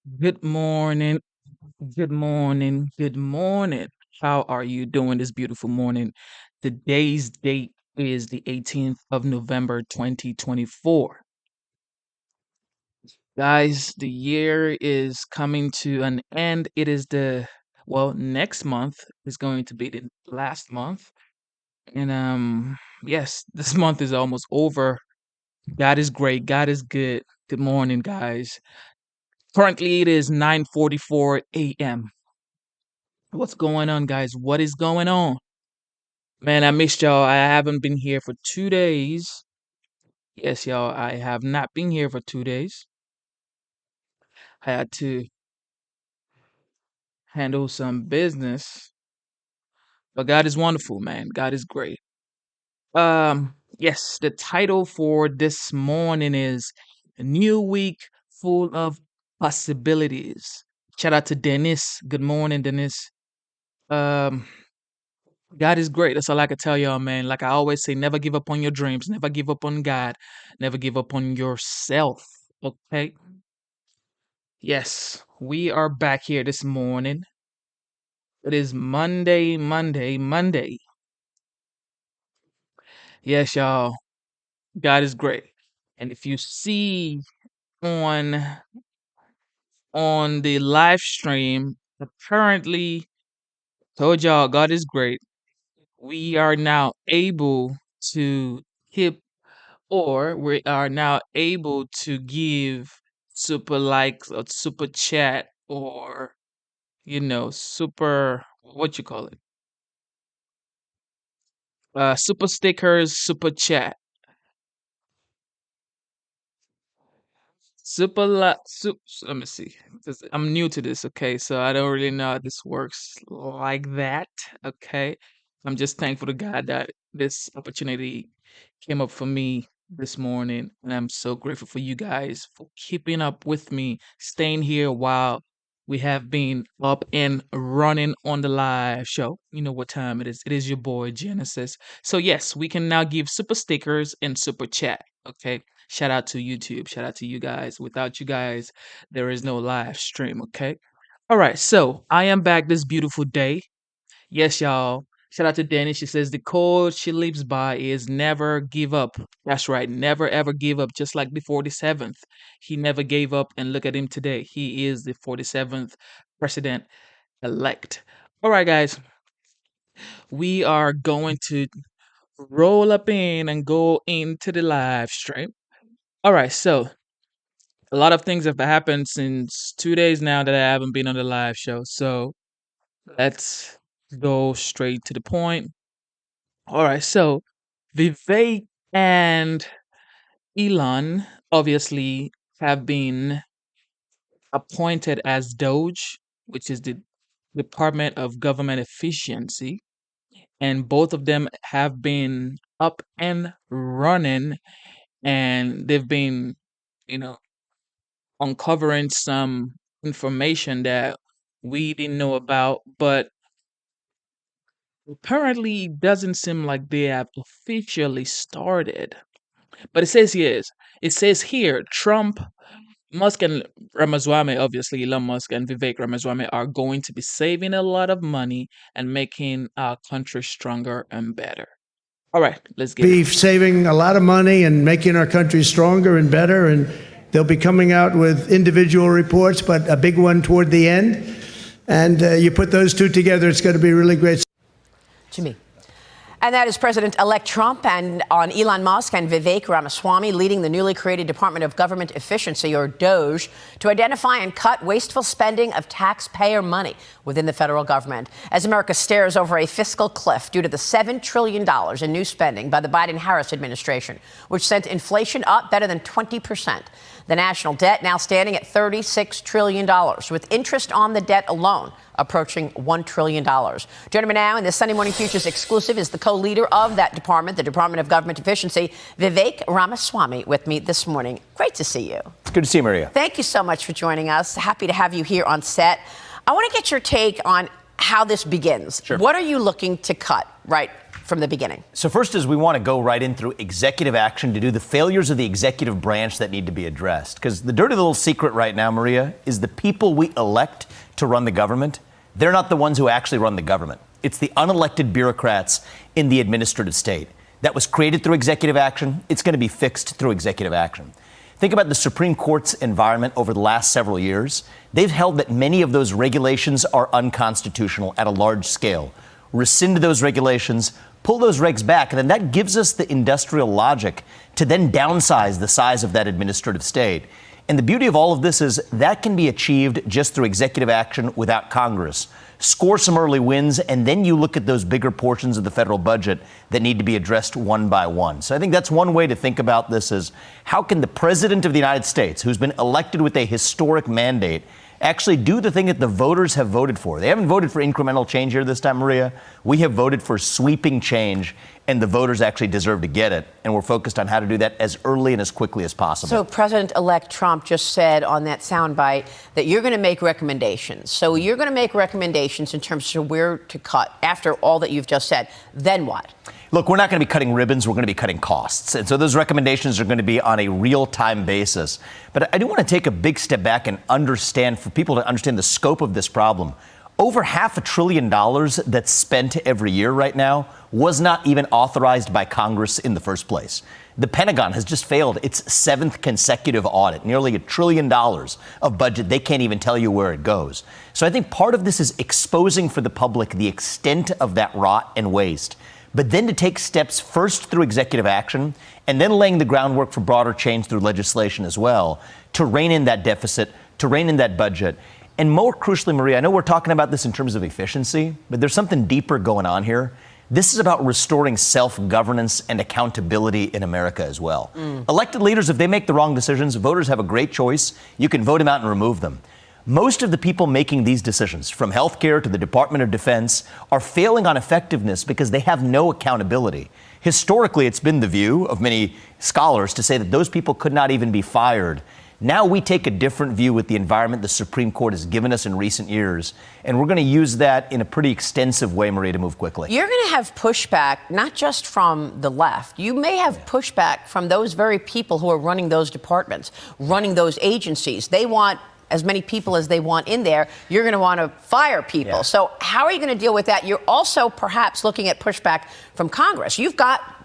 Good morning. Good morning. Good morning. How are you doing this beautiful morning? Today's date is the 18th of November, 2024. Guys, the year is coming to an end. It is next month is going to be the last month. And yes, this month is almost over. God is great. God is good. Good morning, guys. Currently it is 9:44 a.m. What's going on, guys? What is going on? Man, I missed y'all. I haven't been here for 2 days. Yes, y'all, I have not been here for 2 days. I had to handle some business. But God is wonderful, man. God is great. Yes, the title for this morning is A New Week Full of Possibilities. Shout out to Dennis. Good morning, Dennis. Um, God is great. That's all I can tell y'all, man. Like I always say, never give up on your dreams, never give up on God, never give up on yourself. Okay? Yes, we are back here this morning. It is Monday, Monday, Monday. Yes, y'all. God is great. And if you see on the live stream, apparently told y'all God is great. We are now able to keep or we are now able to give super likes or super chat or super what you call it super stickers, super chat, super let me see, 'cause I'm new to this. Okay, so I don't really know how this works like that. Okay, I'm just thankful to God that this opportunity came up for me this morning, and I'm so grateful for you guys for keeping up with me, staying here while we have been up and running on the live show. You know what time it is. It is your boy Genesis. So yes, we can now give super stickers and super chat. Okay. Shout out to YouTube. Shout out to you guys. Without you guys, there is no live stream. Okay. All right. So I am back this beautiful day. Yes, y'all. Shout out to Danny. She says the code she lives by is never give up. That's right. Never ever give up. Just like the 47th. He never gave up. And look at him today. He is the 47th president elect. All right, guys. We are going to roll up in and go into the live stream. All right. So a lot of things have happened since 2 days now that I haven't been on the live show. So let's go straight to the point. All right, so Vivek and Elon obviously have been appointed as Doge, which is the Department of Government Efficiency, and both of them have been up and running, and they've been, you know, uncovering some information that we didn't know about, but apparently it doesn't seem like they have officially started. But it says here, Trump, Musk, and Ramaswamy, obviously Elon Musk and Vivek Ramaswamy, are going to be saving a lot of money and making our country stronger and better. All right, let's get Be it. saving a lot of money and making our country stronger and better. And they'll be coming out with individual reports, but a big one toward the end. And you put those two together, it's going to be really great. Jimmy. And that is President-elect Trump and on Elon Musk and Vivek Ramaswamy leading the newly created Department of Government Efficiency, or DOGE, to identify and cut wasteful spending of taxpayer money within the federal government. As America stares over a fiscal cliff due to the $7 trillion in new spending by the Biden-Harris administration, which sent inflation up better than 20%. The national debt now standing at $36 trillion, with interest on the debt alone approaching $1 trillion. Joining me now in this Sunday Morning Futures exclusive is the co-leader of that department, the Department of Government Efficiency, Vivek Ramaswamy, with me this morning. Great to see you. It's good to see you, Maria. Thank you so much for joining us. Happy to have you here on set. I want to get your take on how this begins. Sure. What are you looking to cut, right? from the beginning. So first is we want to go right in through executive action to do the failures of the executive branch that need to be addressed. Because the dirty little secret right now, Maria, is the people we elect to run the government, they're not the ones who actually run the government. It's the unelected bureaucrats in the administrative state. That was created through executive action. It's going to be fixed through executive action. Think about the Supreme Court's environment over the last several years. They've held that many of those regulations are unconstitutional at a large scale. Rescind those regulations, pull those regs back, and then that gives us the industrial logic to then downsize the size of that administrative state. And the beauty of all of this is that can be achieved just through executive action without Congress. Score some early wins, and then you look at those bigger portions of the federal budget that need to be addressed one by one. So I think that's one way to think about this is how can the president of the United States, who's been elected with a historic mandate, actually do the thing that the voters have voted for. They haven't voted for incremental change here this time, Maria. We have voted for sweeping change, and the voters actually deserve to get it. And we're focused on how to do that as early and as quickly as possible. So President-elect Trump just said on that soundbite that you're going to make recommendations. So you're going to make recommendations in terms of where to cut after all that you've just said. Then what? Look, we're not going to be cutting ribbons. We're going to be cutting costs. And so those recommendations are going to be on a real-time basis. But I do want to take a big step back and understand, for people to understand the scope of this problem. Over $500 billion that's spent every year right now was not even authorized by Congress in the first place. The Pentagon has just failed its seventh consecutive audit, nearly $1 trillion of budget. They can't even tell you where it goes. So I think part of this is exposing for the public the extent of that rot and waste, but then to take steps first through executive action and then laying the groundwork for broader change through legislation as well to rein in that deficit, to rein in that budget. And more crucially, Maria, I know we're talking about this in terms of efficiency, but there's something deeper going on here. This is about restoring self-governance and accountability in America as well. Elected leaders, if they make the wrong decisions, voters have a great choice. You can vote them out and remove them. Most of the people making these decisions, from healthcare to the Department of Defense, are failing on effectiveness because they have no accountability. Historically, it's been the view of many scholars to say that those people could not even be fired. Now we take a different view with the environment the Supreme Court has given us in recent years, and we're going to use that in a pretty extensive way, Maria, to move quickly. You're going to have pushback, not just from the left. You may have pushback from those very people who are running those departments, running those agencies. They want as many people as they want in there. You're going to want to fire people. Yeah. So how are you going to deal with that? You're also perhaps looking at pushback from Congress.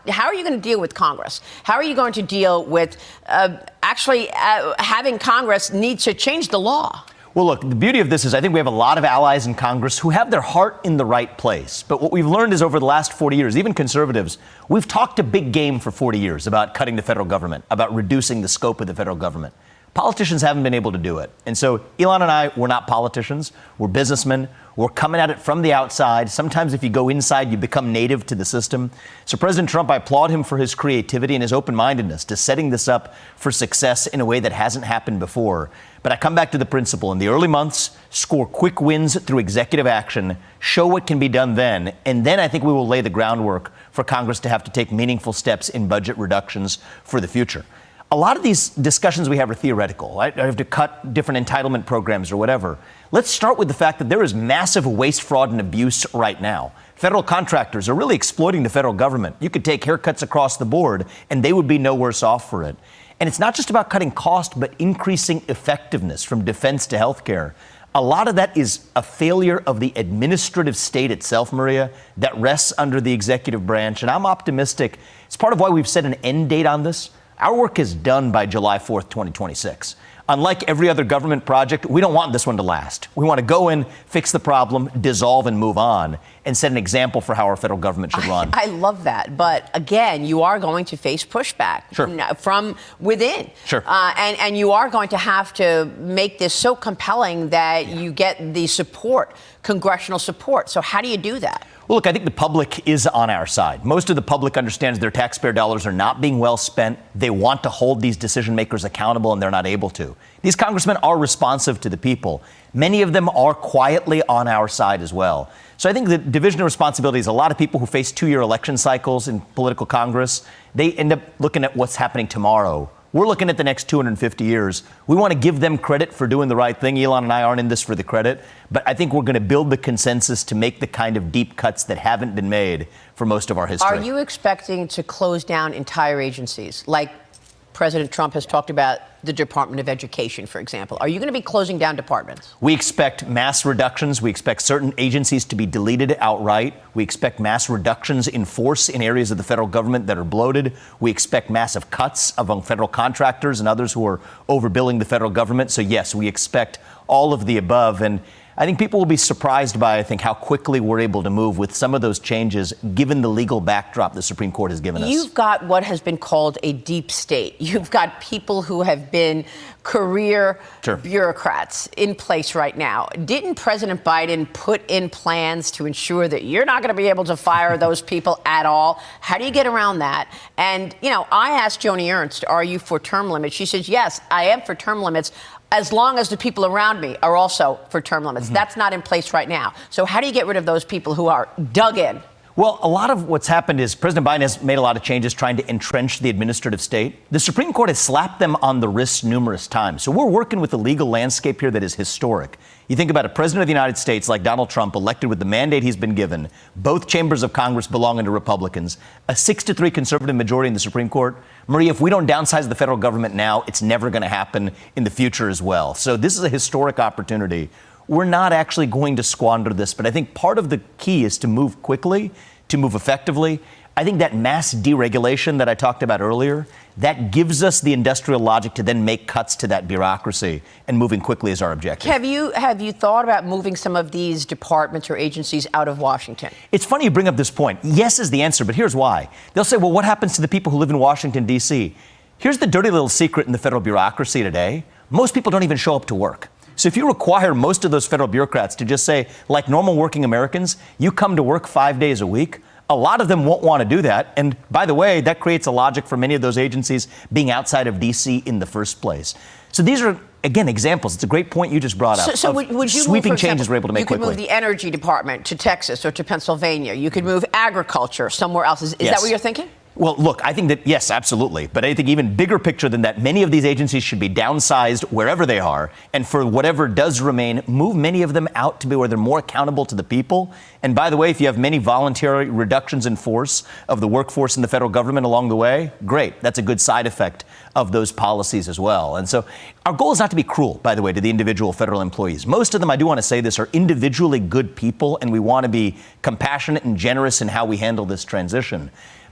How are you going to deal with Congress? How are you going to deal with having Congress need to change the law? Well, look, the beauty of this is I think we have a lot of allies in Congress who have their heart in the right place. But what we've learned is over the last 40 years, even conservatives, we've talked a big game for 40 years about cutting the federal government, about reducing the scope of the federal government. Politicians haven't been able to do it. And so Elon and I, we're not politicians. We're businessmen. We're coming at it from the outside. Sometimes if you go inside, you become native to the system. So President Trump, I applaud him for his creativity and his open-mindedness to setting this up for success in a way that hasn't happened before. But I come back to the principle. In the early months, score quick wins through executive action, show what can be done then, and then I think we will lay the groundwork for Congress to have to take meaningful steps in budget reductions for the future. A lot of these discussions we have are theoretical. Right? I have to cut different entitlement programs or whatever. Let's start with the fact that there is massive waste, fraud, and abuse right now. Federal contractors are really exploiting the federal government. You could take haircuts across the board, and they would be no worse off for it. And it's not just about cutting cost, but increasing effectiveness from defense to healthcare. A lot of that is a failure of the administrative state itself, Maria, that rests under the executive branch. And I'm optimistic. It's part of why we've set an end date on this. Our work is done by July 4th, 2026. Unlike every other government project, we don't want this one to last. We want to go in, fix the problem, dissolve and move on, and set an example for how our federal government should run. I love that. But again, you are going to face pushback from within. Sure. And you are going to have to make this so compelling that you get the support, congressional support. So how do you do that? Well, look, I think the public is on our side. Most of the public understands their taxpayer dollars are not being well spent. They want to hold these decision makers accountable, and they're not able to. These congressmen are responsive to the people. Many of them are quietly on our side as well. So I think the division of responsibilities, a lot of people who face two-year election cycles in political Congress, they end up looking at what's happening tomorrow We're looking at the next 250 years. We want to give them credit for doing the right thing. Elon and I aren't in this for the credit, but I think we're going to build the consensus to make the kind of deep cuts that haven't been made for most of our history. Are you expecting to close down entire agencies, like President Trump has talked about the Department of Education, for example? Are you going to be closing down departments? We expect mass reductions. We expect certain agencies to be deleted outright. We expect mass reductions in force in areas of the federal government that are bloated. We expect massive cuts among federal contractors and others who are overbilling the federal government. So, yes, we expect all of the above. And I think people will be surprised by, how quickly we're able to move with some of those changes, given the legal backdrop the Supreme Court has given us. You've got what has been called a deep state. You've got people who have been career bureaucrats in place right now. Didn't President Biden put in plans to ensure that you're not going to be able to fire those people at all? How do you get around that? And, I asked Joni Ernst, are you for term limits? She says, yes, I am for term limits, as long as the people around me are also for term limits. Mm-hmm. That's not in place right now. So how do you get rid of those people who are dug in? Well, a lot of what's happened is President Biden has made a lot of changes trying to entrench the administrative state. The Supreme Court has slapped them on the wrists numerous times. So we're working with a legal landscape here that is historic. You think about a president of the United States like Donald Trump, elected with the mandate he's been given, both chambers of Congress belonging to Republicans, a 6-3 conservative majority in the Supreme Court. Maria, if we don't downsize the federal government now, it's never going to happen in the future as well. So this is a historic opportunity. We're not actually going to squander this, but I think part of the key is to move quickly, to move effectively. I think that mass deregulation that I talked about earlier, that gives us the industrial logic to then make cuts to that bureaucracy, and moving quickly is our objective. Have you thought about moving some of these departments or agencies out of Washington? It's funny you bring up this point. Yes is the answer, but here's why. They'll say, well, what happens to the people who live in Washington, D.C.? Here's the dirty little secret in the federal bureaucracy today. Most people don't even show up to work. So if you require most of those federal bureaucrats to just say, like normal working Americans, you come to work 5 days a week, a lot of them won't want to do that. And by the way, that creates a logic for many of those agencies being outside of D.C. in the first place. So these are, again, examples. It's a great point you just brought up. So would you sweeping move, changes we're able to make quickly. You could move the Energy Department to Texas or to Pennsylvania. You could move agriculture somewhere else. Is that what you're thinking? Well, look, I think that, yes, absolutely. But I think even bigger picture than that, many of these agencies should be downsized wherever they are. And for whatever does remain, move many of them out to be where they're more accountable to the people. And by the way, if you have many voluntary reductions in force of the workforce in the federal government along the way, great. That's a good side effect of those policies as well. And so our goal is not to be cruel, by the way, to the individual federal employees. Most of them, I do want to say this, are individually good people, and we want to be compassionate and generous in how we handle this transition.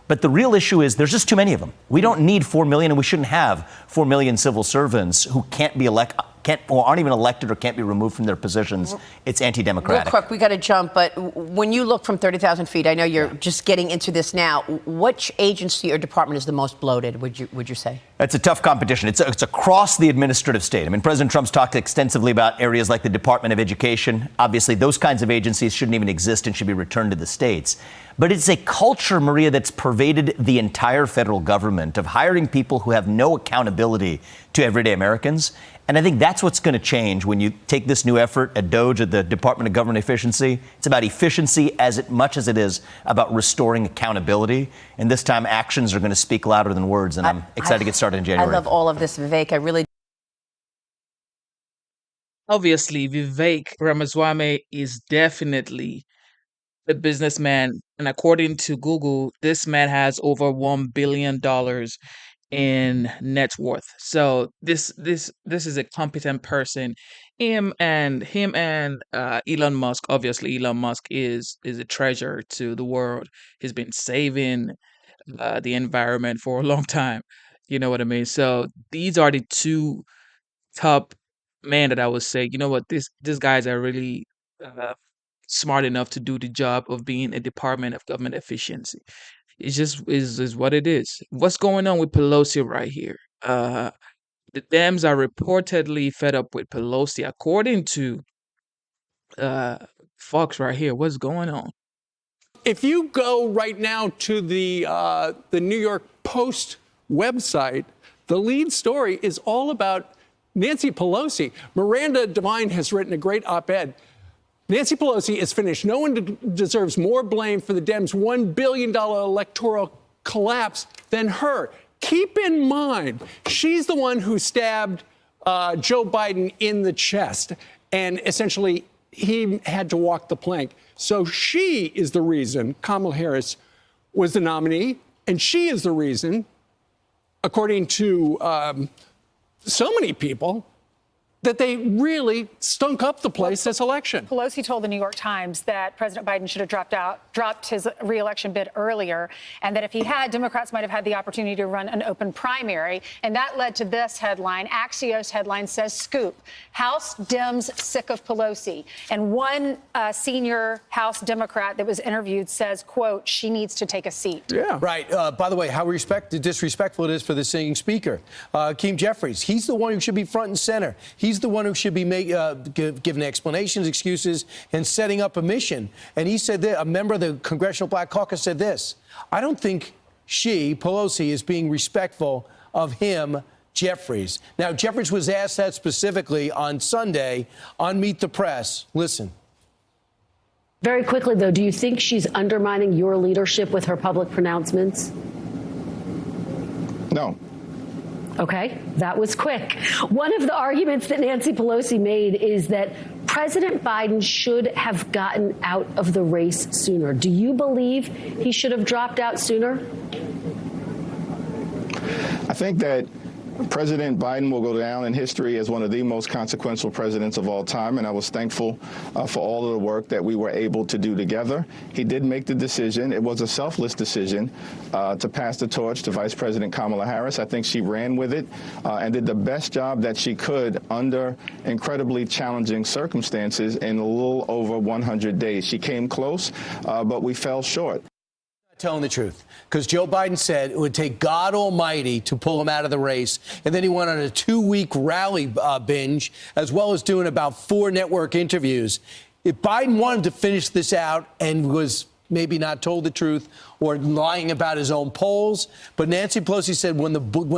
But the real issue is there's just too many of them. We don't need 4 million, and we shouldn't have 4 million civil servants who can't be elected, or aren't even elected or can't be removed from their positions. It's anti-democratic. Real quick, we got to jump, but when you look from 30,000 feet, I know you're just getting into this now. Which agency or department is the most bloated, would you say? It's a tough competition. It's across the administrative state. I mean, President Trump's talked extensively about areas like the Department of Education. Obviously, those kinds of agencies shouldn't even exist and should be returned to the states. But it's a culture, Maria, that's pervaded the entire federal government of hiring people who have no accountability to everyday Americans. And I think that's what's going to change when you take this new effort at DOGE, at the Department of Government Efficiency. It's about efficiency as much as it is about restoring accountability. And this time, actions are going to speak louder than words. And I'm excited to get started in January. I love all of this, Vivek. I really. Obviously, Vivek Ramaswamy is definitely a businessman. And according to Google, this man has over $1 billion in net worth. So this is a competent person. Him and Elon Musk. Obviously, Elon Musk is a treasure to the world. He's been saving the environment for a long time. You know what I mean? So these are the two top men that I would say, you know what, these guys are really smart enough to do the job of being a Department of Government Efficiency. It just is what it is. What's going on with Pelosi right here? The Dems are reportedly fed up with Pelosi, according to Fox right here. What's going on? If you go right now to the New York Post website, the lead story is all about Nancy Pelosi. Miranda Devine has written a great op-ed. Nancy Pelosi is finished. No one deserves more blame for the Dems' $1 billion electoral collapse than her. Keep in mind, she's the one who stabbed Joe Biden in the chest, and essentially he had to walk the plank. So she is the reason Kamala Harris was the nominee, and she is the reason, according to so many people, that they really stunk up the place this election. Pelosi told the New York Times that President Biden should have dropped his re-election bid earlier, and that if he had, Democrats might have had the opportunity to run an open primary. And that led to this headline. Axios headline says, "Scoop: House Dems sick of Pelosi." And one senior House Democrat that was interviewed says, quote, "She needs to take a seat." Yeah. Right. By the way, how disrespectful it is for the sitting speaker. Keem Jeffries, he's the one who should be front and center. He's the one who should be giving explanations, excuses, and setting up a mission. And he said that a member of the Congressional Black Caucus said this: "I don't think Pelosi, is being respectful of him, Jeffries." Now, Jeffries was asked that specifically on Sunday on Meet the Press. Listen. Very quickly, though, do you think she's undermining your leadership with her public pronouncements? No. Okay, that was quick. One of the arguments that Nancy Pelosi made is that President Biden should have gotten out of the race sooner. Do you believe he should have dropped out sooner? I think that President Biden will go down in history as one of the most consequential presidents of all time, and I was thankful for all of the work that we were able to do together. He did make the decision. It was a selfless decision to pass the torch to Vice President Kamala Harris. I think she ran with it and did the best job that she could under incredibly challenging circumstances in a little over 100 days. She came close, but we fell short. Telling the truth, because Joe Biden said it would take God Almighty to pull him out of the race. And then he went on a 2-week rally binge, as well as doing about 4 network interviews. If Biden wanted to finish this out and was maybe not told the truth or lying about his own polls, but Nancy Pelosi said when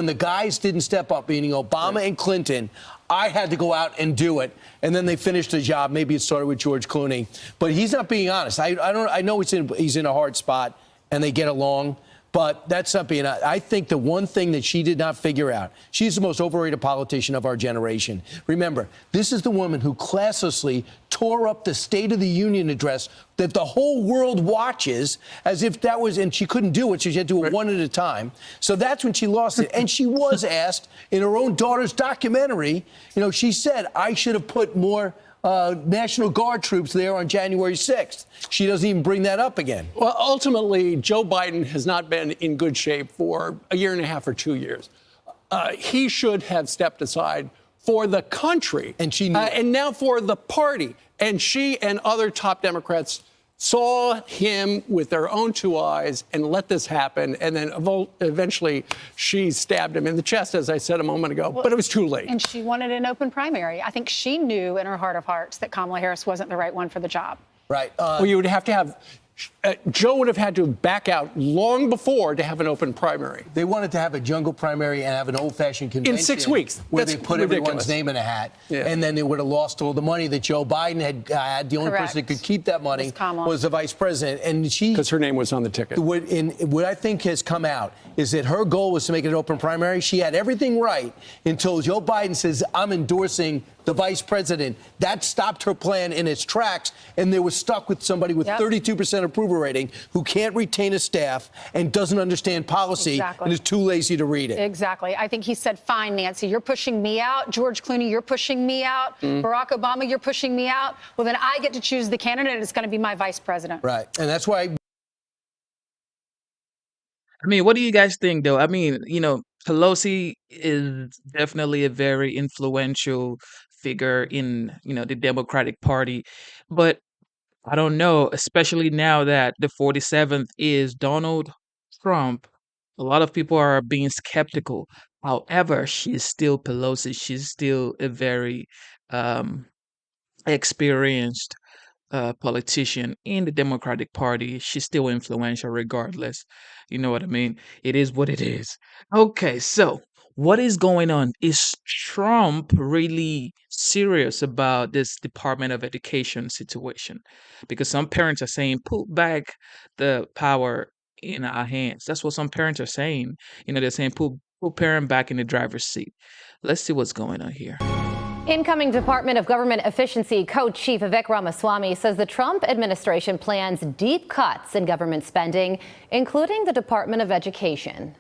the guys didn't step up, meaning Obama and Clinton, I had to go out and do it. And then they finished the job. Maybe it started with George Clooney, but he's not being honest. I know he's in a hard spot and they get along, but that's not being. I think the one thing that she did not figure out, she's the most overrated politician of our generation. Remember, this is the woman who classlessly tore up the State of the Union address that the whole world watches as if that was, and she couldn't do it, so she had to do it one at a time. So that's when she lost it. And she was asked in her own daughter's documentary, she said, I should have put more National Guard troops there on January 6th. She doesn't even bring that up again. Well, ultimately, Joe Biden has not been in good shape for a year and a half or 2 years. He should have stepped aside for the country. And she knew. And now for the party. And she and other top Democrats saw him with their own 2 eyes and let this happen. And then eventually she stabbed him in the chest, as I said a moment ago. But it was too late. And she wanted an open primary. I think she knew in her heart of hearts that Kamala Harris wasn't the right one for the job. Right. Well, you would have to have. Joe would have had to back out long before to have an open primary. They wanted to have a jungle primary and have an old-fashioned convention. In 6 weeks. Where That's they put ridiculous. everyone's name in a hat. Yeah. And then they would have lost all the money that Joe Biden had. The only Correct. person that could keep that money Kamala. was the vice president. And she... Because her name was on the ticket. What I think has come out is that her goal was to make it an open primary. She had everything right until Joe Biden says, I'm endorsing the vice president. That stopped her plan in its tracks, and they were stuck with somebody with 32% approval rating who can't retain a staff and doesn't understand policy and is too lazy to read it. Exactly. I think he said, fine, Nancy, you're pushing me out. George Clooney, you're pushing me out. Barack Obama, you're pushing me out. Well, then I get to choose the candidate, and it's going to be my vice president. Right. And that's why... I mean, what do you guys think, though? I mean, Pelosi is definitely a very influential figure in, the Democratic Party. But I don't know, especially now that the 47th is Donald Trump, a lot of people are being skeptical. However, she's still Pelosi. She's still a very experienced politician in the Democratic Party. She's still influential regardless. You know what I mean? It is what it is. Okay, so what is going on? Is Trump really serious about this Department of Education situation? Because some parents are saying, put back the power in our hands. That's what some parents are saying. They're saying put parent back in the driver's seat. Let's see what's going on here. Incoming Department of Government Efficiency Co-Chief Vivek Ramaswamy says the Trump administration plans deep cuts in government spending, including the Department of Education.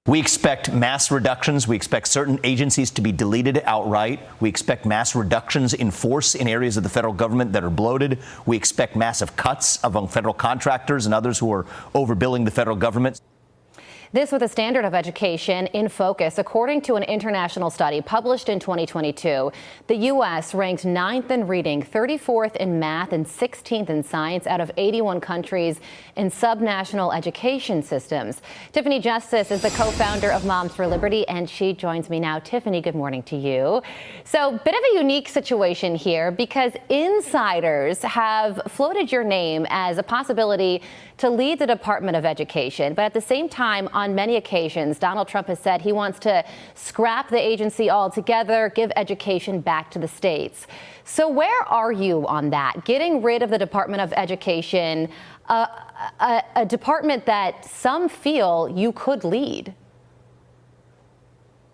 We expect mass reductions. We expect certain agencies to be deleted outright. We expect mass reductions in force in areas of the federal government that are bloated. We expect massive cuts among federal contractors and others who are overbilling the federal government. This with a standard of education in focus. According to an international study published in 2022, the U.S. ranked 9th in reading, 34th in math, and 16th in science out of 81 countries in subnational education systems. Tiffany Justice is the co-founder of Moms for Liberty, and she joins me now. Tiffany, good morning to you. So, bit of a unique situation here because insiders have floated your name as a possibility to lead the Department of Education. But at the same time, on many occasions, Donald Trump has said he wants to scrap the agency altogether, give education back to the states. So where are you on that? Getting rid of the Department of Education, a department that some feel you could lead?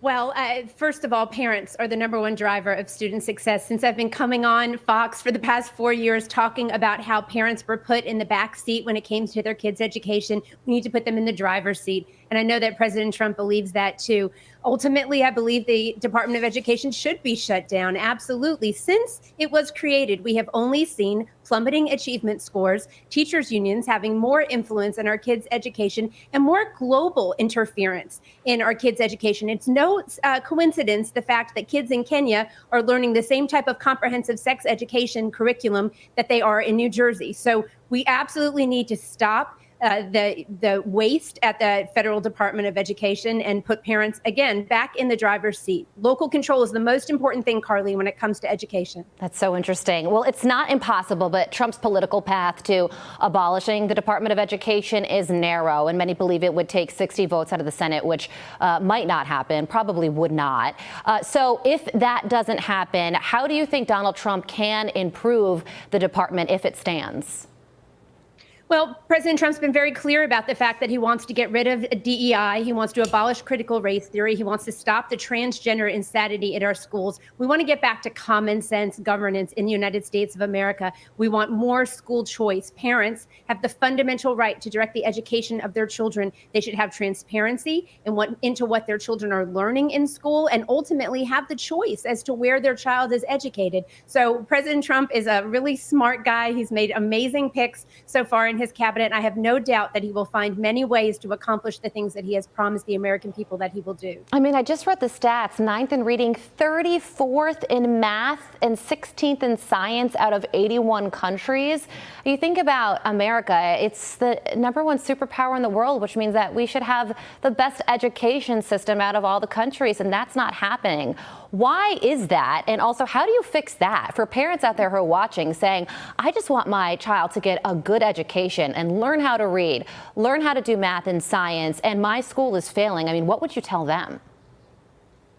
Well, first of all, parents are the #1 driver of student success. Since I've been coming on Fox for the past 4 years talking about how parents were put in the back seat when it came to their kids' education, we need to put them in the driver's seat. And I know that President Trump believes that too. Ultimately, I believe the Department of Education should be shut down. Absolutely. Since it was created, we have only seen plummeting achievement scores, teachers' unions having more influence in our kids' education, and more global interference in our kids' education. It's no coincidence the fact that kids in Kenya are learning the same type of comprehensive sex education curriculum that they are in New Jersey. So we absolutely need to stop the waste at the Federal Department of Education and put parents, again, back in the driver's seat. Local control is the most important thing, Carly, when it comes to education. That's so interesting. Well, it's not impossible, but Trump's political path to abolishing the Department of Education is narrow, and many believe it would take 60 votes out of the Senate, which might not happen, probably would not. So if that doesn't happen, how do you think Donald Trump can improve the department if it stands? Well, President Trump's been very clear about the fact that he wants to get rid of DEI. He wants to abolish critical race theory. He wants to stop the transgender insanity in our schools. We want to get back to common sense governance in the United States of America. We want more school choice. Parents have the fundamental right to direct the education of their children. They should have transparency into what their children are learning in school and ultimately have the choice as to where their child is educated. So President Trump is a really smart guy. He's made amazing picks so far in his cabinet. I have no doubt that he will find many ways to accomplish the things that he has promised the American people that he will do. I mean, I just read the stats, 9th in reading, 34th in math, and 16th in science out of 81 countries. You think about America, it's the #1 superpower in the world, which means that we should have the best education system out of all the countries, and that's not happening. Why is that? And also, how do you fix that? For parents out there who are watching saying, I just want my child to get a good education and learn how to read, learn how to do math and science, and my school is failing. I mean, what would you tell them?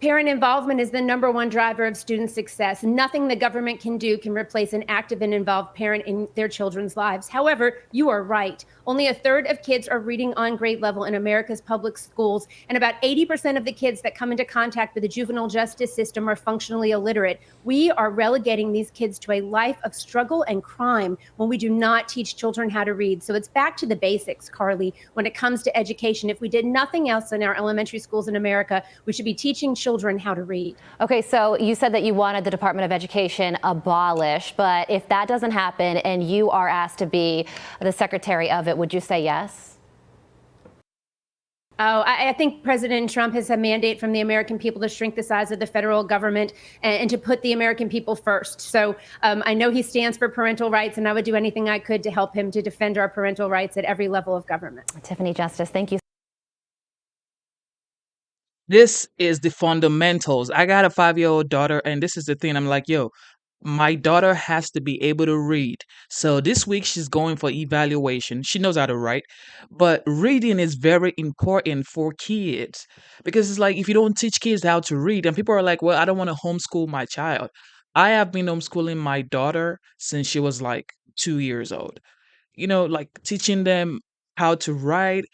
Parent involvement is the #1 driver of student success. Nothing the government can do can replace an active and involved parent in their children's lives. However, you are right. Only a third of kids are reading on grade level in America's public schools, and about 80% of the kids that come into contact with the juvenile justice system are functionally illiterate. We are relegating these kids to a life of struggle and crime when we do not teach children how to read. So it's back to the basics, Carly, when it comes to education. If we did nothing else in our elementary schools in America, we should be teaching children how to read. Okay, so you said that you wanted the Department of Education abolished, but if that doesn't happen and you are asked to be the secretary of it, would you say yes? Oh, I think President Trump has a mandate from the American people to shrink the size of the federal government and to put the American people first. So I know he stands for parental rights, and I would do anything I could to help him to defend our parental rights at every level of government. Tiffany Justice, thank you. This is the fundamentals. I got a 5-year-old daughter, and this is the thing. I'm like, yo, my daughter has to be able to read. So this week she's going for evaluation. She knows how to write, but reading is very important for kids because it's like if you don't teach kids how to read, and people are like, well, I don't want to homeschool my child. I have been homeschooling my daughter since she was like 2 years old. Like teaching them how to write,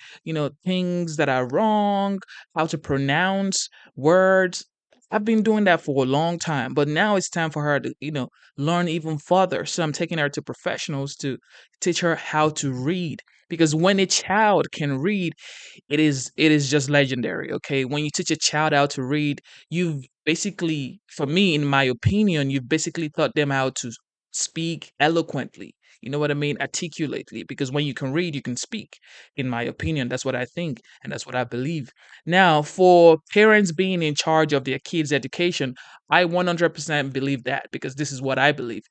things that are wrong, how to pronounce words. I've been doing that for a long time, but now it's time for her to, learn even further. So I'm taking her to professionals to teach her how to read. Because when a child can read, it is just legendary. Okay. When you teach a child how to read, you've basically, for me, in my opinion, you've basically taught them how to speak eloquently. You know what I mean? Articulately. Because when you can read, you can speak. In my opinion, that's what I think and that's what I believe. Now, for parents being in charge of their kids' education, I 100% believe that because this is what I believe.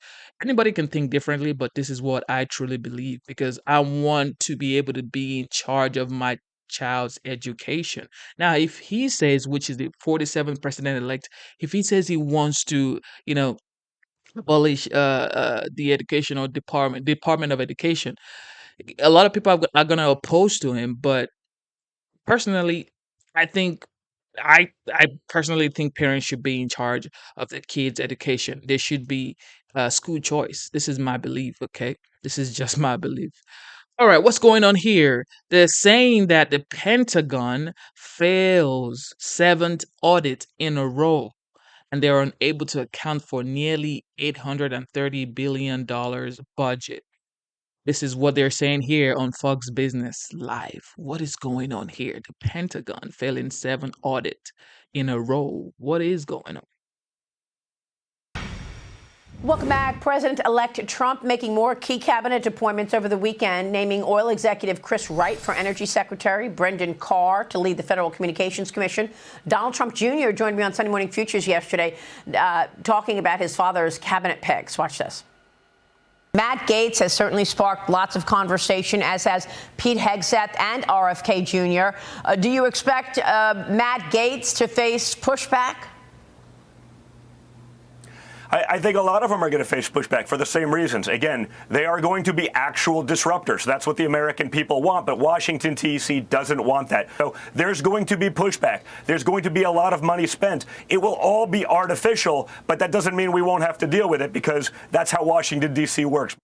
Anybody can think differently, but this is what I truly believe because I want to be able to be in charge of my child's education. Now, if he says, which is the 47th president elect, if he says he wants to, abolish the educational department of education, a lot of people are going to oppose to him, but personally, I think I personally think parents should be in charge of their kids' education. There should be school choice. This is my belief. Okay, this is just my belief. All right, what's going on here? They're saying that the Pentagon fails seventh audit in a row, and they're unable to account for nearly $830 billion budget. This is what they're saying here on Fox Business Live. What is going on here? The Pentagon failing 7 audit in a row. What is going on? Welcome back. President-elect Trump making more key cabinet appointments over the weekend, naming oil executive Chris Wright for Energy Secretary, Brendan Carr to lead the Federal Communications Commission. Donald Trump Jr. joined me on Sunday Morning Futures yesterday talking about his father's cabinet picks. Watch this. Matt Gaetz has certainly sparked lots of conversation, as has Pete Hegseth and RFK Jr. Do you expect Matt Gaetz to face pushback? I think a lot of them are going to face pushback for the same reasons. Again, they are going to be actual disruptors. That's what the American people want. But Washington, D.C. doesn't want that. So there's going to be pushback. There's going to be a lot of money spent. It will all be artificial, but that doesn't mean we won't have to deal with it because that's how Washington, D.C. works.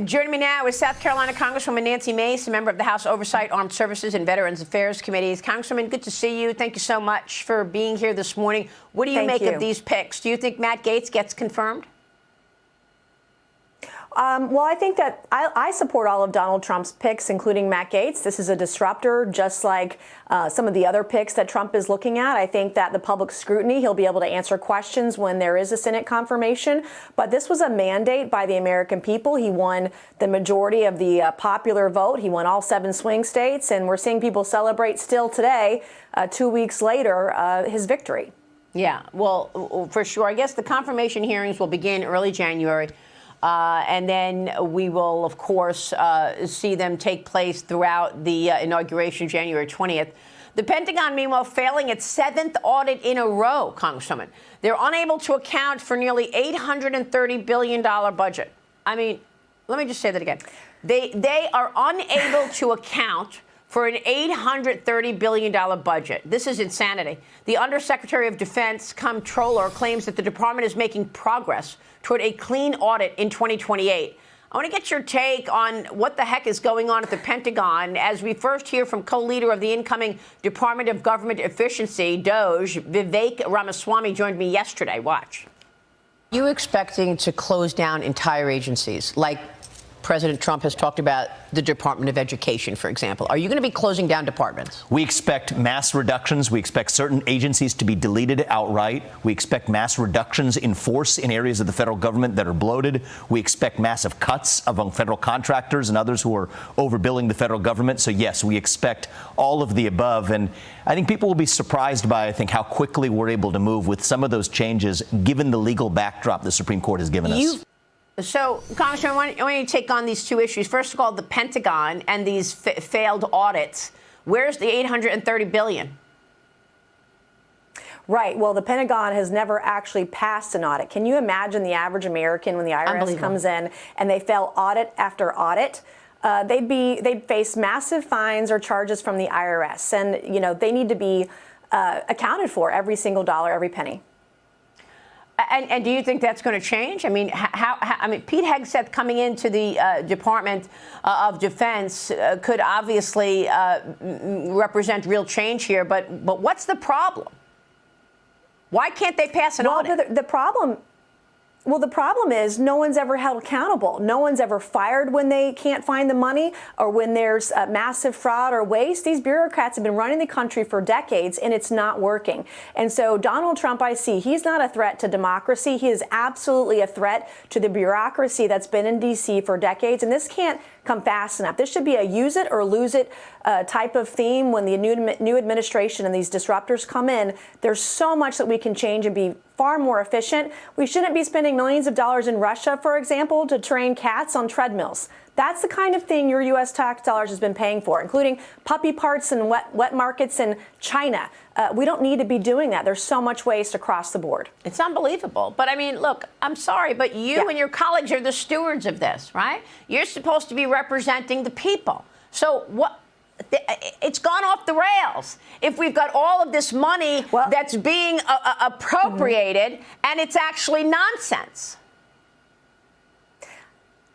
Joining me now is South Carolina Congresswoman Nancy Mace, a member of the House Oversight, Armed Services, and Veterans Affairs Committees. Congresswoman, good to see you. Thank you so much for being here this morning. What do you make of these picks? Do you think Matt Gaetz gets confirmed? Well, I think that I support all of Donald Trump's picks, including Matt Gaetz. This is a disruptor, just like some of the other picks that Trump is looking at. I think that the public scrutiny, he'll be able to answer questions when there is a Senate confirmation. But this was a mandate by the American people. He won the majority of the popular vote. He won all 7 swing states. And we're seeing people celebrate still today, 2 weeks later, his victory. Yeah, well, for sure. I guess the confirmation hearings will begin early January. And then we will, of course, see them take place throughout the inauguration, January 20th. The Pentagon, meanwhile, failing its 7th audit in a row, Congresswoman. They're unable to account for nearly $830 billion budget. I mean, let me just say that again. They are unable to account for an $830 billion budget. This is insanity. The Undersecretary of Defense, Comptroller, claims that the department is making progress toward a clean audit in 2028. I want to get your take on what the heck is going on at the Pentagon as we first hear from co-leader of the incoming Department of Government Efficiency, DOGE, Vivek Ramaswamy, joined me yesterday. Watch. You expecting to close down entire agencies like President Trump has talked about the Department of Education, for example? Are you going to be closing down departments? We expect mass reductions. We expect certain agencies to be deleted outright. We expect mass reductions in force in areas of the federal government that are bloated. We expect massive cuts among federal contractors and others who are overbilling the federal government. So, yes, we expect all of the above. And I think people will be surprised by, how quickly we're able to move with some of those changes, given the legal backdrop the Supreme Court has given us. So, Congressman, I want you to take on these two issues. First of all, the Pentagon and these failed audits. Where's the $830 billion? Right. Well, the Pentagon has never actually passed an audit. Can you imagine the average American when the IRS comes in and they fail audit after audit? They'd face massive fines or charges from the IRS. And, they need to be accounted for every single dollar, every penny. And do you think that's going to change? I mean, Pete Hegseth coming into the Department of Defense could obviously represent real change here. But what's the problem? Why can't they pass an audit? The problem is no one's ever held accountable. No one's ever fired when they can't find the money or when there's massive fraud or waste. These bureaucrats have been running the country for decades, and it's not working. And so Donald Trump, I see, he's not a threat to democracy. He is absolutely a threat to the bureaucracy that's been in D.C. for decades. And this can't come fast enough. This should be a use it or lose it type of theme when the new administration and these disruptors come in. There's so much that we can change and be far more efficient. We shouldn't be spending millions of dollars in Russia, for example, to train cats on treadmills. That's the kind of thing your U.S. tax dollars has been paying for, including puppy parts and wet markets in China. We don't need to be doing that. There's so much waste across the board. It's unbelievable. But I mean, look, I'm sorry, but you and your colleagues are the stewards of this, right? You're supposed to be representing the people. So what? It's gone off the rails. If we've got all of this money that's being appropriated and it's actually nonsense.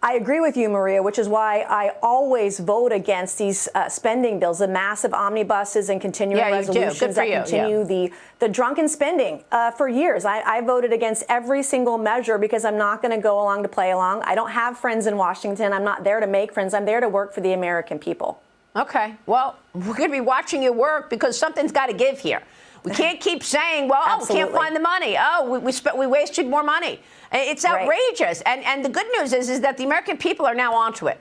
I agree with you, Maria, which is why I always vote against these spending bills, the massive omnibuses and continuing resolutions that continue the drunken spending for years. I voted against every single measure because I'm not going to go along to play along. I don't have friends in Washington. I'm not there to make friends. I'm there to work for the American people. Okay, well, we're going to be watching your work because something's got to give here. We can't keep saying, well, we can't find the money. Oh, we wasted more money. It's outrageous. And the good news is that the American people are now onto it.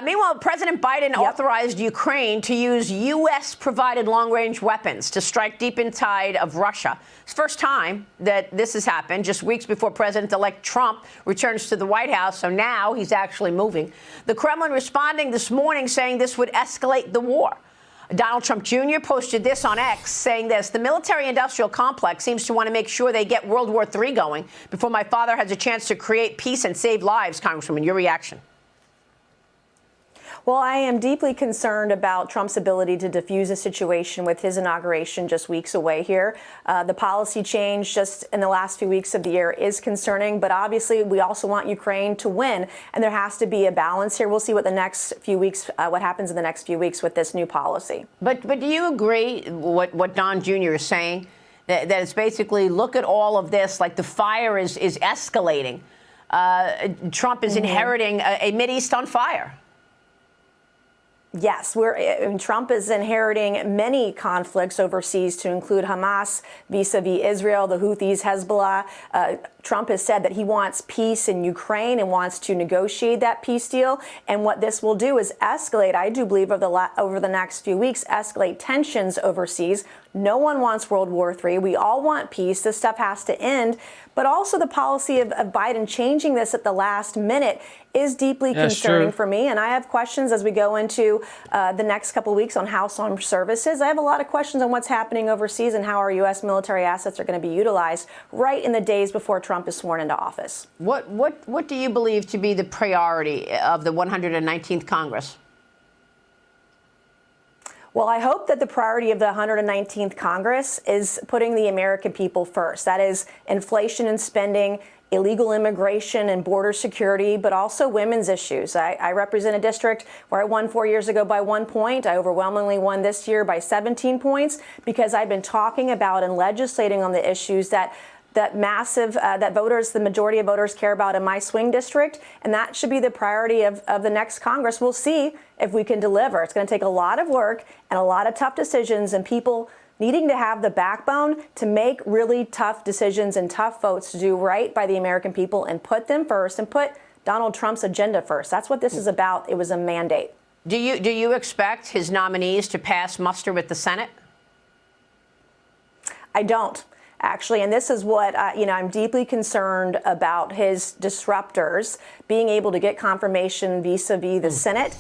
Meanwhile, President Biden authorized Ukraine to use U.S.-provided long-range weapons to strike deep inside of Russia. It's the first time that this has happened, just weeks before President-elect Trump returns to the White House. So now he's actually moving. The Kremlin responding this morning saying this would escalate the war. Donald Trump Jr. posted this on X saying this: the military-industrial complex seems to want to make sure they get World War III going before my father has a chance to create peace and save lives. Congresswoman, your reaction? Well, I am deeply concerned about Trump's ability to diffuse a situation with his inauguration just weeks away here. The policy change just in the last few weeks of the year is concerning, but obviously we also want Ukraine to win, and there has to be a balance here. We'll see what the next few weeks, what happens in the next few weeks with this new policy. But do you agree what Don Jr. is saying, that it's basically look at all of this like the fire is escalating? Trump is inheriting a Mideast on fire. Yes, Trump is inheriting many conflicts overseas, to include Hamas vis-a-vis Israel, the Houthis, Hezbollah. Trump has said that he wants peace in Ukraine and wants to negotiate that peace deal. And what this will do is escalate, I do believe, over the next few weeks, escalate tensions overseas. No one wants World War III. We all want peace. This stuff has to end. But also the policy of Biden changing this at the last minute is deeply concerning for me. And I have questions as we go into the next couple of weeks on House Armed Services. I have a lot of questions on what's happening overseas and how our U.S. military assets are going to be utilized right in the days before Trump is sworn into office. What do you believe to be the priority of the 119th Congress? Well, I hope that the priority of the 119th Congress is putting the American people first. That is inflation and spending, illegal immigration and border security, but also women's issues. I represent a district where I won 4 years ago by 1 point. I overwhelmingly won this year by 17 points because I've been talking about and legislating on the issues that the majority of voters care about in my swing district. And that should be the priority of the next Congress. We'll see if we can deliver. It's going to take a lot of work and a lot of tough decisions and people needing to have the backbone to make really tough decisions and tough votes to do right by the American people and put them first and put Donald Trump's agenda first. That's what this is about. It was a mandate. Do you expect his nominees to pass muster with the Senate? I don't. Actually, and this is what, I'm deeply concerned about his disruptors being able to get confirmation vis-a-vis the Senate.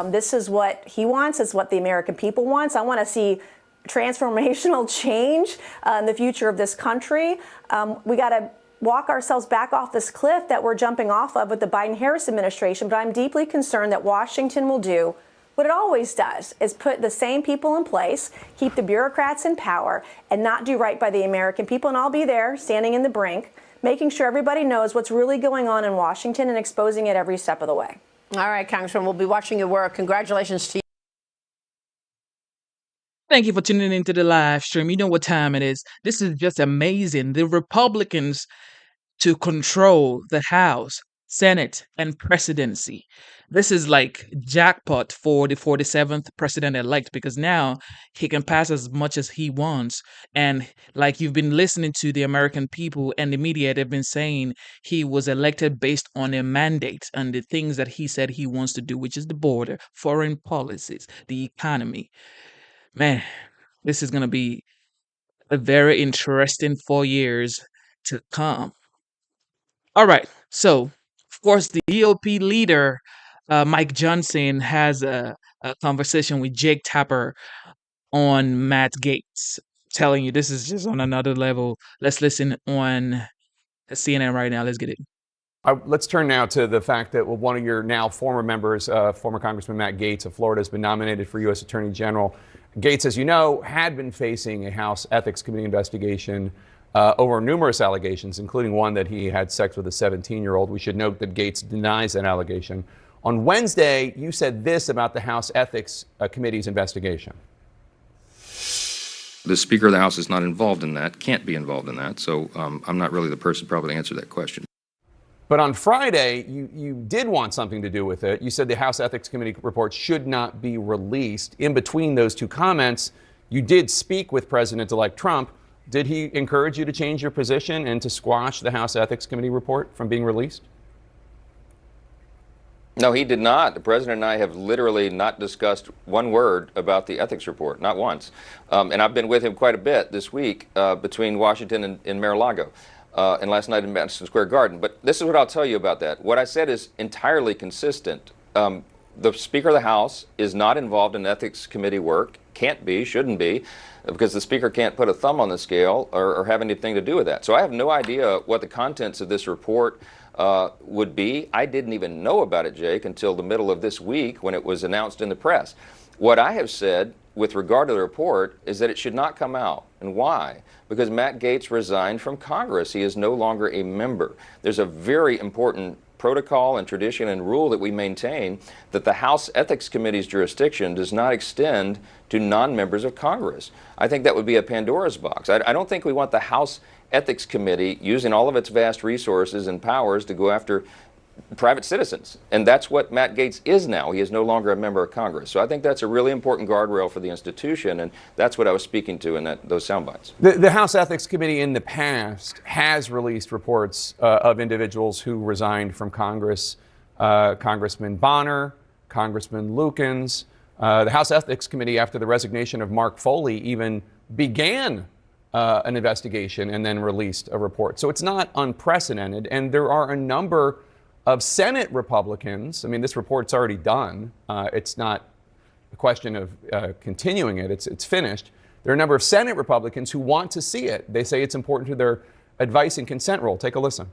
This is what he wants. It's what the American people wants. I want to see transformational change in the future of this country. We got to walk ourselves back off this cliff that we're jumping off of with the Biden-Harris administration. But I'm deeply concerned that Washington will do what it always does, is put the same people in place, keep the bureaucrats in power, and not do right by the American people. And I'll be there, standing in the brink, making sure everybody knows what's really going on in Washington and exposing it every step of the way. All right, Congressman, we'll be watching your work. Congratulations to you. Thank you for tuning into the live stream. You know what time it is. This is just amazing. The Republicans to control the House, Senate, and presidency. This is like jackpot for the 47th president-elect because now he can pass as much as he wants. And like you've been listening to the American people and the media, they've been saying he was elected based on a mandate and the things that he said he wants to do, which is the border, foreign policies, the economy. Man, this is going to be a very interesting 4 years to come. All right. So, of course, the GOP leader, Mike Johnson, has a conversation with Jake Tapper on Matt Gaetz, telling you this is just on another level. Let's listen on CNN right now. Let's get it. Let's turn now to the fact that one of your now former members, former Congressman Matt Gaetz of Florida, has been nominated for U.S. Attorney General. Gaetz, as you know, had been facing a House Ethics Committee investigation over numerous allegations, including one that he had sex with a 17-year-old. We should note that Gaetz denies that allegation. On Wednesday, you said this about the House Ethics Committee's investigation. The Speaker of the House is not involved in that, can't be involved in that, so I'm not really the person probably to answer that question. But on Friday, you did want something to do with it. You said the House Ethics Committee report should not be released. In between those two comments, you did speak with President-elect Trump. Did he encourage you to change your position and to squash the House Ethics Committee report from being released? No, he did not. The president and I have literally not discussed one word about the ethics report, not once. And I've been with him quite a bit this week between Washington and Mar-a-Lago. And last night in Madison Square Garden. But this is what I'll tell you about that. What I said is entirely consistent. The Speaker of the House is not involved in ethics committee work, can't be, shouldn't be, because the Speaker can't put a thumb on the scale or have anything to do with that. So I have no idea what the contents of this report would be. I didn't even know about it, Jake, until the middle of this week when it was announced in the press. What I have said with regard to the report is that it should not come out. And why? Because Matt Gaetz resigned from Congress. He is no longer a member. There's a very important protocol and tradition and rule that we maintain that the House Ethics Committee's jurisdiction does not extend to non-members of Congress. I think that would be a Pandora's box. I don't think we want the House Ethics Committee using all of its vast resources and powers to go after private citizens. And that's what Matt Gaetz is now. He is no longer a member of Congress. So I think that's a really important guardrail for the institution, and that's what I was speaking to in those sound bites. The House Ethics Committee in the past has released reports of individuals who resigned from Congress, Congressman Bonner, Congressman Lukens. The House Ethics Committee, after the resignation of Mark Foley, even began an investigation and then released a report. So it's not unprecedented, and there are a number of Senate Republicans. I mean, this report's already done. It's not a question of continuing it. It's finished. There are a number of Senate Republicans who want to see it. They say it's important to their advice and consent role. Take a listen.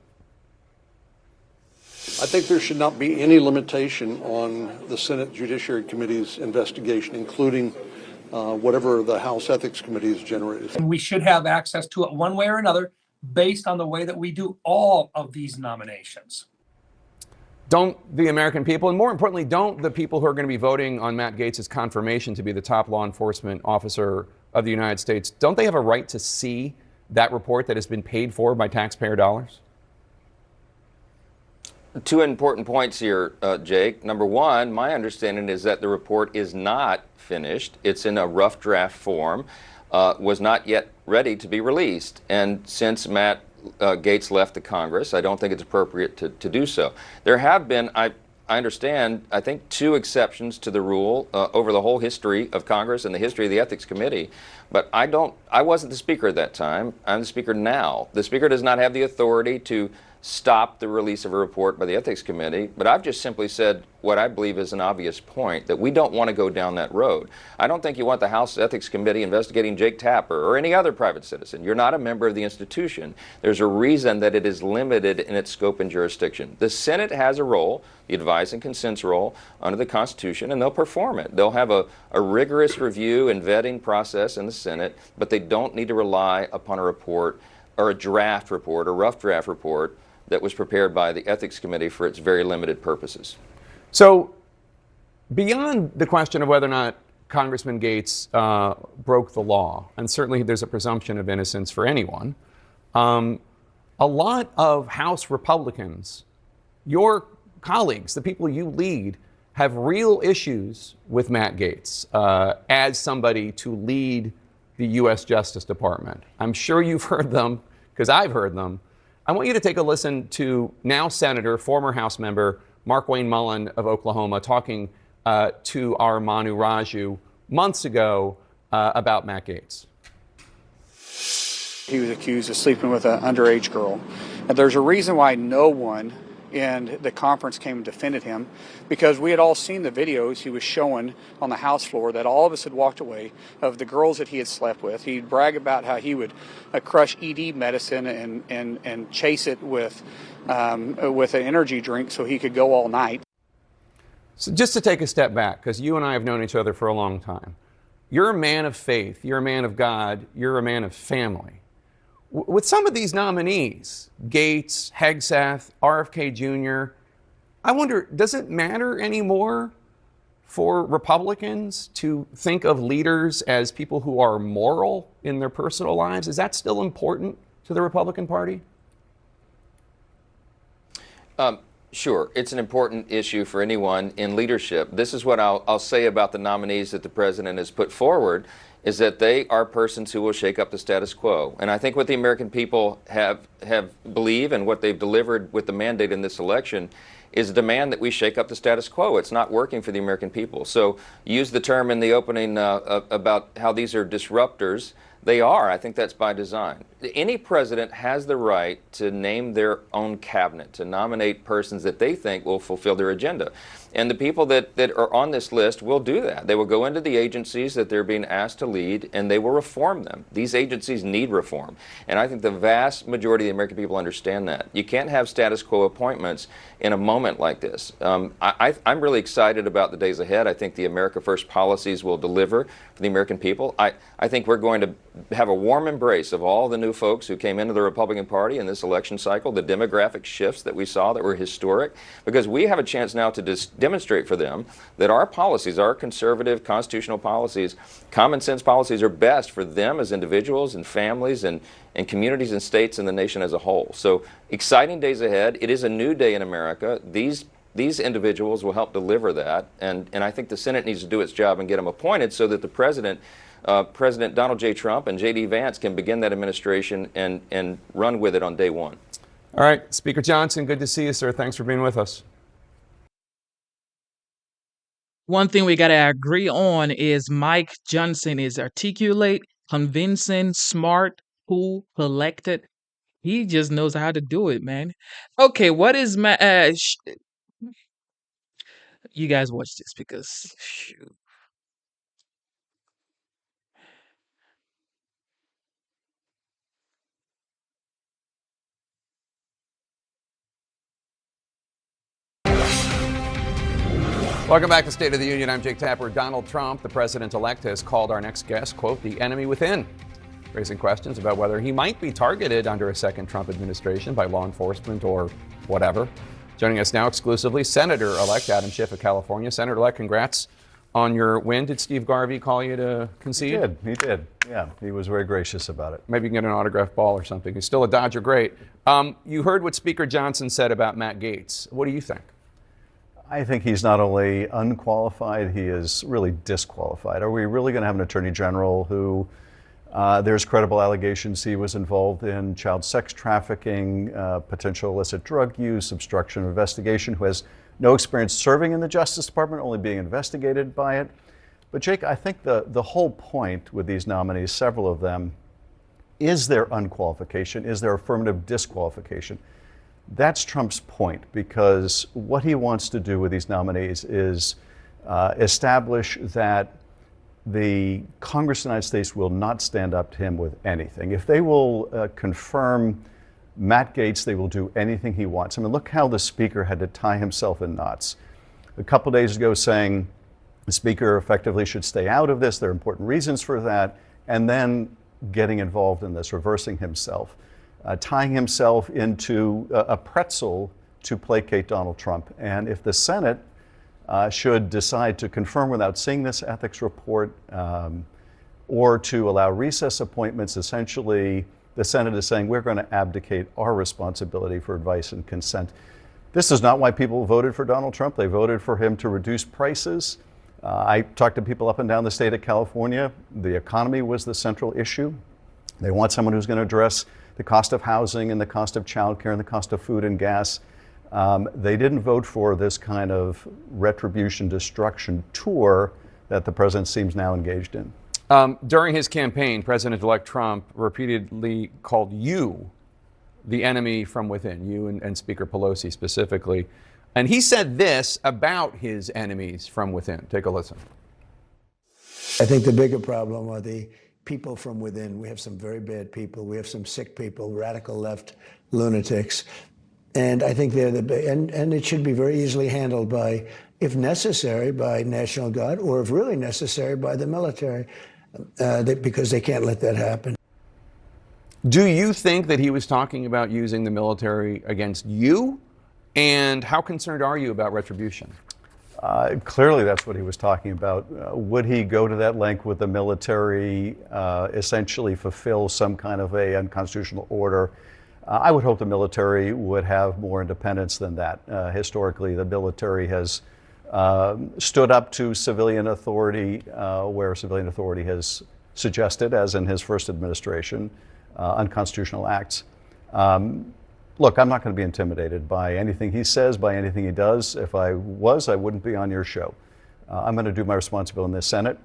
I think there should not be any limitation on the Senate Judiciary Committee's investigation, including whatever the House Ethics Committee has generated. And we should have access to it one way or another based on the way that we do all of these nominations. Don't the American people, and more importantly, don't the people who are going to be voting on Matt Gaetz's confirmation to be the top law enforcement officer of the United States, don't they have a right to see that report that has been paid for by taxpayer dollars? Two important points here, Jake. Number one, my understanding is that the report is not finished. It's in a rough draft form, was not yet ready to be released. And since Matt Gaetz left the Congress, I don't think it's appropriate to do so. There have been, I understand, I think 2 exceptions to the rule over the whole history of Congress and the history of the Ethics Committee. But I wasn't the Speaker at that time. I'm the Speaker now. The Speaker does not have the authority to stop the release of a report by the Ethics Committee, but I've just simply said what I believe is an obvious point, that we don't want to go down that road. I don't think you want the House Ethics Committee investigating Jake Tapper or any other private citizen. You're not a member of the institution. There's a reason that it is limited in its scope and jurisdiction. The Senate has a role, the advice and consents role under the Constitution, and they'll perform it. They'll have a rigorous review and vetting process in the Senate, but they don't need to rely upon a report are a draft report, a rough draft report that was prepared by the Ethics Committee for its very limited purposes. So beyond the question of whether or not Congressman Gaetz broke the law, and certainly there's a presumption of innocence for anyone, a lot of House Republicans, your colleagues, the people you lead, have real issues with Matt Gaetz as somebody to lead the U.S. Justice Department. I'm sure you've heard them, because I've heard them. I want you to take a listen to now Senator, former House member, Markwayne Mullin of Oklahoma, talking to our Manu Raju months ago about Matt Gaetz. He was accused of sleeping with an underage girl. And there's a reason why no one in the conference came and defended him, because we had all seen the videos he was showing on the House floor that all of us had walked away of the girls that he had slept with. He'd brag about how he would crush ED medicine and chase it with an energy drink so he could go all night. So just to take a step back, because you and I have known each other for a long time. You're a man of faith, you're a man of God, you're a man of family. With some of these nominees, Gaetz, Hegseth, RFK Jr., I wonder, does it matter anymore for Republicans to think of leaders as people who are moral in their personal lives? Is that still important to the Republican Party? Sure. It's an important issue for anyone in leadership. This is what I'll say about the nominees that the president has put forward, is that they are persons who will shake up the status quo. And I think what the American people have believe and what they've delivered with the mandate in this election is a demand that we shake up the status quo. It's not working for the American people. So use the term in the opening about how these are disruptors. They are. I think that's by design. Any president has the right to name their own cabinet, to nominate persons that they think will fulfill their agenda. And the people that are on this list will do that. They will go into the agencies that they're being asked to lead, and they will reform them. These agencies need reform. And I think the vast majority of the American people understand that. You can't have status quo appointments in a moment like this. I'm really excited about the days ahead. I think the America First policies will deliver for the American people. I think we're going to have a warm embrace of all the new folks who came into the Republican Party in this election cycle, the demographic shifts that we saw that were historic, because we have a chance now to demonstrate for them that our policies, our conservative constitutional policies, common sense policies, are best for them as individuals and families and communities and states and the nation as a whole. So exciting days ahead. It is a new day in America. These individuals will help deliver that, and I think the Senate needs to do its job and get them appointed so that the President Donald J. Trump and J.D. Vance can begin that administration and run with it on day one. All right, Speaker Johnson, good to see you, sir. Thanks for being with us. One thing we got to agree on is Mike Johnson is articulate, convincing, smart, cool, collected. He just knows how to do it, man. Okay, what is you guys watch this because shoot. Welcome back to State of the Union. I'm Jake Tapper. Donald Trump, the president-elect, has called our next guest, quote, the enemy within, raising questions about whether he might be targeted under a second Trump administration by law enforcement or whatever. Joining us now exclusively, Senator-elect Adam Schiff of California. Senator-elect, congrats on your win. Did Steve Garvey call you to concede? He did. Yeah, he was very gracious about it. Maybe you can get an autographed ball or something. He's still a Dodger great. You heard what Speaker Johnson said about Matt Gaetz. What do you think? I think he's not only unqualified, he is really disqualified. Are we really going to have an attorney general who there's credible allegations he was involved in child sex trafficking, potential illicit drug use, obstruction of investigation, who has no experience serving in the Justice Department, only being investigated by it? But Jake, I think the whole point with these nominees, several of them, is their unqualification, is their affirmative disqualification. That's Trump's point, because what he wants to do with these nominees is establish that the Congress of the United States will not stand up to him with anything. If they will confirm Matt Gaetz, they will do anything he wants. I mean, look how the Speaker had to tie himself in knots. A couple days ago saying the Speaker effectively should stay out of this, there are important reasons for that, and then getting involved in this, reversing himself. tying himself into a pretzel to placate Donald Trump. And if the Senate should decide to confirm without seeing this ethics report or to allow recess appointments, essentially the Senate is saying we're going to abdicate our responsibility for advice and consent. This is not why people voted for Donald Trump. They voted for him to reduce prices. I talked to people up and down the state of California. The economy was the central issue. They want someone who's going to address the cost of housing and the cost of childcare and the cost of food and gas. They didn't vote for this kind of retribution destruction tour that the president seems now engaged in. During his campaign, President-elect Trump repeatedly called you the enemy from within, you and Speaker Pelosi specifically. And he said this about his enemies from within. Take a listen. I think the bigger problem are the people from within. We have some very bad people. We have some sick people, radical left lunatics. And I think they're and it should be very easily handled by, if necessary, by National Guard, or if really necessary, by the military, because they can't let that happen. Do you think that he was talking about using the military against you? And how concerned are you about retribution? Clearly, that's what he was talking about. Would he go to that length with the military, essentially fulfill some kind of a unconstitutional order? I would hope the military would have more independence than that. Historically, the military has stood up to civilian authority where civilian authority has suggested, as in his first administration, unconstitutional acts. Look, I'm not going to be intimidated by anything he says, by anything he does. If I was, I wouldn't be on your show. I'm going to do my responsibility in the Senate.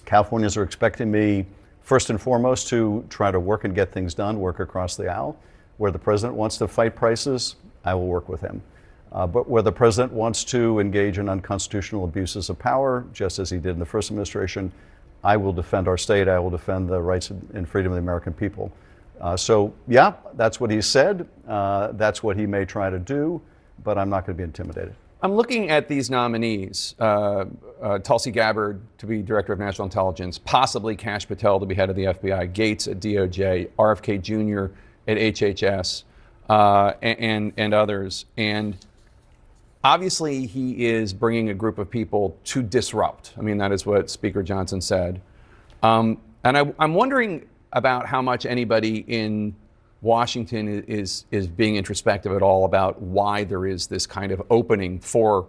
Californians are expecting me, first and foremost, to try to work and get things done, work across the aisle. Where the president wants to fight prices, I will work with him. But where the president wants to engage in unconstitutional abuses of power, just as he did in the first administration, I will defend our state. I will defend the rights and freedom of the American people. So, yeah, that's what he said. That's what he may try to do, but I'm not going to be intimidated. I'm looking at these nominees, Tulsi Gabbard to be Director of National Intelligence, possibly Kash Patel to be head of the FBI, Gaetz at DOJ, RFK Jr. at HHS, and others. And obviously, he is bringing a group of people to disrupt. I mean, that is what Speaker Johnson said. And I'm wondering about how much anybody in Washington is being introspective at all about why there is this kind of opening for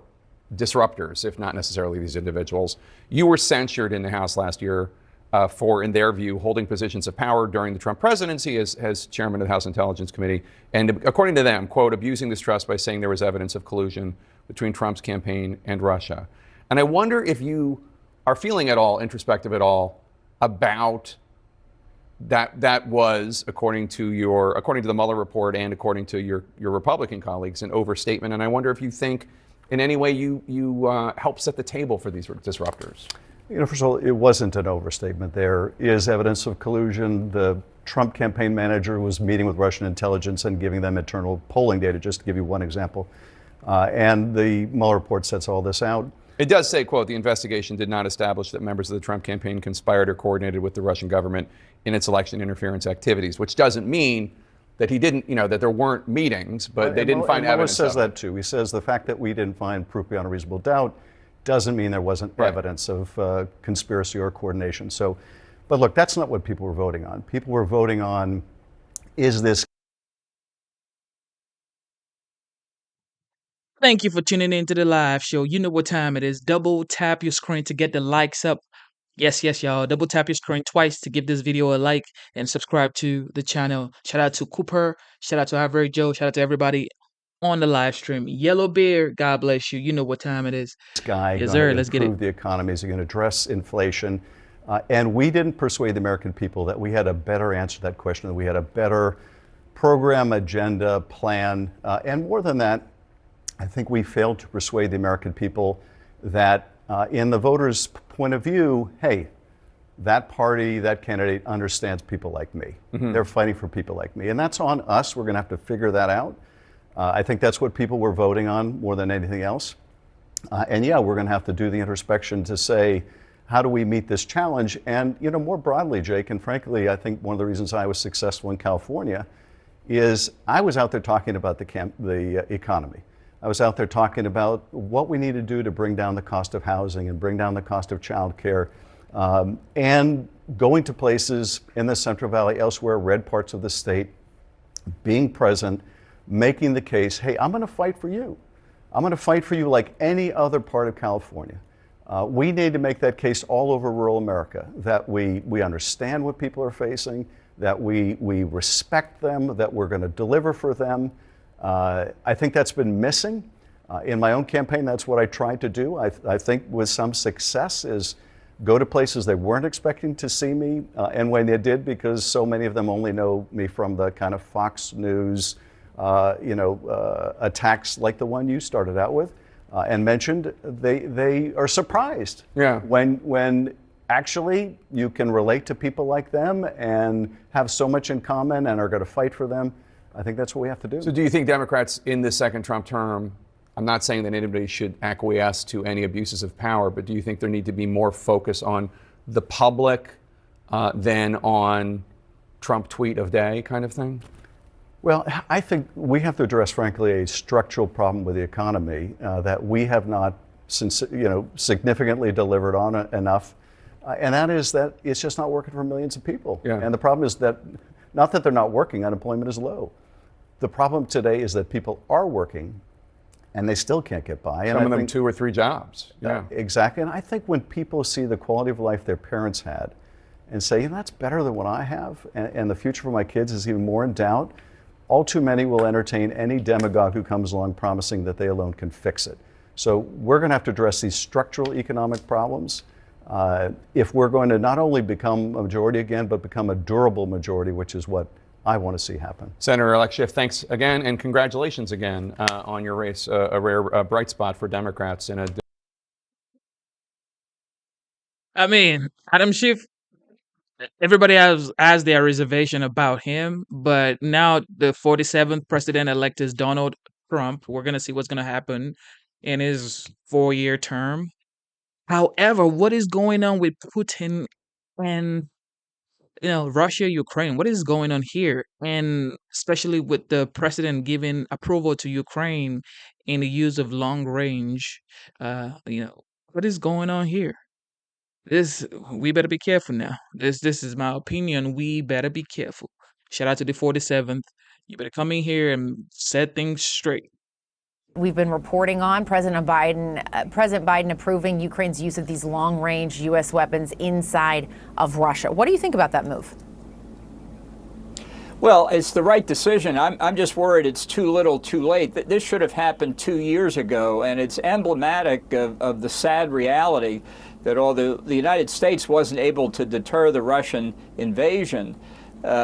disruptors, if not necessarily these individuals. You were censured in the House last year for, in their view, holding positions of power during the Trump presidency as chairman of the House Intelligence Committee. And according to them, quote, abusing this trust by saying there was evidence of collusion between Trump's campaign and Russia. And I wonder if you are feeling at all introspective at all about that was, according to the Mueller report and according to your Republican colleagues, an overstatement. And I wonder if you think in any way you help set the table for these disruptors. You know, first of all, it wasn't an overstatement. There is evidence of collusion. The Trump campaign manager was meeting with Russian intelligence and giving them internal polling data, just to give you one example. And the Mueller report sets all this out. It does say, quote, the investigation did not establish that members of the Trump campaign conspired or coordinated with the Russian government in its election interference activities, which doesn't mean that he didn't, that there weren't meetings, but they didn't find evidence. Mueller says that too. He says the fact that we didn't find proof beyond a reasonable doubt doesn't mean there wasn't evidence of conspiracy or coordination. So, but look, that's not what people were voting on. People were voting on, is this. Thank you for tuning in to the live show. You know what time it is. Double tap your screen to get the likes up. Yes, y'all. Double tap your screen twice to give this video a like and subscribe to the channel. Shout out to Cooper. Shout out to Ivory Joe. Shout out to everybody on the live stream. Yellow Beard, God bless you. You know what time it is. This guy yes, sir. Let's get it. Improve the economy. Is he going to address inflation? And we didn't persuade the American people that we had a better answer to that question, that we had a better program, agenda, plan. And more than that, I think we failed to persuade the American people that in the voters' point of view, hey, that party, that candidate understands people like me. Mm-hmm. They're fighting for people like me. And that's on us. We're going to have to figure that out. I think that's what people were voting on more than anything else. And yeah, we're going to have to do the introspection to say, how do we meet this challenge? And, more broadly, Jake, and frankly, I think one of the reasons I was successful in California is I was out there talking about the economy. I was out there talking about what we need to do to bring down the cost of housing and bring down the cost of childcare, and going to places in the Central Valley, elsewhere, red parts of the state, being present, making the case, hey, I'm going to fight for you. I'm going to fight for you like any other part of California. We need to make that case all over rural America, that we understand what people are facing, that we respect them, that we're going to deliver for them. I think that's been missing. In my own campaign, that's what I tried to do. I think with some success is go to places they weren't expecting to see me, and when they did, because so many of them only know me from the kind of Fox News, attacks like the one you started out with and mentioned, they are surprised when actually you can relate to people like them and have so much in common and are going to fight for them. I think that's what we have to do. So do you think Democrats in the second Trump term, I'm not saying that anybody should acquiesce to any abuses of power, but do you think there need to be more focus on the public than on Trump tweet of day kind of thing? Well, I think we have to address, frankly, a structural problem with the economy that we have not significantly delivered on enough. And that is that it's just not working for millions of people. Yeah. And the problem is that, not that they're not working, unemployment is low. The problem today is that people are working and they still can't get by. And Some of them 2 or 3 jobs. Yeah. Exactly. And I think when people see the quality of life their parents had and say, that's better than what I have, and the future for my kids is even more in doubt, all too many will entertain any demagogue who comes along promising that they alone can fix it. So we're going to have to address these structural economic problems if we're going to not only become a majority again, but become a durable majority, which is what I want to see happen. Senator-elect Schiff, thanks again, and congratulations again on your race, a rare bright spot for Democrats in a... I mean, Adam Schiff, everybody has their reservation about him, but now the 47th president-elect is Donald Trump. We're going to see what's going to happen in his 4-year term. However, what is going on with Putin and Russia, Ukraine? What is going on here? And especially with the president giving approval to Ukraine in the use of long range, what is going on here? We better be careful now. This is my opinion. We better be careful. Shout out to the 47th. You better come in here and set things straight. We've been reporting on President Biden approving Ukraine's use of these long-range U.S. weapons inside of Russia. What do you think about that move? Well, it's the right decision. I'm just worried it's too little, too late. This should have happened 2 years ago, and it's emblematic of the sad reality that although the United States wasn't able to deter the Russian invasion,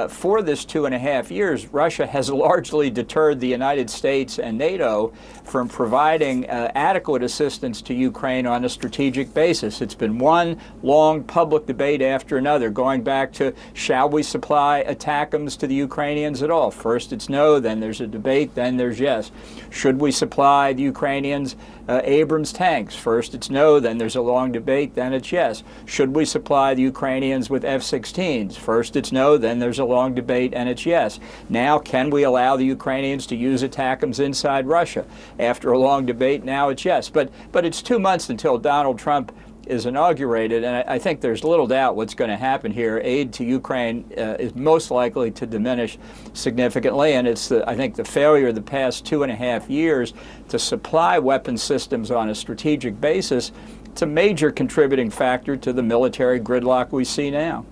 for this 2.5 years, Russia has largely deterred the United States and NATO from providing adequate assistance to Ukraine on a strategic basis. It's been one long public debate after another, going back to, shall we supply ATACMS to the Ukrainians at all? First it's no, then there's a debate, then there's yes. Should we supply the Ukrainians Abrams tanks? First it's no, then there's a long debate, then it's yes. Should we supply the Ukrainians with F-16s? First it's no, then there's a long debate, and it's yes. Now, can we allow the Ukrainians to use ATACMS inside Russia? After a long debate, now it's yes. But it's 2 months until Donald Trump is inaugurated, and I think there's little doubt what's going to happen here. Aid to Ukraine is most likely to diminish significantly, and it's, I think, the failure of the past 2.5 years to supply weapon systems on a strategic basis. It's a major contributing factor to the military gridlock we see now.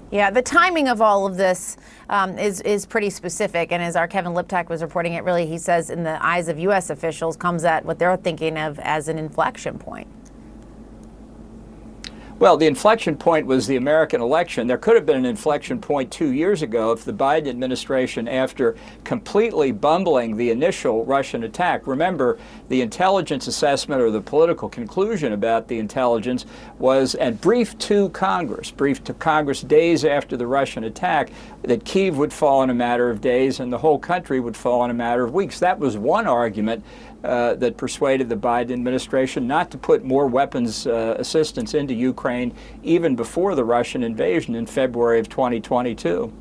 Yeah, the timing of all of this is pretty specific. And as our Kevin Liptak was reporting it, really, he says, in the eyes of U.S. officials, comes at what they're thinking of as an inflection point. Well, the inflection point was the American election. There could have been an inflection point 2 years ago if the Biden administration, after completely bumbling the initial Russian attack, remember, the intelligence assessment or the political conclusion about the intelligence was, and briefed to Congress days after the Russian attack, that Kyiv would fall in a matter of days and the whole country would fall in a matter of weeks. That was one argument that persuaded the Biden administration not to put more weapons assistance into Ukraine even before the Russian invasion in February of 2022.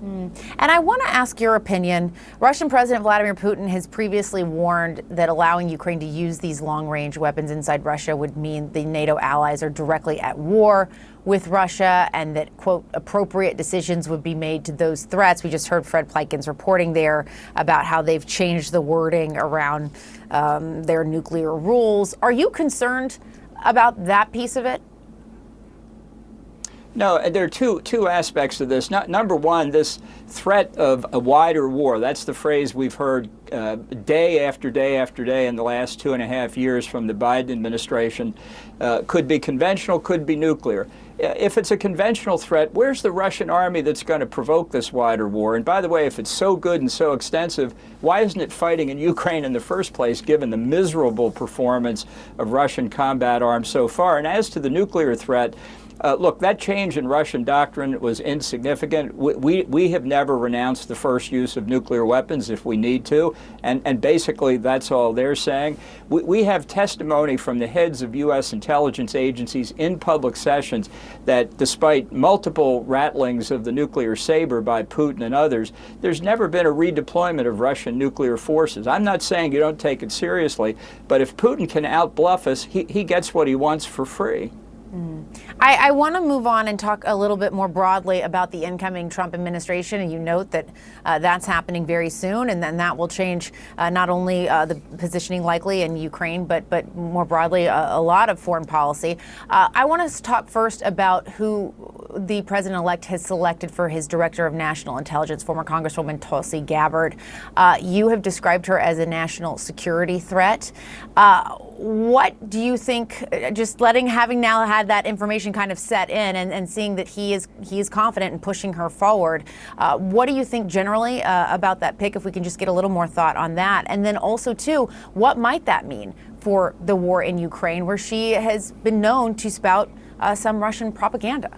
And I want to ask your opinion. Russian President Vladimir Putin has previously warned that allowing Ukraine to use these long-range weapons inside Russia would mean the NATO allies are directly at war with Russia, and that, quote, appropriate decisions would be made to those threats. We just heard Fred Pleitgen's reporting there about how they've changed the wording around their nuclear rules. Are you concerned about that piece of it? No, there are two aspects to this. Number one, this threat of a wider war. That's the phrase we've heard day after day after day in the last 2.5 years from the Biden administration. Could be conventional, could be nuclear. If it's a conventional threat, where's the Russian army that's going to provoke this wider war? And by the way, if it's so good and so extensive, why isn't it fighting in Ukraine in the first place, given the miserable performance of Russian combat arms so far? And as to the nuclear threat, look, that change in Russian doctrine was insignificant. We have never renounced the first use of nuclear weapons if we need to, and basically that's all they're saying. We have testimony from the heads of U.S. intelligence agencies in public sessions that despite multiple rattlings of the nuclear saber by Putin and others, there's never been a redeployment of Russian nuclear forces. I'm not saying you don't take it seriously, but if Putin can outbluff us, he gets what he wants for free. I want to move on and talk a little bit more broadly about the incoming Trump administration. And you note that that's happening very soon, and then that will change not only the positioning likely in Ukraine, but more broadly a lot of foreign policy. I want to talk first about who the president-elect has selected for his director of national intelligence, former Congresswoman Tulsi Gabbard. You have described her as a national security threat. What do you think, just having now had that information kind of set in and seeing that he is confident in pushing her forward, what do you think generally about that pick, if we can just get a little more thought on that? And then also, too, what might that mean for the war in Ukraine, where she has been known to spout some Russian propaganda?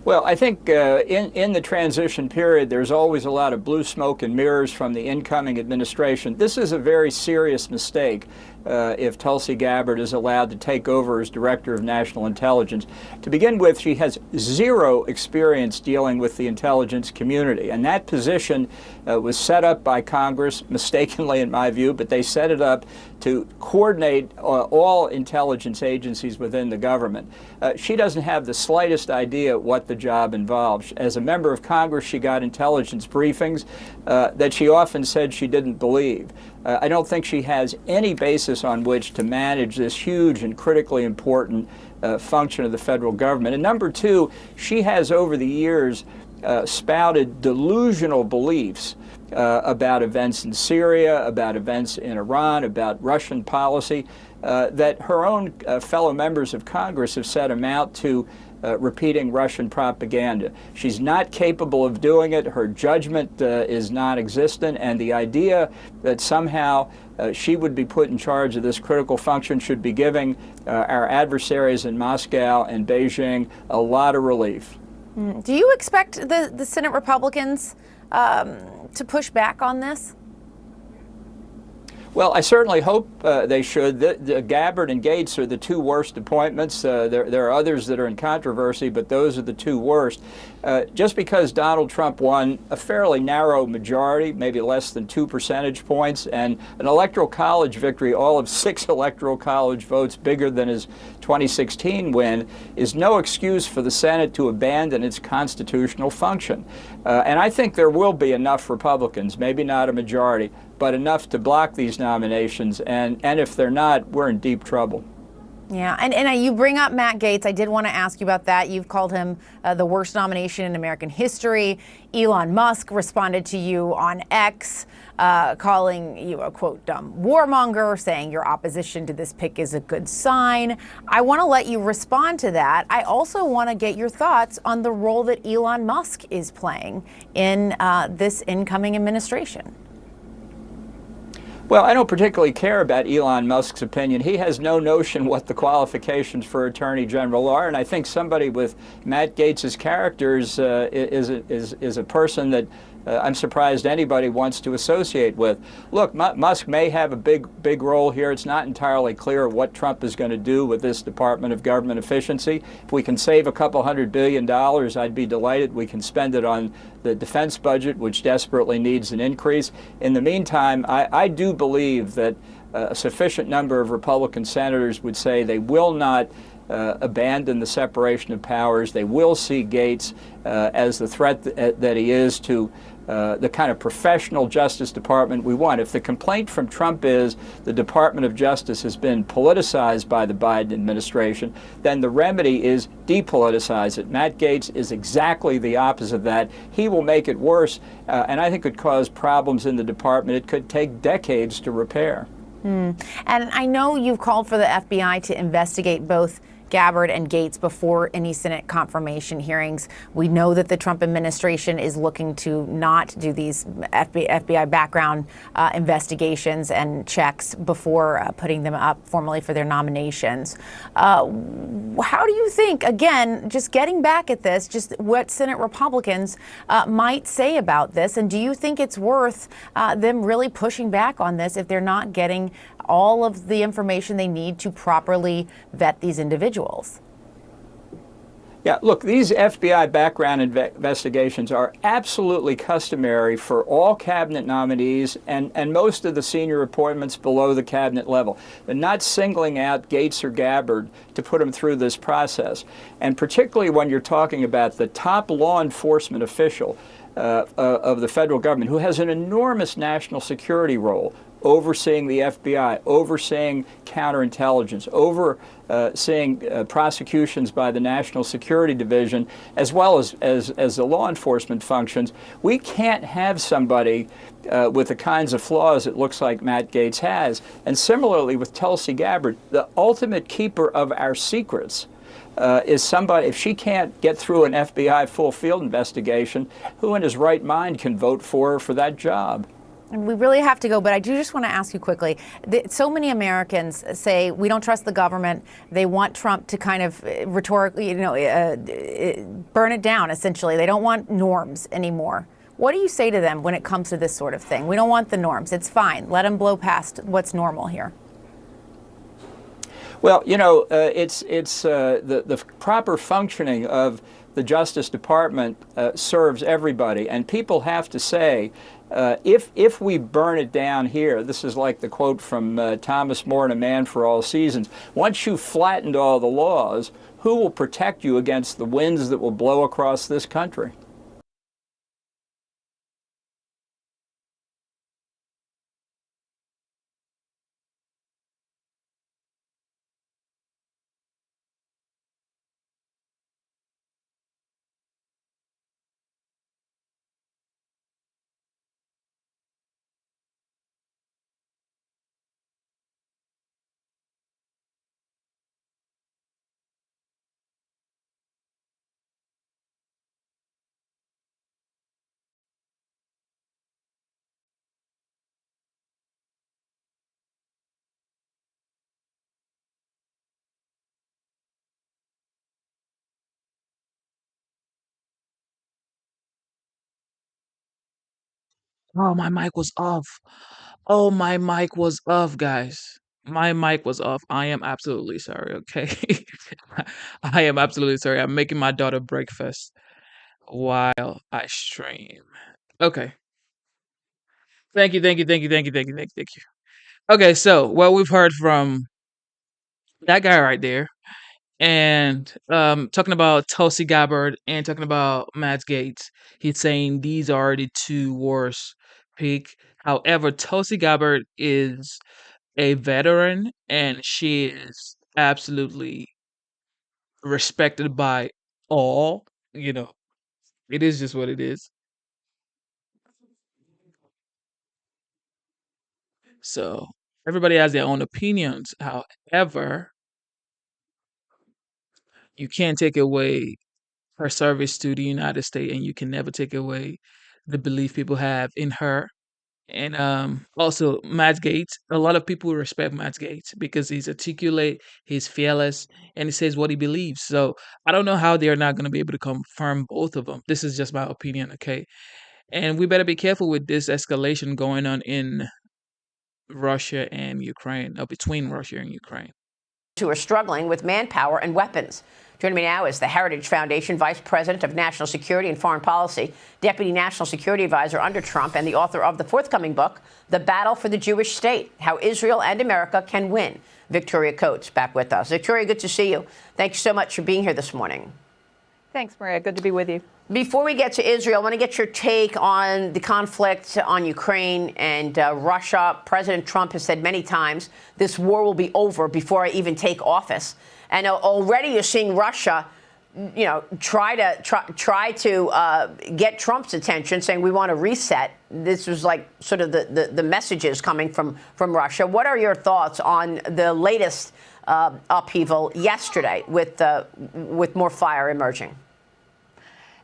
Well, I think in the transition period, there's always a lot of blue smoke and mirrors from the incoming administration. This is a very serious mistake if Tulsi Gabbard is allowed to take over as Director of National Intelligence. To begin with, she has zero experience dealing with the intelligence community, and that position was set up by Congress, mistakenly in my view, but they set it up to coordinate all intelligence agencies within the government. She doesn't have the slightest idea what the job involves. As a member of Congress, she got intelligence briefings that she often said she didn't believe. I don't think she has any basis on which to manage this huge and critically important function of the federal government. And number two, she has over the years spouted delusional beliefs about events in Syria, about events in Iran, about Russian policy, that her own fellow members of Congress have said amount to repeating Russian propaganda. She's not capable of doing it. Her judgment is non-existent, and the idea that somehow she would be put in charge of this critical function should be giving our adversaries in Moscow and Beijing a lot of relief. Do you expect the Senate Republicans to push back on this? Well, I certainly hope they should. The Gabbard and Gaetz are the two worst appointments. There are others that are in controversy, but those are the two worst. Just because Donald Trump won a fairly narrow majority, maybe less than 2 percentage points, and an electoral college victory, all of 6 electoral college votes bigger than his 2016 win, is no excuse for the Senate to abandon its constitutional function. And I think there will be enough Republicans, maybe not a majority, but enough to block these nominations. And if they're not, we're in deep trouble. Yeah, and you bring up Matt Gaetz. I did want to ask you about that. You've called him the worst nomination in American history. Elon Musk responded to you on X, calling you a, quote, dumb warmonger, saying your opposition to this pick is a good sign. I want to let you respond to that. I also want to get your thoughts on the role that Elon Musk is playing in this incoming administration. Well, I don't particularly care about Elon Musk's opinion. He has no notion what the qualifications for Attorney General are, and I think somebody with Matt Gaetz's characters is a person that I'm surprised anybody wants to associate with. Look, Musk may have a big role here. It's not entirely clear what Trump is going to do with this Department of Government Efficiency. If we can save a couple $100 billion, I'd be delighted. We can spend it on the defense budget, which desperately needs an increase. In the meantime, I do believe that a sufficient number of Republican senators would say they will not abandon the separation of powers. They will see Gaetz as the threat that he is to the kind of professional Justice Department we want. If the complaint from Trump is the Department of Justice has been politicized by the Biden administration, then the remedy is depoliticize it. Matt Gaetz is exactly the opposite of that. He will make it worse, and I think could cause problems in the department it could take decades to repair. And I know you've called for the FBI to investigate both Gabbard and Gaetz before any Senate confirmation hearings. We know that the Trump administration is looking to not do these FBI background investigations and checks before putting them up formally for their nominations. How do you think, again, just getting back at this, just what Senate Republicans might say about this? And do you think it's worth them really pushing back on this if they're not getting all of the information they need to properly vet these individuals? Yeah, look, these FBI background investigations are absolutely customary for all cabinet nominees and most of the senior appointments below the cabinet level. They're not singling out Gaetz or Gabbard to put them through this process. And particularly when you're talking about the top law enforcement official of the federal government, who has an enormous national security role, overseeing the FBI, overseeing counterintelligence, overseeing prosecutions by the National Security Division, as well as the law enforcement functions. We can't have somebody with the kinds of flaws it looks like Matt Gaetz has. And similarly with Tulsi Gabbard, the ultimate keeper of our secrets is somebody, if she can't get through an FBI full field investigation, who in his right mind can vote for her for that job? And we really have to go, but I do just want to ask you quickly. So many Americans say we don't trust the government. They want Trump to kind of rhetorically, burn it down, essentially. They don't want norms anymore. What do you say to them when it comes to this sort of thing? We don't want the norms. It's fine. Let them blow past what's normal here. Well, it's the proper functioning of the Justice Department serves everybody, and people have to say, if we burn it down here, this is like the quote from Thomas More in A Man for All Seasons, once you've flattened all the laws, who will protect you against the winds that will blow across this country? Oh, my mic was off. Oh, my mic was off, guys. My mic was off. I am absolutely sorry, okay? I am absolutely sorry. I'm making my daughter breakfast while I stream. Okay. Thank you, thank you, thank you, thank you, thank you, thank you, thank you. Okay, so what we've heard from that guy right there, and talking about Tulsi Gabbard and talking about Matt Gaetz, he's saying these are the two worst pick. However, Tulsi Gabbard is a veteran and she is absolutely respected by all. It is just what it is. So everybody has their own opinions. However, you can't take away her service to the United States, and you can never take away the belief people have in her. And also Matt Gaetz. A lot of people respect Matt Gaetz because he's articulate, he's fearless, and he says what he believes. So I don't know how they're not going to be able to confirm both of them. This is just my opinion, okay? And we better be careful with this escalation going on in Russia and Ukraine, or between Russia and Ukraine. Who are struggling with manpower and weapons. Joining me now is the Heritage Foundation Vice President of National Security and Foreign Policy, Deputy National Security Advisor under Trump, and the author of the forthcoming book, The Battle for the Jewish State, How Israel and America Can Win. Victoria Coates back with us. Victoria, good to see you. Thank you so much for being here this morning. Thanks, Maria. Good to be with you. Before we get to Israel, I want to get your take on the conflict on Ukraine and Russia. President Trump has said many times this war will be over before I even take office. And already you're seeing Russia, try to get Trump's attention, saying we want to reset. This was like sort of the messages coming from Russia. What are your thoughts on the latest upheaval yesterday with more fire emerging?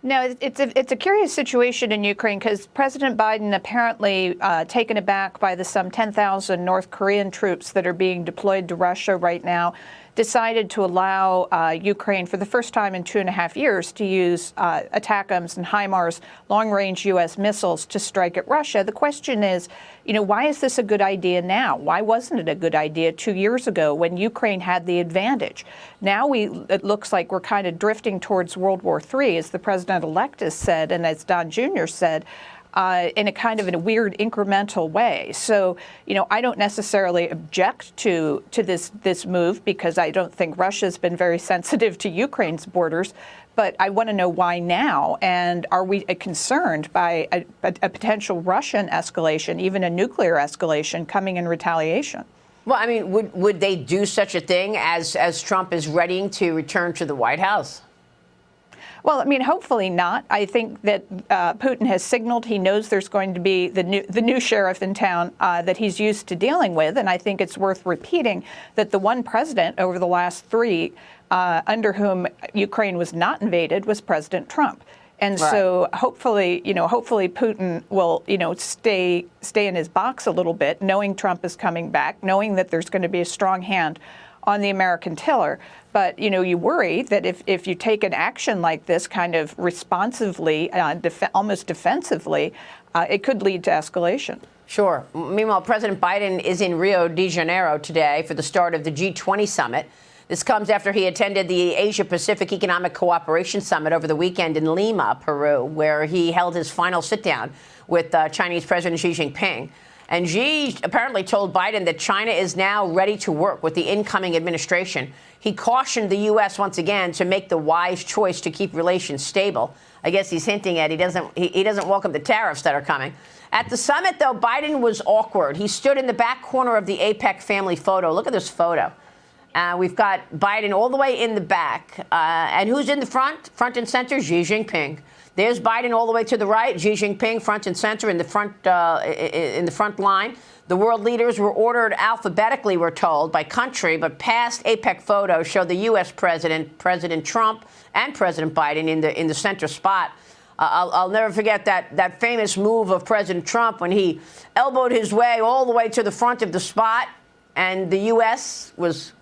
No, it's a curious situation in Ukraine because President Biden, apparently taken aback by the some 10,000 North Korean troops that are being deployed to Russia right now, decided to allow Ukraine for the first time in 2.5 years to use ATACMS and HIMARS, long-range U.S. missiles, to strike at Russia. The question is, why is this a good idea now? Why wasn't it a good idea 2 years ago when Ukraine had the advantage? Now it looks like we're kind of drifting towards World War III, as the president-elect has said, and as Don Jr. said, in a weird incremental way. So, I don't necessarily object to this move because I don't think Russia's been very sensitive to Ukraine's borders. But I want to know why now, and are we concerned by a potential Russian escalation, even a nuclear escalation coming in retaliation? Well, I mean, would they do such a thing as Trump is readying to return to the White House? Well, I mean, hopefully not. I think that Putin has signaled he knows there's going to be the new sheriff in town that he's used to dealing with. And I think it's worth repeating that the one president over the last three under whom Ukraine was not invaded was President Trump. And right. So hopefully Putin will, stay in his box a little bit, knowing Trump is coming back, knowing that there's going to be a strong hand on the American tiller. But, you worry that if you take an action like this kind of responsively, almost defensively, it could lead to escalation. Sure. Meanwhile, President Biden is in Rio de Janeiro today for the start of the G20 summit. This comes after he attended the Asia-Pacific Economic Cooperation Summit over the weekend in Lima, Peru, where he held his final sit-down with Chinese President Xi Jinping. And Xi apparently told Biden that China is now ready to work with the incoming administration. He cautioned the U.S. once again to make the wise choice to keep relations stable. I guess he's hinting at he doesn't welcome the tariffs that are coming. At the summit, though, Biden was awkward. He stood in the back corner of the APEC family photo. Look at this photo. We've got Biden all the way in the back. And who's in the front? Front and center, Xi Jinping. There's Biden all the way to the right, Xi Jinping front and center in the front line. The world leaders were ordered alphabetically, we're told, by country, but past APEC photos show the U.S. president, President Trump, and President Biden in the center spot. I'll never forget that famous move of President Trump when he elbowed his way all the way to the front of the spot, and the U.S. was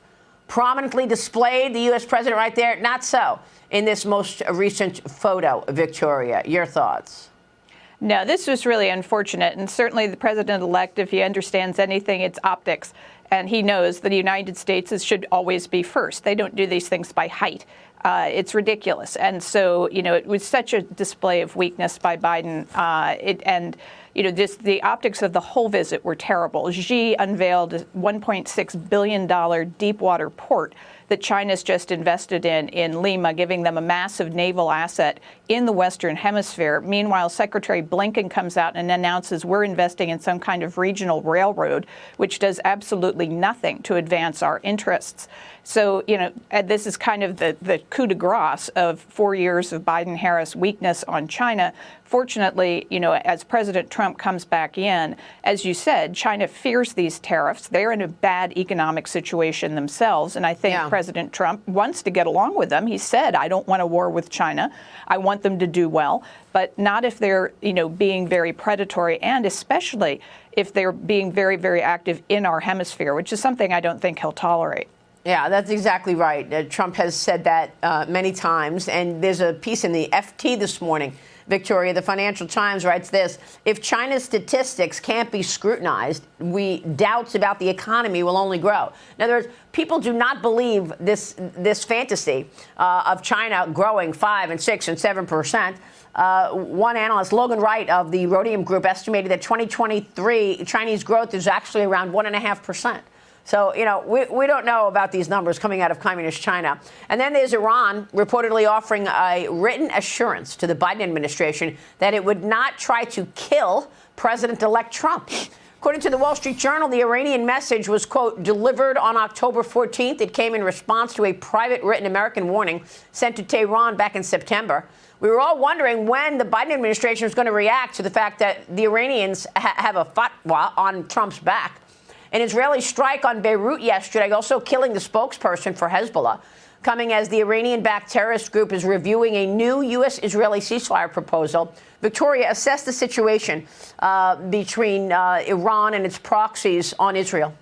prominently displayed, the U.S. president right there. Not so in this most recent photo. Victoria, your thoughts? No, this was really unfortunate. And certainly the president-elect, if he understands anything, it's optics. And he knows that the United States should always be first. They don't do these things by height. It's ridiculous. And so, it was such a display of weakness by Biden. The optics of the whole visit were terrible. Xi unveiled a $1.6 billion deep water port that China's just invested in Lima, giving them a massive naval asset in the Western Hemisphere. Meanwhile, Secretary Blinken comes out and announces we're investing in some kind of regional railroad, which does absolutely nothing to advance our interests. So, this is kind of the coup de grace of 4 years of Biden-Harris weakness on China, Fortunately, as President Trump comes back in, as you said, China fears these tariffs. They're in a bad economic situation themselves. And I think President Trump wants to get along with them. He said, I don't want a war with China. I want them to do well, but not if they're, being very predatory, and especially if they're being very, very active in our hemisphere, which is something I don't think he'll tolerate. Yeah, that's exactly right. Trump has said that many times. And there's a piece in the FT this morning, Victoria. The Financial Times writes this: if China's statistics can't be scrutinized, doubts about the economy will only grow. In other words, people do not believe this fantasy of China growing 5 and 6 and 7%. One analyst, Logan Wright of the Rhodium Group, estimated that 2023 Chinese growth is actually around 1.5%. So, we don't know about these numbers coming out of communist China. And then there's Iran reportedly offering a written assurance to the Biden administration that it would not try to kill President-elect Trump. According to the Wall Street Journal, the Iranian message was, quote, delivered on October 14th. It came in response to a private written American warning sent to Tehran back in September. We were all wondering when the Biden administration was going to react to the fact that the Iranians have a fatwa on Trump's back. An Israeli strike on Beirut yesterday, also killing the spokesperson for Hezbollah, coming as the Iranian-backed terrorist group is reviewing a new U.S.-Israeli ceasefire proposal. Victoria, assess the situation between Iran and its proxies on Israel.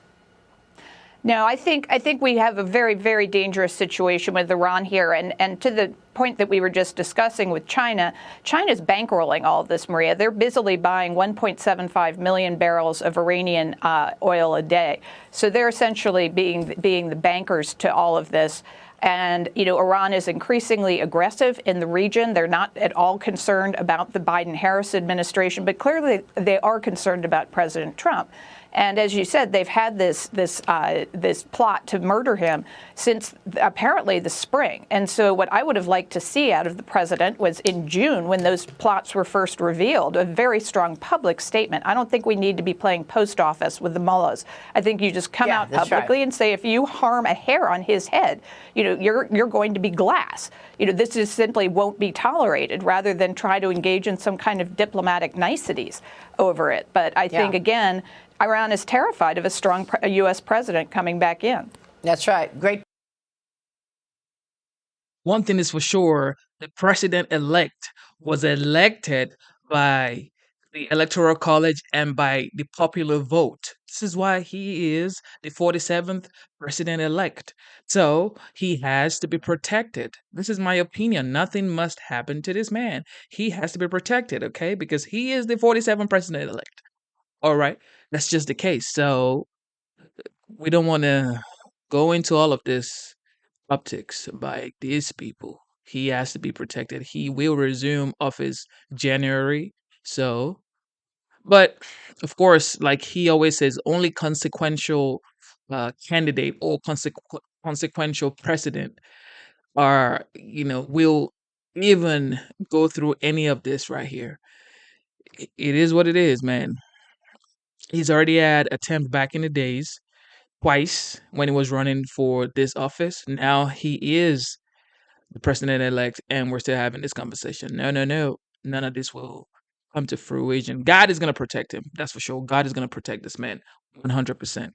No, I think we have a very, very dangerous situation with Iran here. And to the point that we were just discussing with China, China's bankrolling all of this, Maria. They're busily buying 1.75 million barrels of Iranian oil a day. So they're essentially being the bankers to all of this. And, Iran is increasingly aggressive in the region. They're not at all concerned about the Biden-Harris administration, but clearly they are concerned about President Trump. And as you said, they've had this plot to murder him since apparently the spring. And so what I would have liked to see out of the president was in June, when those plots were first revealed, a very strong public statement. I don't think we need to be playing post office with the mullahs. I think you just come out publicly and say, if you harm a hair on his head, you're going to be glass. This just simply won't be tolerated, rather than try to engage in some kind of diplomatic niceties over it. But I think, again, Iran is terrified of a strong U.S. president coming back in. That's right. Great. One thing is for sure, the president-elect was elected by the Electoral College and by the popular vote. This is why he is the 47th president-elect. So he has to be protected. This is my opinion. Nothing must happen to this man. He has to be protected, okay? Because he is the 47th president-elect. All right? That's just the case. So we don't want to go into all of this optics by these people. He has to be protected. He will resume office January. So, but of course, like he always says, only consequential candidate or consequential president are, will even go through any of this right here. It is what it is, man. He's already had attempts back in the days, twice when he was running for this office. Now he is the president-elect, and we're still having this conversation. No. None of this will come to fruition. God is going to protect him. That's for sure. God is going to protect this man 100%.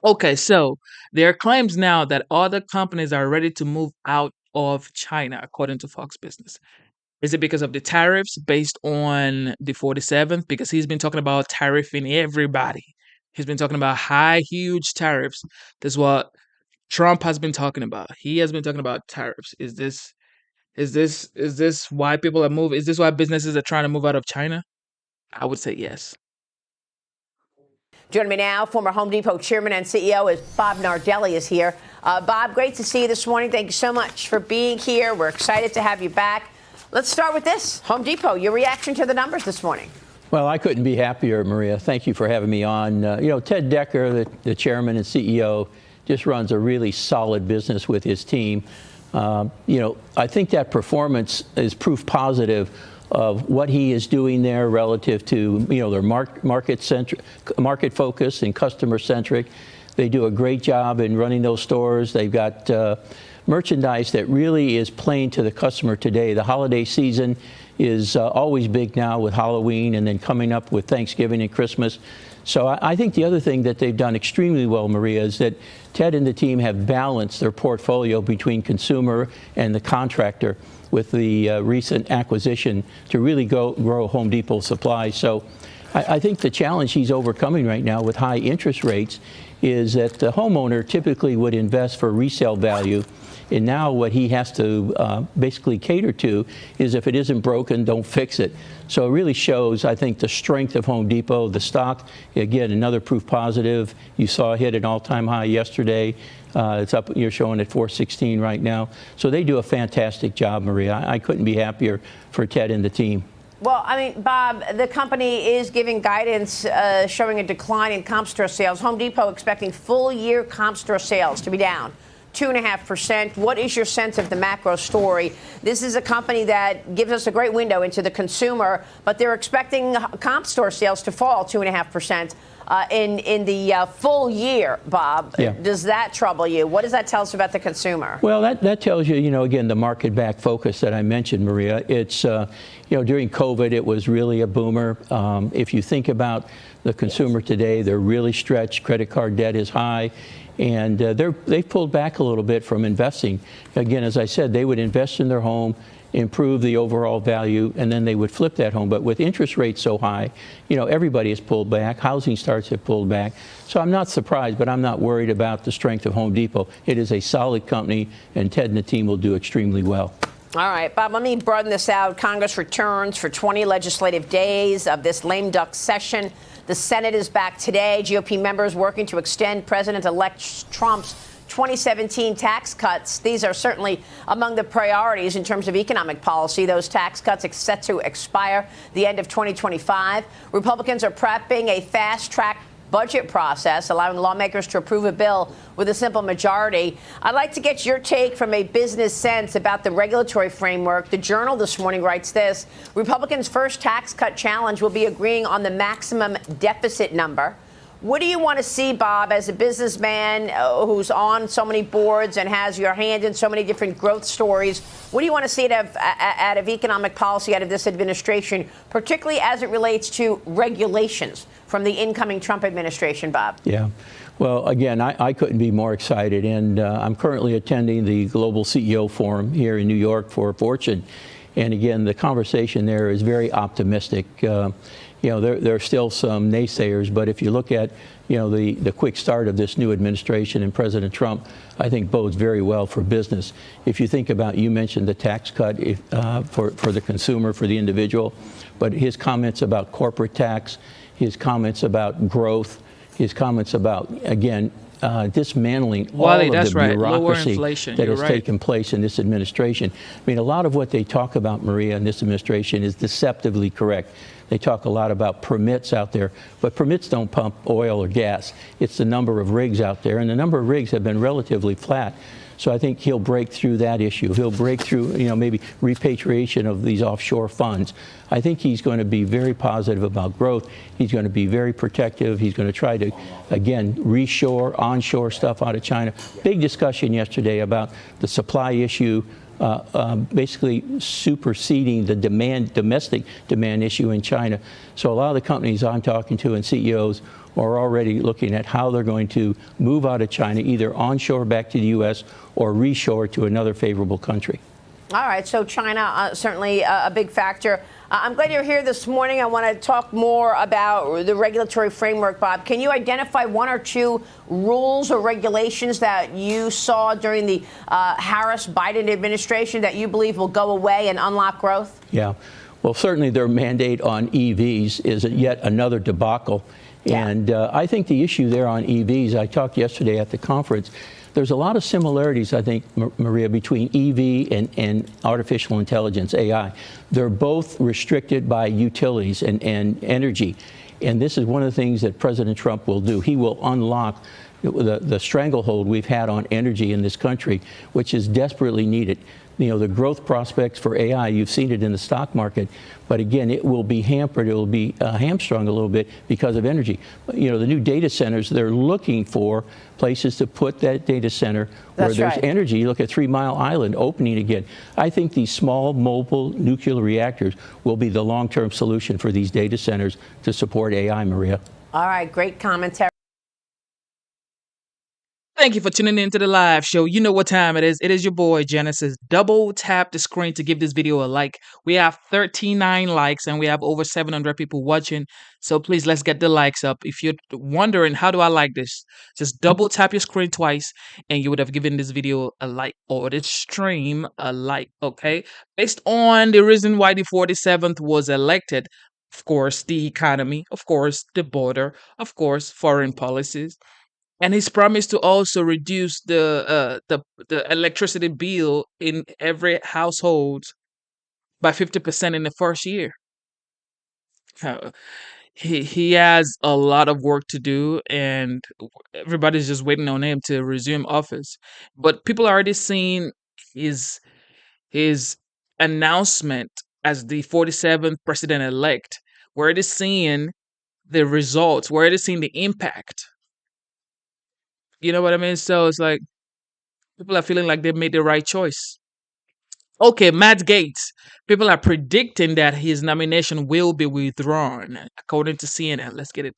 Okay, so there are claims now that other companies are ready to move out of China, according to Fox Business. Is it because of the tariffs based on the 47th? Because he's been talking about tariffing everybody. He's been talking about huge tariffs. That's what Trump has been talking about. He has been talking about tariffs. Is this why people are moving? Is this why businesses are trying to move out of China? I would say yes. Joining me now, former Home Depot chairman and CEO is Bob Nardelli is here. Bob, great to see you this morning. Thank you so much for being here. We're excited to have you back. Let's start with this. Home Depot, your reaction to the numbers this morning. Well, I couldn't be happier, Maria. Thank you for having me on. Ted Decker, the chairman and CEO, just runs a really solid business with his team. I think that performance is proof positive of what he is doing there relative to, their market focus and customer centric. They do a great job in running those stores. They've got merchandise that really is playing to the customer today. The holiday season is always big now with Halloween and then coming up with Thanksgiving and Christmas. So I think the other thing that they've done extremely well, Maria, is that Ted and the team have balanced their portfolio between consumer and the contractor with the recent acquisition to really grow Home Depot supply. So I think the challenge he's overcoming right now with high interest rates is that the homeowner typically would invest for resale value. And now what he has to basically cater to is if it isn't broken, don't fix it. So it really shows, I think, the strength of Home Depot. The stock, again, another proof positive. You saw it hit an all-time high yesterday. It's up, you're showing at 416 right now. So they do a fantastic job, Maria. I couldn't be happier for Ted and the team. Well, I mean, Bob, the company is giving guidance showing a decline in comp store sales. Home Depot expecting full-year comp store sales to be down 2.5%. What is your sense of the macro story? This is a company that gives us a great window into the consumer, but they're expecting comp store sales to fall 2.5% in the full year, Bob. Yeah. Does that trouble you? What does that tell us about the consumer? Well, that tells you, again, the market-back focus that I mentioned, Maria. It's, during COVID, it was really a boomer. If you think about the consumer today, they're really stretched. Credit card debt is high. And they've pulled back a little bit from investing. Again, as I said, they would invest in their home, improve the overall value, and then they would flip that home. But with interest rates so high, everybody has pulled back. Housing starts have pulled back. So I'm not surprised, but I'm not worried about the strength of Home Depot. It is a solid company, and Ted and the team will do extremely well. All right, Bob, let me broaden this out. Congress returns for 20 legislative days of this lame duck session. The Senate is back today. GOP members working to extend President-elect Trump's 2017 tax cuts. These are certainly among the priorities in terms of economic policy. Those tax cuts are set to expire the end of 2025. Republicans are prepping a fast-track budget process, allowing lawmakers to approve a bill with a simple majority. I'd like to get your take from a business sense about the regulatory framework. The Journal this morning writes this: Republicans' first tax cut challenge will be agreeing on the maximum deficit number. What do you want to see, Bob, as a businessman who's on so many boards and has your hand in so many different growth stories? What do you want to see out of economic policy out of this administration, particularly as it relates to regulations from the incoming Trump administration, Bob? Yeah. Well, again, I couldn't be more excited. And I'm currently attending the Global CEO Forum here in New York for Fortune. And again, the conversation there is very optimistic. There are still some naysayers, but if you look at, the quick start of this new administration and President Trump, I think bodes very well for business. If you think about, you mentioned the tax cut for the consumer, for the individual, but his comments about corporate tax, his comments about growth, his comments about, again, dismantling all of the bureaucracy that has taken place in this administration. I mean, a lot of what they talk about, Maria, in this administration is deceptively correct. They talk a lot about permits out there, but permits don't pump oil or gas. It's the number of rigs out there, and the number of rigs have been relatively flat. So I think he'll break through that issue. He'll break through, maybe repatriation of these offshore funds. I think he's going to be very positive about growth. He's going to be very protective. He's going to try to, again, reshore, onshore stuff out of China. Big discussion yesterday about the supply issue, basically superseding the domestic demand issue in China. So a lot of the companies I'm talking to and CEOs are already looking at how they're going to move out of China, either onshore back to the U.S. or reshore to another favorable country. All right, so China, certainly a big factor. I'm glad you're here this morning. I want to talk more about the regulatory framework, Bob. Can you identify one or two rules or regulations that you saw during the Harris-Biden administration that you believe will go away and unlock growth? Yeah. Well, certainly their mandate on EVs is yet another debacle. Yeah. And I think the issue there on EVs, I talked yesterday at the conference, there's a lot of similarities, I think, Maria, between EV and artificial intelligence, AI. They're both restricted by utilities and energy. And this is one of the things that President Trump will do. He will unlock the stranglehold we've had on energy in this country, which is desperately needed. The growth prospects for AI, you've seen it in the stock market, but again, it will be hampered, it will be hamstrung a little bit because of energy. The new data centers, they're looking for places to put that data center where there's energy. You look at 3 Mile Island opening again. I think these small mobile nuclear reactors will be the long-term solution for these data centers to support AI, Maria. All right, great commentary. Thank you for tuning in to the live show. You know what time it is. It is your boy, Genesis. Double tap the screen to give this video a like. We have 39 likes and we have over 700 people watching. So please, let's get the likes up. If you're wondering, how do I like this? Just double tap your screen twice and you would have given this video a like, or this stream a like, okay? Based on the reason why the 47th was elected, of course, the economy, of course, the border, of course, foreign policies. And he's promised to also reduce the electricity bill in every household by 50% in the first year. He has a lot of work to do, and everybody's just waiting on him to resume office. But people are already seeing his announcement as the 47th president-elect. We're already seeing the results. We're already seeing the impact. You know what I mean? So it's like people are feeling like they made the right choice. Okay, Matt Gaetz. People are predicting that his nomination will be withdrawn, according to CNN. Let's get it.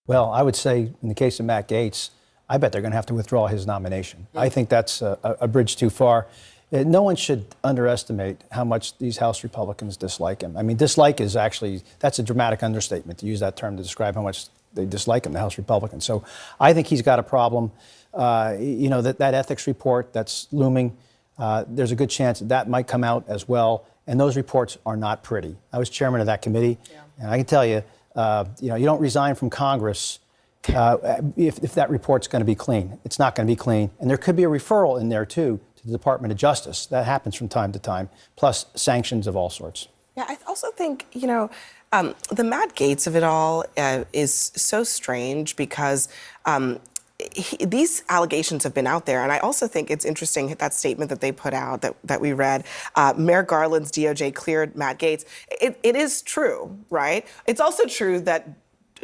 Well, I would say in the case of Matt Gaetz, I bet they're going to have to withdraw his nomination. I think that's a bridge too far. No one should underestimate how much these House Republicans dislike him. I mean, dislike is actually, that's a dramatic understatement to use that term to describe how much they dislike him, the House Republicans. So I think he's got a problem. That ethics report that's looming, there's a good chance that might come out as well. And those reports are not pretty. I was chairman of that committee, and I can tell you, you don't resign from Congress if that report's going to be clean. It's not going to be clean. And there could be a referral in there, too, to the Department of Justice. That happens from time to time, plus sanctions of all sorts. Yeah, I also think, the Matt Gaetz of it all is so strange because these allegations have been out there. And I also think it's interesting that statement that they put out that we read, Mayor Garland's DOJ cleared Matt Gaetz. It is true, right? It's also true that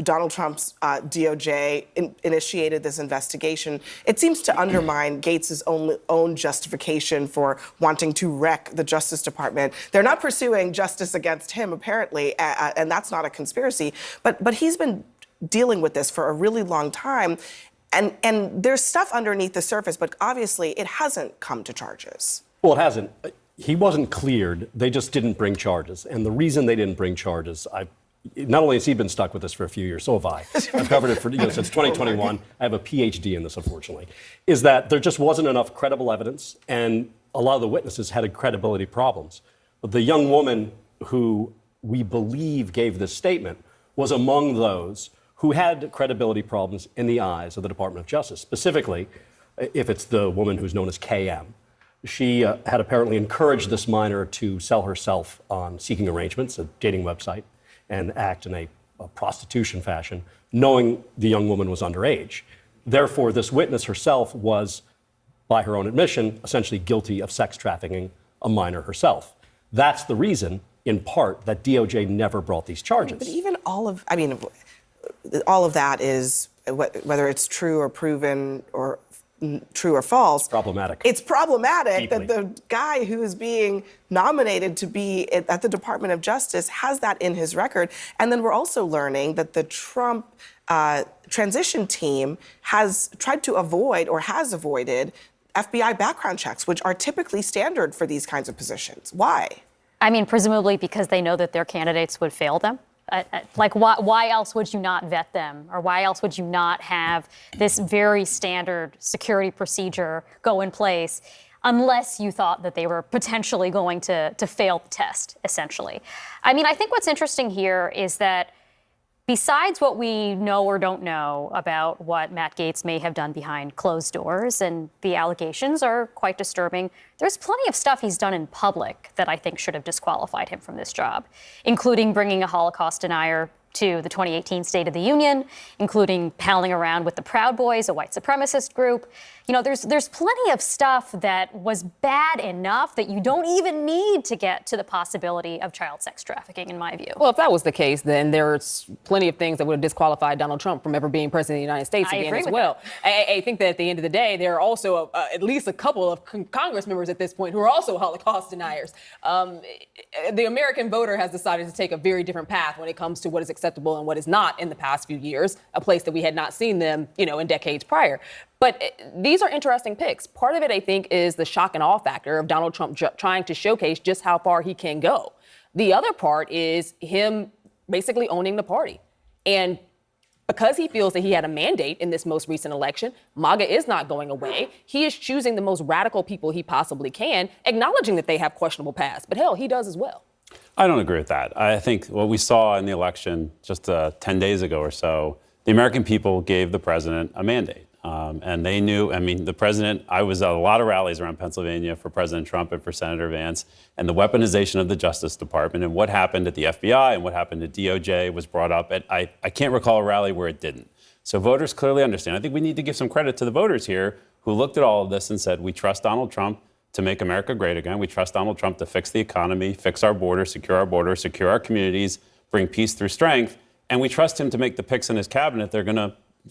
Donald Trump's DOJ initiated this investigation. It seems to undermine Gaetz's own justification for wanting to wreck the Justice Department. They're not pursuing justice against him, apparently, and that's not a conspiracy. But he's been dealing with this for a really long time. And there's stuff underneath the surface, but obviously it hasn't come to charges. Well, it hasn't. He wasn't cleared. They just didn't bring charges. And the reason they didn't bring charges, not only has he been stuck with this for a few years, so have I. I've covered it for since 2021. I have a PhD in this, unfortunately. Is that there just wasn't enough credible evidence, and a lot of the witnesses had credibility problems. But the young woman who we believe gave this statement was among those who had credibility problems in the eyes of the Department of Justice. Specifically, if it's the woman who's known as KM. She had apparently encouraged this minor to sell herself on Seeking Arrangements, a dating website, and act in a prostitution fashion, knowing the young woman was underage. Therefore, this witness herself was, by her own admission, essentially guilty of sex trafficking a minor herself. That's the reason, in part, that DOJ never brought these charges. But even all of that is, whether it's true or proven or true or false. Problematic. It's problematic Deeply. that the guy who is being nominated to be at the Department of Justice has that in his record. And then we're also learning that the Trump transition team has tried to avoid or has avoided FBI background checks, which are typically standard for these kinds of positions. Why? I mean, presumably because they know that their candidates would fail them. Like, why else would you not vet them? Or why else would you not have this very standard security procedure go in place unless you thought that they were potentially going to fail the test, essentially? I mean, I think what's interesting here is that besides what we know or don't know about what Matt Gaetz may have done behind closed doors, and the allegations are quite disturbing, there's plenty of stuff he's done in public that I think should have disqualified him from this job, including bringing a Holocaust denier to the 2018 State of the Union, including palling around with the Proud Boys, a white supremacist group. There's plenty of stuff that was bad enough that you don't even need to get to the possibility of child sex trafficking, in my view. Well, if that was the case, then there's plenty of things that would have disqualified Donald Trump from ever being president of the United States again as well. I think that at the end of the day, there are also at least a couple of Congress members at this point who are also Holocaust deniers. The American voter has decided to take a very different path when it comes to what is acceptable and what is not in the past few years, a place that we had not seen them, in decades prior. But these are interesting picks. Part of it, I think, is the shock and awe factor of Donald Trump trying to showcase just how far he can go. The other part is him basically owning the party. And because he feels that he had a mandate in this most recent election, MAGA is not going away. He is choosing the most radical people he possibly can, acknowledging that they have questionable pasts. But hell, he does as well. I don't agree with that. I think what we saw in the election just 10 days ago or so, the American people gave the president a mandate. And they knew, the president, I was at a lot of rallies around Pennsylvania for President Trump and for Senator Vance, and the weaponization of the Justice Department and what happened at the FBI and what happened at DOJ was brought up. I can't recall a rally where it didn't. So voters clearly understand. I think we need to give some credit to the voters here who looked at all of this and said, we trust Donald Trump to make America great again. We trust Donald Trump to fix the economy, fix our border, secure our communities, bring peace through strength. And we trust him to make the picks in his cabinet. They're going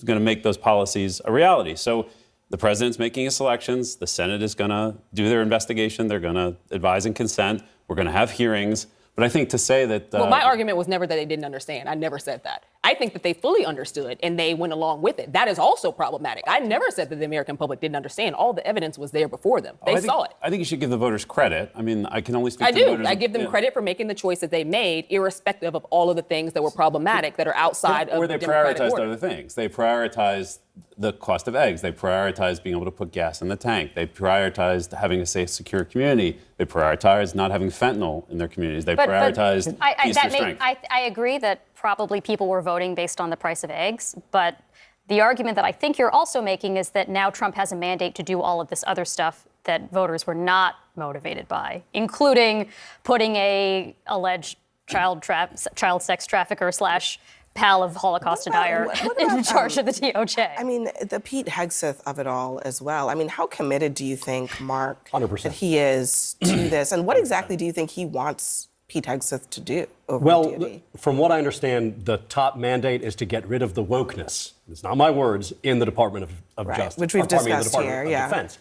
to make those policies a reality. So the president's making his selections. The Senate is going to do their investigation. They're going to advise and consent. We're going to have hearings. But I think to say that... Well, my argument was never that they didn't understand. I never said that. I think that they fully understood and they went along with it. That is also problematic. I never said that the American public didn't understand. All the evidence was there before them. They saw it. I think you should give the voters credit. I can only speak to the voters. I give them credit for making the choice that they made, irrespective of all of the things that were problematic that are outside of the Democratic order. Or they prioritized other things. They prioritized the cost of eggs. They prioritized being able to put gas in the tank. They prioritized having a safe, secure community. They prioritized not having fentanyl in their communities. They prioritized peace through strength. I agree that probably people were voting based on the price of eggs, but the argument that I think you're also making is that now Trump has a mandate to do all of this other stuff that voters were not motivated by, including putting a alleged child sex trafficker / pal of Holocaust denier in charge of the DOJ. The Pete Hegseth of it all as well. How committed do you think, Mark, 100%. that he is to this? And what exactly do you think he wants Pete Hegseth to do over DOD? From what I understand, the top mandate is to get rid of the wokeness. It's not my words, in the Department of Justice. Which we've discussed here, of Defense.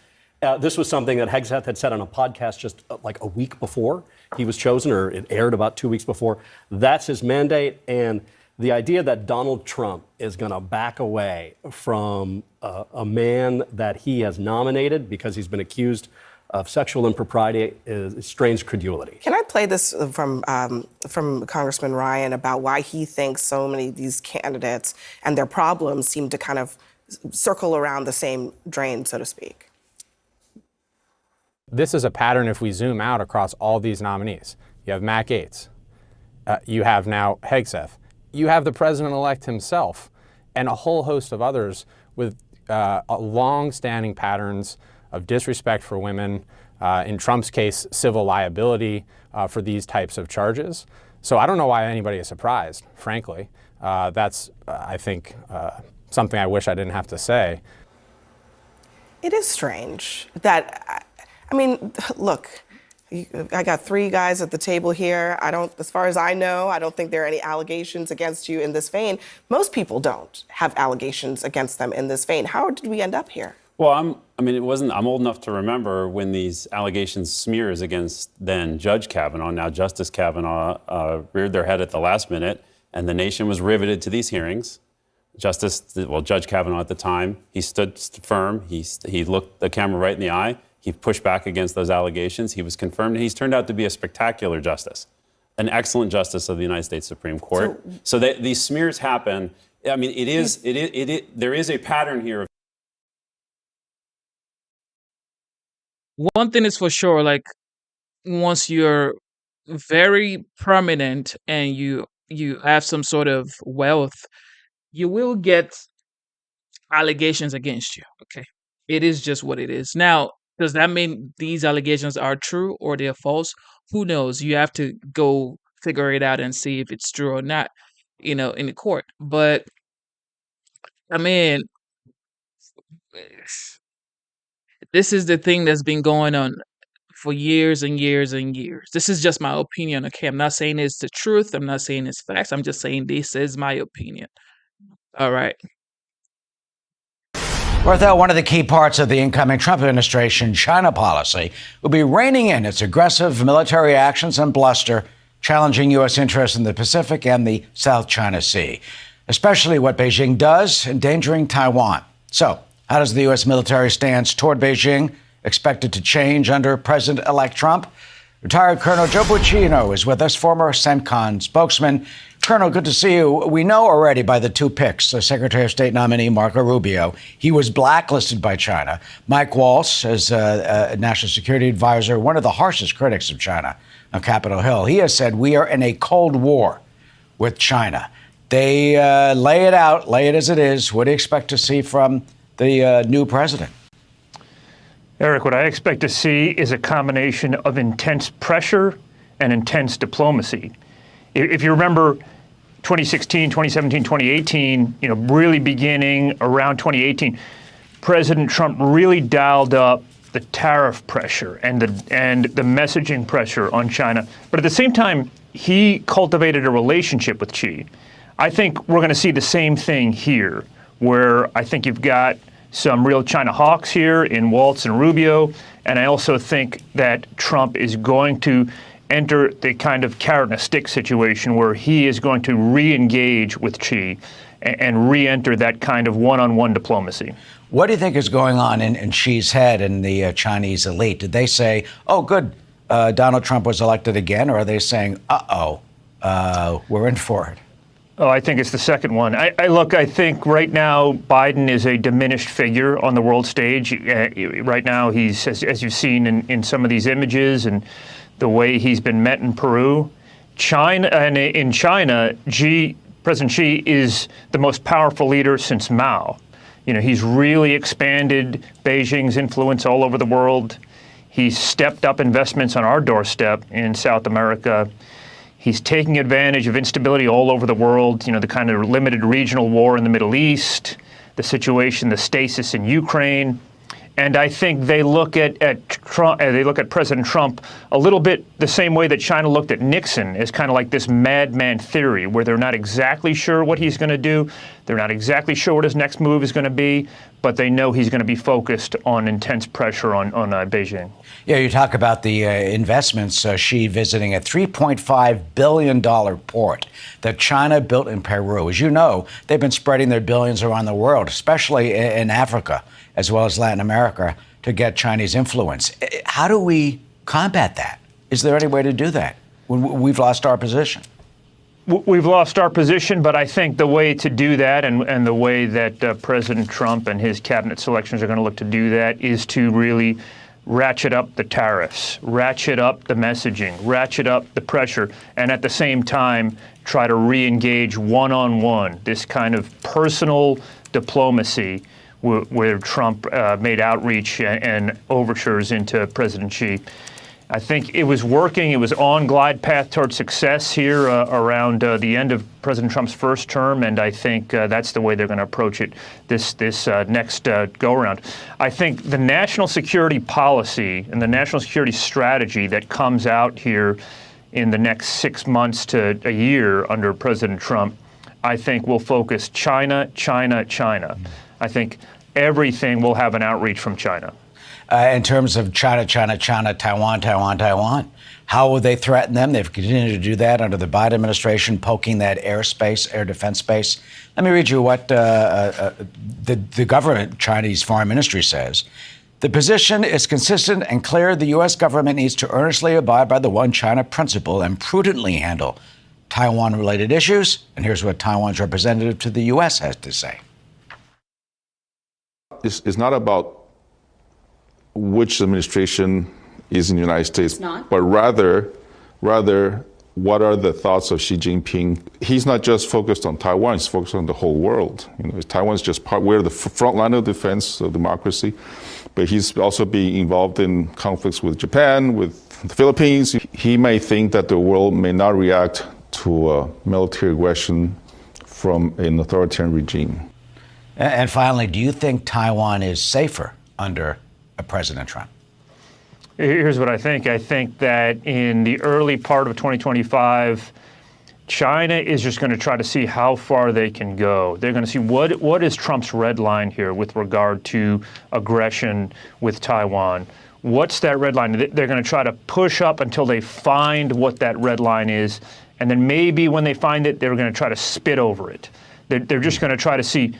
This was something that Hegseth had said on a podcast just like a week before he was chosen, or it aired about 2 weeks before. That's his mandate. And the idea that Donald Trump is going to back away from a man that he has nominated because he's been accused of sexual impropriety is strange credulity. Can I play this from Congressman Ryan about why he thinks so many of these candidates and their problems seem to kind of circle around the same drain, so to speak? This is a pattern if we zoom out across all these nominees. You have Matt Gaetz. You have now Hegseth. You have the president-elect himself and a whole host of others with long-standing patterns of disrespect for women, in Trump's case, civil liability for these types of charges. So I don't know why anybody is surprised, frankly. That's, I think, something I wish I didn't have to say. It is strange that, look, I got three guys at the table here. As far as I know, I don't think there are any allegations against you in this vein. Most people don't have allegations against them in this vein. How did we end up here? Well, I'm old enough to remember when these allegations smears against then Judge Kavanaugh, now Justice Kavanaugh, reared their head at the last minute, and the nation was riveted to these hearings. Judge Kavanaugh at the time, he stood firm. He looked the camera right in the eye. He pushed back against those allegations. He was confirmed. He's turned out to be a spectacular justice, an excellent justice of the United States Supreme Court. So these smears happen. There is a pattern here. One thing is for sure, like once you're very prominent and you have some sort of wealth, you will get allegations against you. Okay. It is just what it is. Now, Does that mean these allegations are true or they're false? Who knows? You have to go figure it out and see if it's true or not, in the court. But I mean, this is the thing that's been going on for years and years and years. This is just my opinion, okay? I'm not saying it's the truth. I'm not saying it's facts. I'm just saying this is my opinion. All right. Rothel, one of the key parts of the incoming Trump administration China policy will be reining in its aggressive military actions and bluster, challenging U.S. interests in the Pacific and the South China Sea, especially what Beijing does, endangering Taiwan. So, how does the U.S. military stance toward Beijing expected to change under President-elect Trump? Retired Colonel Joe Buccino is with us, former CENTCON spokesman. Colonel, good to see you. We know already by the two picks, the Secretary of State nominee Marco Rubio, he was blacklisted by China. Mike Waltz, as a national security advisor, one of the harshest critics of China on Capitol Hill, he has said we are in a Cold War with China. They lay it out, lay it as it is. What do you expect to see from the new president? Eric, what I expect to see is a combination of intense pressure and intense diplomacy. If you remember 2016, 2017, 2018, really beginning around 2018, President Trump really dialed up the tariff pressure and the messaging pressure on China. But at the same time, he cultivated a relationship with Xi. I think we're going to see the same thing here, where I think you've got some real China hawks here in Waltz and Rubio. And I also think that Trump is going to enter the kind of carrot and a stick situation where he is going to re-engage with Xi and re-enter that kind of one-on-one diplomacy. What do you think is going on in Xi's head and the Chinese elite? Did they say, oh, good, Donald Trump was elected again? Or are they saying, we're in for it? Oh, I think it's the second one. I think right now Biden is a diminished figure on the world stage. Right now, he's, as you've seen in some of these images and the way he's been met in Peru, in China, President Xi is the most powerful leader since Mao. He's really expanded Beijing's influence all over the world. He's stepped up investments on our doorstep in South America. He's taking advantage of instability all over the world, the kind of limited regional war in the Middle East, the situation, the stasis in Ukraine. And I think they look at Trump, they look at President Trump a little bit the same way that China looked at Nixon, as kind of like this madman theory, where they're not exactly sure what he's going to do. They're not exactly sure what his next move is going to be, but they know he's going to be focused on intense pressure on Beijing. Yeah, you talk about the investments, Xi visiting a $3.5 billion port that China built in Peru. As you know, they've been spreading their billions around the world, especially in Africa, as well as Latin America, to get Chinese influence. How do we combat that? Is there any way to do that when we've lost our position? We've lost our position, but I think the way to do that and the way that President Trump and his cabinet selections are going to look to do that is to really ratchet up the tariffs, ratchet up the messaging, ratchet up the pressure, and at the same time try to re-engage one-on-one, this kind of personal diplomacy where Trump made outreach and overtures into President Xi. I think it was working. It was on glide path toward success here around the end of President Trump's first term, and I think that's the way they're going to approach it this next go-around. I think the national security policy and the national security strategy that comes out here in the next 6 months to a year under President Trump, I think will focus China, China, China. I think everything will have an outreach from China. In terms of China, China, China, Taiwan, Taiwan, Taiwan, how will they threaten them? They've continued to do that under the Biden administration, poking that airspace, air defense space. Let me read you what the government, Chinese Foreign Ministry says. The position is consistent and clear. The U.S. government needs to earnestly abide by the one China principle and prudently handle Taiwan-related issues. And here's what Taiwan's representative to the U.S. has to say. It's not about which administration is in the United States, but rather what are the thoughts of Xi Jinping? He's not just focused on Taiwan, he's focused on the whole world. Taiwan's just we're the front line of defense of democracy, but he's also being involved in conflicts with Japan, with the Philippines. He may think that the world may not react to military aggression from an authoritarian regime. And finally, do you think Taiwan is safer under President Trump? Here's what I think. I think that in the early part of 2025, China is just going to try to see how far they can go. They're going to see what is Trump's red line here with regard to aggression with Taiwan. What's that red line? They're going to try to push up until they find what that red line is. And then maybe when they find it, they're going to try to spit over it. They're just going to try to see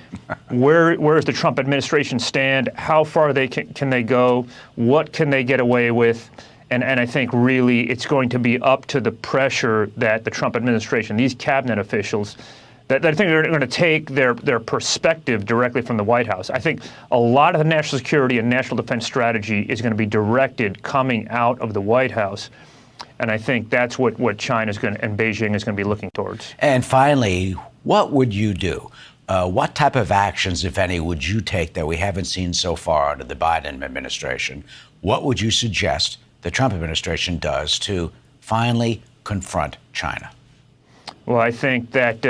where does the Trump administration stand, how far can they go, what can they get away with. And I think really it's going to be up to the pressure that the Trump administration, these cabinet officials, that I think they're going to take their perspective directly from the White House. I think a lot of the national security and national defense strategy is going to be directed coming out of the White House. And I think that's what China's going to, and Beijing is going to be looking towards. And finally, what would you do? What type of actions, if any, would you take that we haven't seen so far under the Biden administration? What would you suggest the Trump administration does to finally confront China? Well, I think that,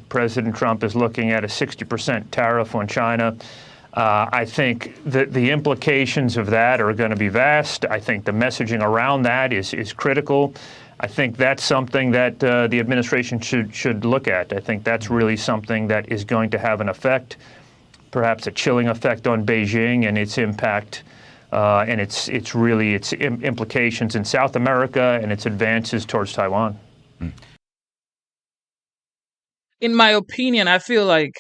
President Trump is looking at a 60% tariff on China. I think that the implications of that are going to be vast. I think the messaging around that is critical. I think that's something that the administration should look at. I think that's really something that is going to have an effect, perhaps a chilling effect on Beijing and its impact, and its implications in South America and its advances towards Taiwan. In my opinion, I feel like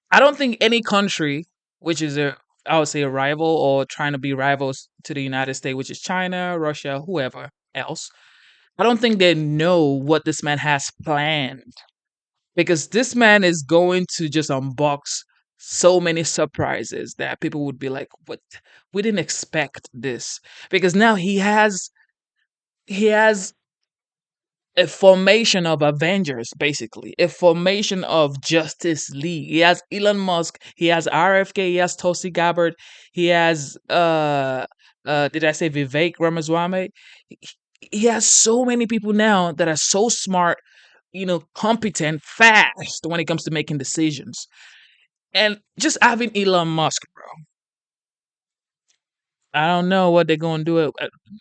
I don't think any country, which is I would say a rival or trying to be rivals to the United States, which is China, Russia, whoever else, I don't think they know what this man has planned. Because this man is going to just unbox so many surprises that people would be like, what? We didn't expect this. Because now he has a formation of Avengers, basically, a formation of Justice League. He has Elon Musk, he has RFK, he has Tulsi Gabbard, he has did I say Vivek Ramaswamy? He has so many people now that are so smart, competent, fast when it comes to making decisions. And just having Elon Musk, bro. I don't know what they're going to do.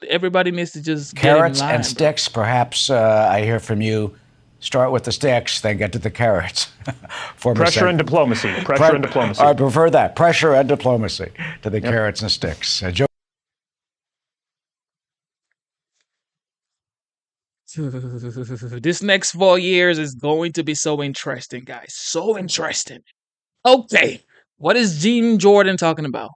Everybody needs to just carrots get in line, and sticks. Perhaps I hear from you. Start with the sticks, then get to the carrots. Pressure and diplomacy. Pressure and diplomacy. I prefer that. Pressure and diplomacy to the carrots and sticks. Joe. This next 4 years is going to be so interesting, guys. So interesting. Okay, what is Jim Jordan talking about?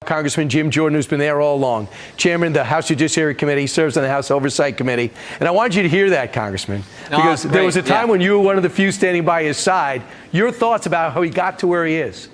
Congressman Jim Jordan, who's been there all along, chairman of the House Judiciary Committee, serves on the House Oversight Committee. And I wanted you to hear that, Congressman, because there was a time when you were one of the few standing by his side. Your thoughts about how he got to where he is?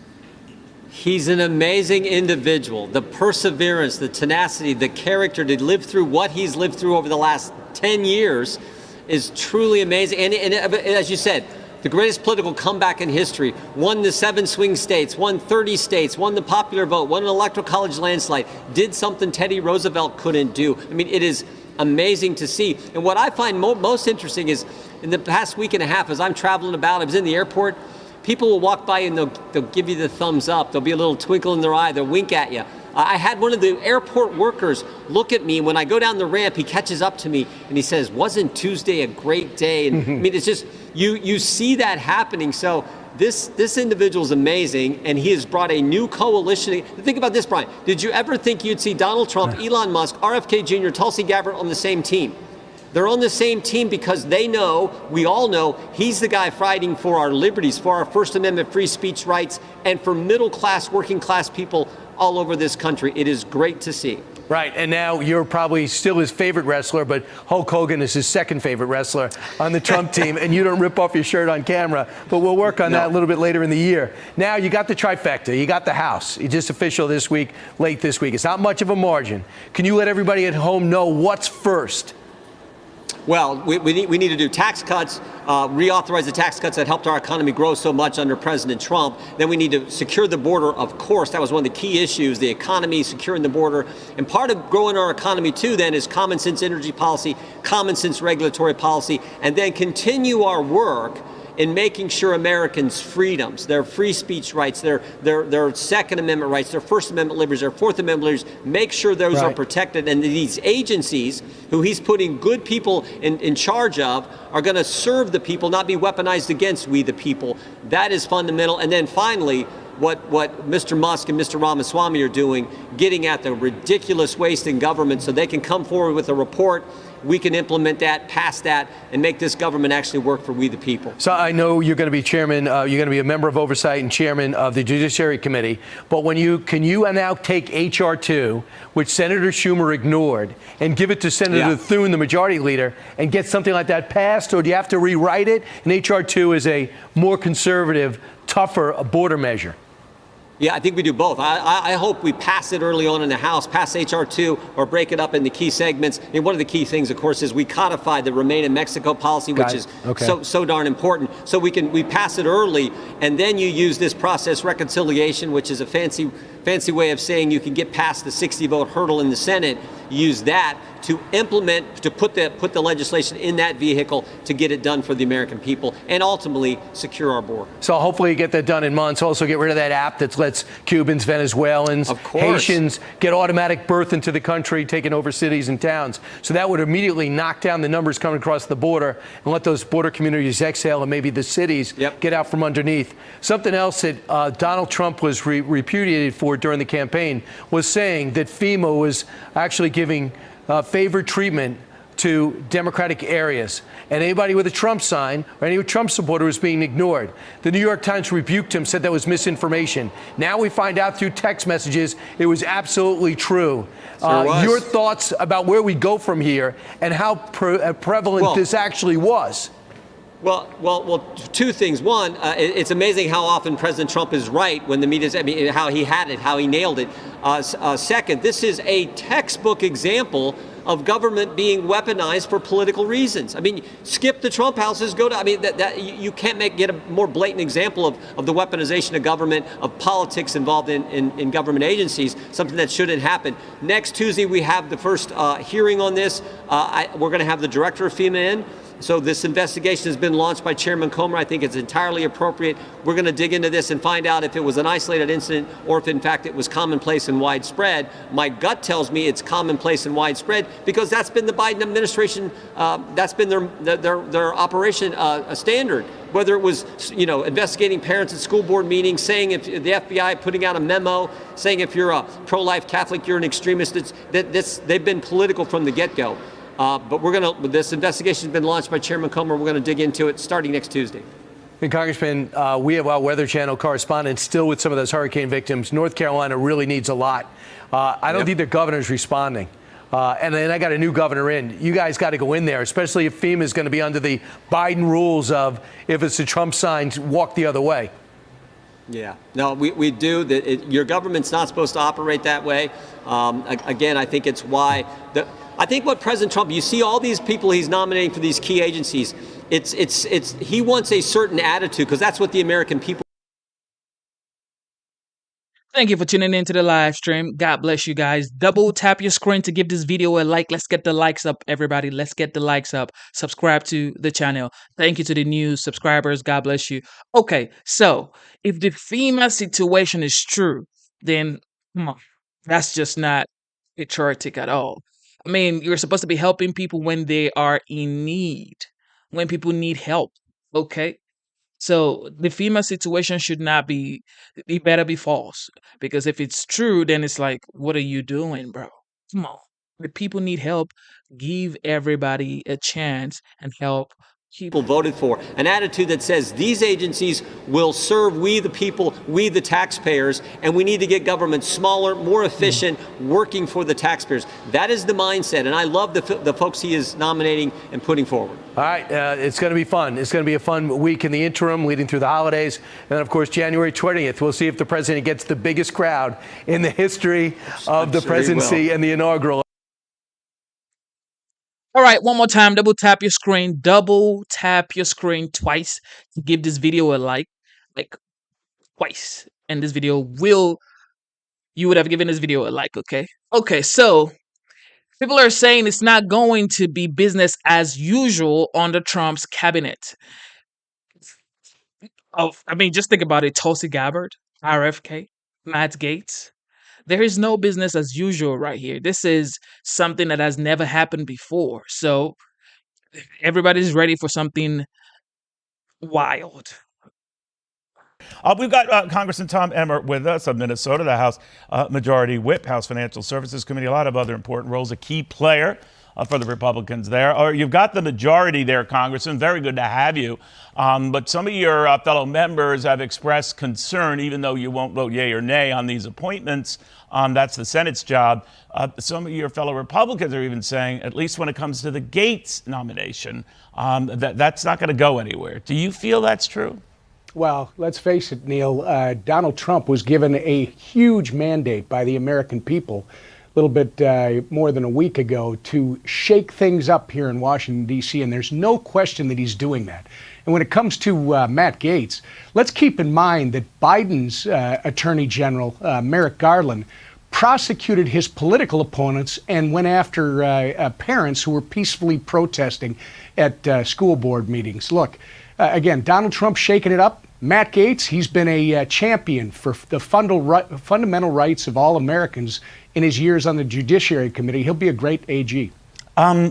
He's an amazing individual. The perseverance, the tenacity, the character to live through what he's lived through over the last 10 years is truly amazing. And as you said, the greatest political comeback in history, won the 7 swing states, won 30 states, won the popular vote, won an electoral college landslide, did something Teddy Roosevelt couldn't do. I mean, it is amazing to see. And what I find most interesting is in the past week and a half, as I'm traveling about, I was in the airport, people will walk by and they'll give you the thumbs up. There'll be a little twinkle in their eye. They'll wink at you. I had one of the airport workers look at me. When I go down the ramp, he catches up to me and he says, "Wasn't Tuesday a great day?" And I mean, it's just, you see that happening. So this individual is amazing, and he has brought a new coalition. Think about this, Brian. Did you ever think you'd see Donald Trump, Elon Musk, RFK Jr., Tulsi Gabbard on the same team? They're on the same team because they know, we all know, he's the guy fighting for our liberties, for our First Amendment free speech rights, and for middle class, working class people all over this country. It is great to see. Right, and now you're probably still his favorite wrestler, but Hulk Hogan is his second favorite wrestler on the Trump team, and you don't rip off your shirt on camera, but we'll work on that a little bit later in the year. Now, you got the trifecta, you got the House. It's just official this week, late this week. It's not much of a margin. Can you let everybody at home know what's first? Well, we need to do tax cuts, reauthorize the tax cuts that helped our economy grow so much under President Trump. Then we need to secure the border. Of course, that was one of the key issues, the economy, securing the border. And part of growing our economy, too, then, is common sense energy policy, common sense regulatory policy, and then continue our work in making sure Americans' freedoms, their free speech rights, their Second Amendment rights, their First Amendment liberties, their Fourth Amendment liberties, make sure those are protected. And these agencies, who he's putting good people in charge of, are going to serve the people, not be weaponized against we the people. That is fundamental. And then finally, what Mr. Musk and Mr. Ramaswamy are doing, getting at the ridiculous waste in government so they can come forward with a report. We can implement that, pass that, and make this government actually work for we the people. So I know you're going to be chairman, you're going to be a member of oversight and chairman of the Judiciary Committee, but can you now take H.R. 2, which Senator Schumer ignored, and give it to Senator Thune, the majority leader, and get something like that passed, or do you have to rewrite it? And H.R. 2 is a more conservative, tougher border measure. Yeah, I think we do both. I hope we pass it early on in the House, pass H.R. 2, or break it up into key segments. I mean, one of the key things, of course, is we codify the Remain in Mexico policy, which is so darn important. So we pass it early, and then you use this process reconciliation, which is a fancy way of saying you can get past the 60-vote hurdle in the Senate. Use that to implement, to put the legislation in that vehicle to get it done for the American people and ultimately secure our border. So hopefully you get that done in months. Also get rid of that app that lets Cubans, Venezuelans, Haitians get automatic birth into the country, taking over cities and towns. So that would immediately knock down the numbers coming across the border and let those border communities exhale and maybe the cities get out from underneath. Something else that Donald Trump was repudiated for during the campaign was saying that FEMA was actually giving favored treatment to Democratic areas. And anybody with a Trump sign or any Trump supporter was being ignored. The New York Times rebuked him, said that was misinformation. Now we find out through text messages it was absolutely true. Your thoughts about where we go from here and how prevalent this actually was? Well, two things. One, it's amazing how often President Trump is right when the media's, how he had it, how he nailed it. Second, this is a textbook example of government being weaponized for political reasons. I mean, skip the Trump houses, go to, you can't get a more blatant example of the weaponization of government, of politics involved in government agencies, something that shouldn't happen. Next Tuesday, we have the first hearing on this. We're going to have the director of FEMA in. So this investigation has been launched by Chairman Comer. I think it's entirely appropriate. We're going to dig into this and find out if it was an isolated incident or if, in fact, it was commonplace and widespread. My gut tells me it's commonplace and widespread because that's been the Biden administration, that's been their operation standard. Whether it was, investigating parents at school board meetings, saying if the FBI putting out a memo, saying if you're a pro-life Catholic, you're an extremist. They've been political from the get-go. But this investigation has been launched by Chairman Comer. We're going to dig into it starting next Tuesday. And Congressman, we have our Weather Channel correspondents still with some of those hurricane victims. North Carolina really needs a lot. I don't think their governor's responding. And then I got a new governor in. You guys got to go in there, especially if FEMA is going to be under the Biden rules of if it's a Trump sign, walk the other way. Yeah, no, we do. Your government's not supposed to operate that way. Again, I think it's why I think what President Trump, you see all these people he's nominating for these key agencies. He wants a certain attitude because that's what the American people. Thank you for tuning in to the live stream. God bless you guys. Double tap your screen to give this video a like. Let's get the likes up, everybody. Let's get the likes up. Subscribe to the channel. Thank you to the new subscribers. God bless you. Okay, so if the FEMA situation is true, then come on, that's just not patriotic at all. I mean, you're supposed to be helping people when they are in need, when people need help. Okay. So the FEMA situation should not be, it better be false. Because if it's true, then it's like, what are you doing, bro? Come on. If people need help, give everybody a chance and help people voted for, an attitude that says these agencies will serve we the people, we the taxpayers, and we need to get government smaller, more efficient, working for the taxpayers. That is the mindset, and I love the folks he is nominating and putting forward. All right, it's going to be fun. It's going to be a fun week in the interim leading through the holidays. And then, of course, January 20th, we'll see if the president gets the biggest crowd in the history of the presidency and the inaugural. All right, one more time, double tap your screen twice to give this video a like twice. And this video you would have given this video a like, okay? Okay, so people are saying it's not going to be business as usual under Trump's cabinet. Just think about it. Tulsi Gabbard, RFK, Matt Gaetz. There is no business as usual right here. This is something that has never happened before. So everybody's ready for something wild. We've got Congressman Tom Emmer with us of Minnesota, the House Majority Whip, House Financial Services Committee, a lot of other important roles, a key player for the Republicans there. You've got the majority there, Congressman. Very good to have you. But some of your fellow members have expressed concern, even though you won't vote yay or nay on these appointments. That's the Senate's job. Some of your fellow Republicans are even saying, at least when it comes to the Gaetz nomination, that's not going to go anywhere. Do you feel that's true? Well, let's face it, Neil. Donald Trump was given a huge mandate by the American people a little bit more than a week ago to shake things up here in Washington, D.C., and there's no question that he's doing that. And when it comes to Matt Gaetz, let's keep in mind that Biden's Attorney General, Merrick Garland, prosecuted his political opponents and went after parents who were peacefully protesting at school board meetings. Look, again, Donald Trump shaking it up. Matt Gaetz, he's been a champion for the fundamental rights of all Americans in his years on the Judiciary Committee. He'll be a great AG.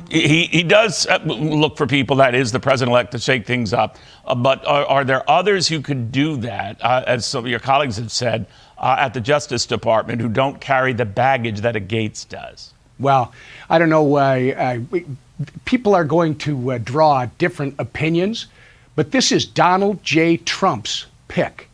He does look for people, that is, the president-elect, to shake things up. But are there others who could do that, as some of your colleagues have said, at the Justice Department, who don't carry the baggage that a Gaetz does? Well, I don't know. People are going to draw different opinions, but this is Donald J. Trump's pick.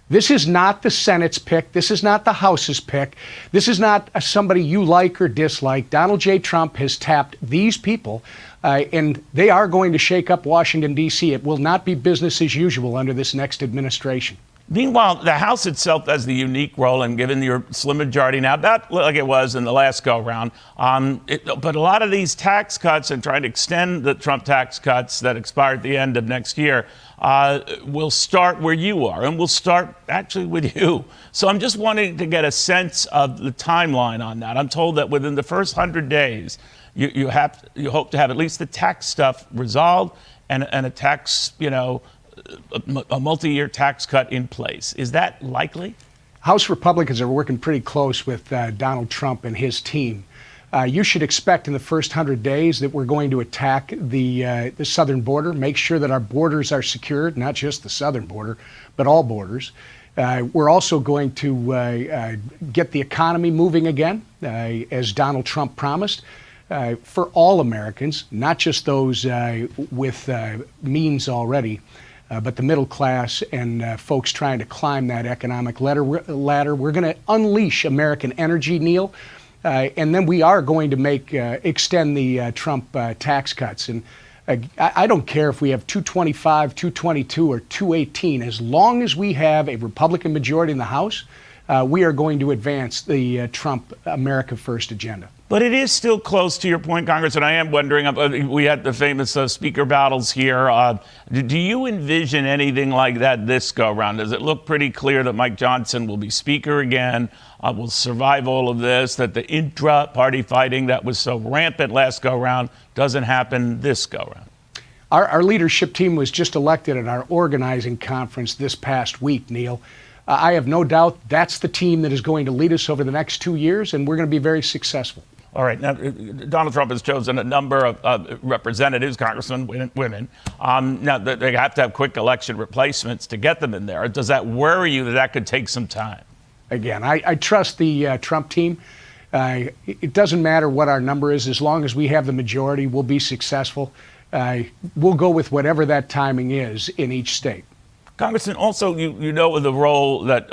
This is not the Senate's pick. This is not the House's pick. This is not somebody you like or dislike. Donald J. Trump has tapped these people, and they are going to shake up Washington, D.C. It will not be business as usual under this next administration. Meanwhile, the House itself has the unique role, and given your slim majority now, not like it was in the last go-round, but a lot of these tax cuts and trying to extend the Trump tax cuts that expire at the end of next year will start where you are, and will start actually with you. So I'm just wanting to get a sense of the timeline on that. I'm told that within the first 100 days, you hope to have at least the tax stuff resolved and a tax, a multi-year tax cut in place. Is that likely? House Republicans are working pretty close with Donald Trump and his team. You should expect in the first 100 days that we're going to attack the southern border, make sure that our borders are secured, not just the southern border, but all borders. We're also going to get the economy moving again, as Donald Trump promised, for all Americans, not just those with means already. But the middle class and folks trying to climb that economic ladder. We're going to unleash American energy, Neil, and then we are going to extend the Trump tax cuts. And I don't care if we have 225, 222, or 218. As long as we have a Republican majority in the House, we are going to advance the Trump America First agenda. But it is still close, to your point, Congress, and I am wondering, we had the famous speaker battles here. Do you envision anything like that this go-round? Does it look pretty clear that Mike Johnson will be speaker again, will survive all of this, that the intra-party fighting that was so rampant last go-round doesn't happen this go-round? Our leadership team was just elected at our organizing conference this past week, Neil. I have no doubt that's the team that is going to lead us over the next 2 years, and we're going to be very successful. All right. Now, Donald Trump has chosen a number of representatives, congressmen, women. Now, they have to have quick election replacements to get them in there. Does that worry you that could take some time? Again, I trust the Trump team. It doesn't matter what our number is. As long as we have the majority, we'll be successful. We'll go with whatever that timing is in each state. Congressman, also, you know the role that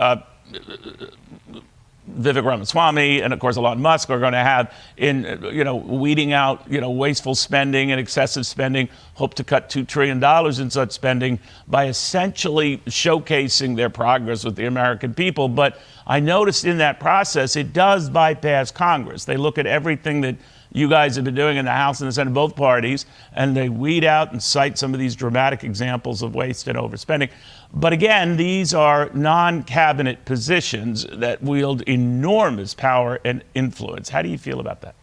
Vivek Ramaswamy and, of course, Elon Musk are going to have in, weeding out, wasteful spending and excessive spending, hope to cut $2 trillion in such spending by essentially showcasing their progress with the American people. But I noticed in that process, it does bypass Congress. They look at everything that you guys have been doing in the House and the Senate, both parties, and they weed out and cite some of these dramatic examples of waste and overspending. But again, these are non-cabinet positions that wield enormous power and influence. How do you feel about that?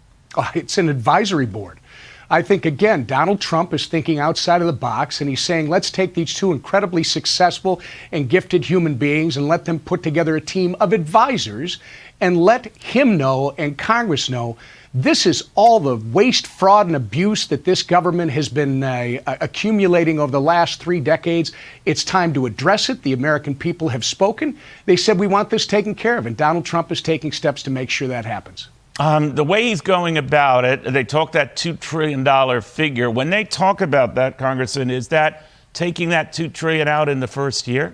It's an advisory board. I think, again, Donald Trump is thinking outside of the box, and he's saying, let's take these two incredibly successful and gifted human beings and let them put together a team of advisors and let him know and Congress know this is all the waste, fraud, and abuse that this government has been accumulating over the last 3 decades. It's time to address it. The American people have spoken. They said we want this taken care of, and Donald Trump is taking steps to make sure that happens. The way he's going about it, they talk that $2 trillion figure. When they talk about that, Congressman, is that taking that $2 trillion out in the first year?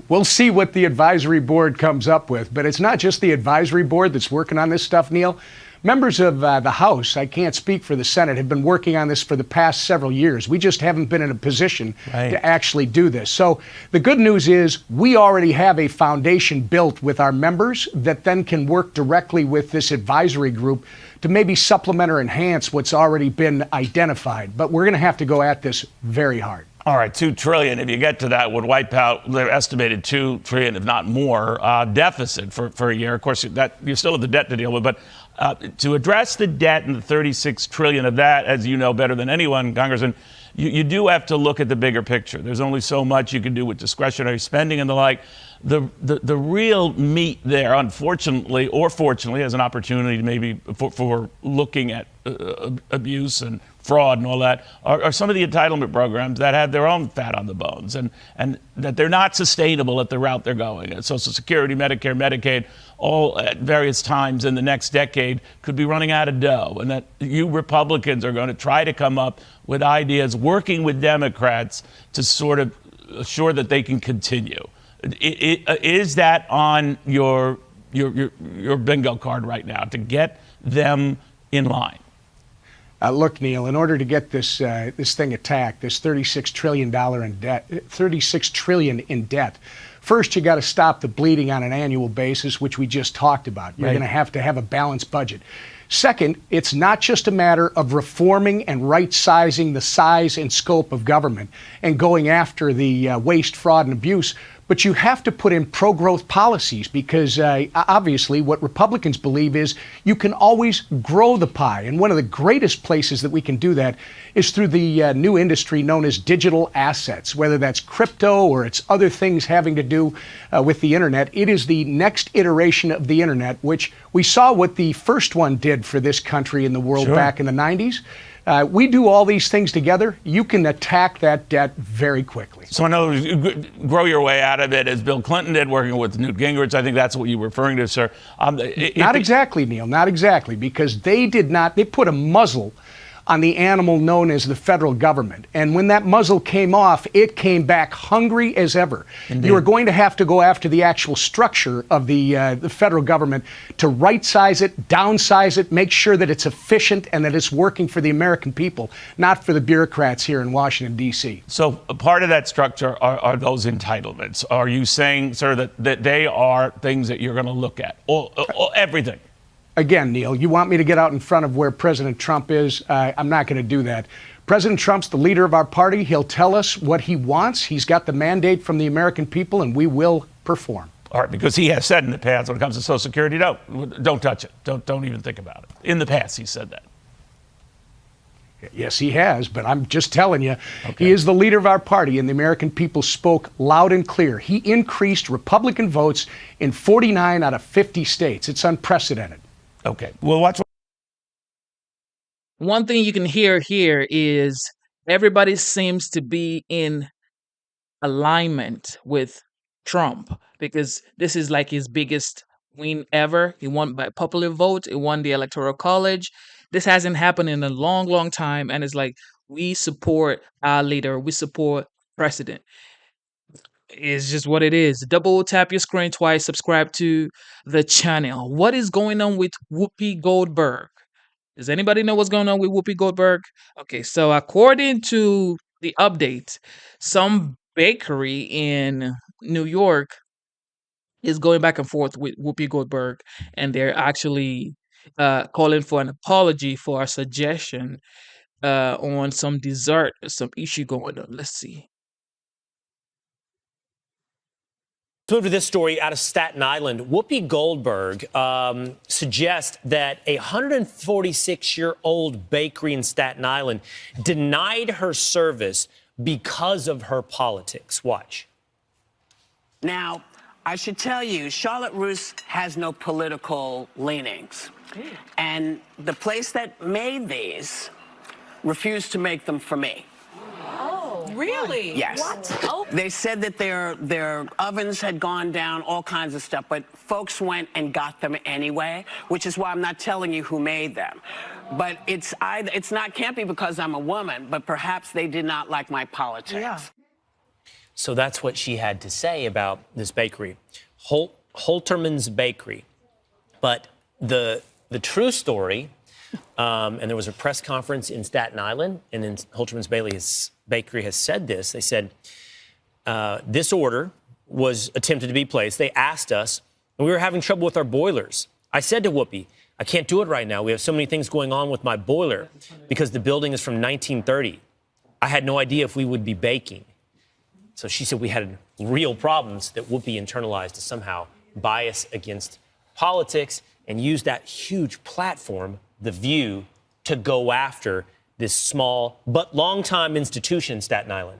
We'll see what the advisory board comes up with, but it's not just the advisory board that's working on this stuff, Neil. Members of the House, I can't speak for the Senate, have been working on this for the past several years. We just haven't been in a position to actually do this. So the good news is we already have a foundation built with our members that then can work directly with this advisory group to maybe supplement or enhance what's already been identified. But we're going to have to go at this very hard. All right, $2 trillion, if you get to that, would wipe out their estimated $2 trillion, if not more, deficit for a year. Of course, you still have the debt to deal with, but to address the debt and the $36 trillion of that, as you know better than anyone, Congressman, you do have to look at the bigger picture. There's only so much you can do with discretionary spending and the like. The real meat there, unfortunately or fortunately, as an opportunity maybe for looking at abuse and fraud and all that, are some of the entitlement programs that have their own fat on the bones and that they're not sustainable at the route they're going. Social Security, Medicare, Medicaid, all at various times in the next decade could be running out of dough, and that you Republicans are going to try to come up with ideas working with Democrats to sort of assure that they can continue. Is that on your bingo card right now to get them in line? Look, Neil, in order to get this thing attacked, this $36 trillion in debt, $36 trillion in debt, first you got to stop the bleeding on an annual basis, which we just talked about. You're going to have a balanced budget. Second, it's not just a matter of reforming and right-sizing the size and scope of government and going after the waste, fraud, and abuse, but you have to put in pro-growth policies because obviously what Republicans believe is you can always grow the pie. And one of the greatest places that we can do that is through the new industry known as digital assets, whether that's crypto or it's other things having to do with the internet. It is the next iteration of the internet, which we saw what the first one did for this country and the world back in the 90s. We do all these things together, you can attack that debt very quickly. So in other words, you grow your way out of it, as Bill Clinton did, working with Newt Gingrich. I think that's what you were referring to, sir. Not exactly, Neil, not exactly, because they put a muzzle on the animal known as the federal government. And when that muzzle came off, it came back hungry as ever. Indeed. You are going to have to go after the actual structure of the federal government to right-size it, downsize it, make sure that it's efficient and that it's working for the American people, not for the bureaucrats here in Washington, D.C. So a part of that structure are those entitlements. Are you saying, sir, that they are things that you're going to look at? Everything? Again, Neil, you want me to get out in front of where President Trump is? I'm not going to do that. President Trump's the leader of our party. He'll tell us what he wants. He's got the mandate from the American people, and we will perform. All right, because he has said in the past when it comes to Social Security, don't touch it. Don't even think about it. In the past, he said that. Yes, he has, but I'm just telling you, he is the leader of our party, and the American people spoke loud and clear. He increased Republican votes in 49 out of 50 states. It's unprecedented. Okay, well, watch. One thing you can hear here is everybody seems to be in alignment with Trump because this is like his biggest win ever. He won by popular vote. He won the Electoral College. This hasn't happened in a long, long time. And it's like We support our leader. We support president. It's just what it is. Double tap your screen twice, subscribe to the channel. What is going on with Whoopi Goldberg? Does anybody know what's going on with Whoopi Goldberg? Okay, so according to the update, some bakery in New York is going back and forth with Whoopi Goldberg, and they're actually calling for an apology for a suggestion on some dessert, some issue going on. Let's see. Let's move to this story out of Staten Island. Whoopi Goldberg suggests that a 146-year-old bakery in Staten Island denied her service because of her politics. Watch. Now, I should tell you, Charlotte Roose has no political leanings. And the place that made these refused to make them for me. Oh, really? Yes. What? Oh. They said that their ovens had gone down, all kinds of stuff, but folks went and got them anyway, which is why I'm not telling you who made them. But it's not can't be because I'm a woman, but perhaps they did not like my politics. Yeah. So that's what she had to say about this bakery, Holterman's Bakery. But the true story, and there was a press conference in Staten Island, and then Holterman's Bakery has said this. They said this order was attempted to be placed. They asked us, and we were having trouble with our boilers. I said to Whoopi, I can't do it right now. We have so many things going on with my boiler because the building is from 1930. I had no idea if we would be baking. So she said we had real problems that Whoopi internalized to somehow bias against politics and use that huge platform, The View, to go after this small but long-time institution in Staten Island.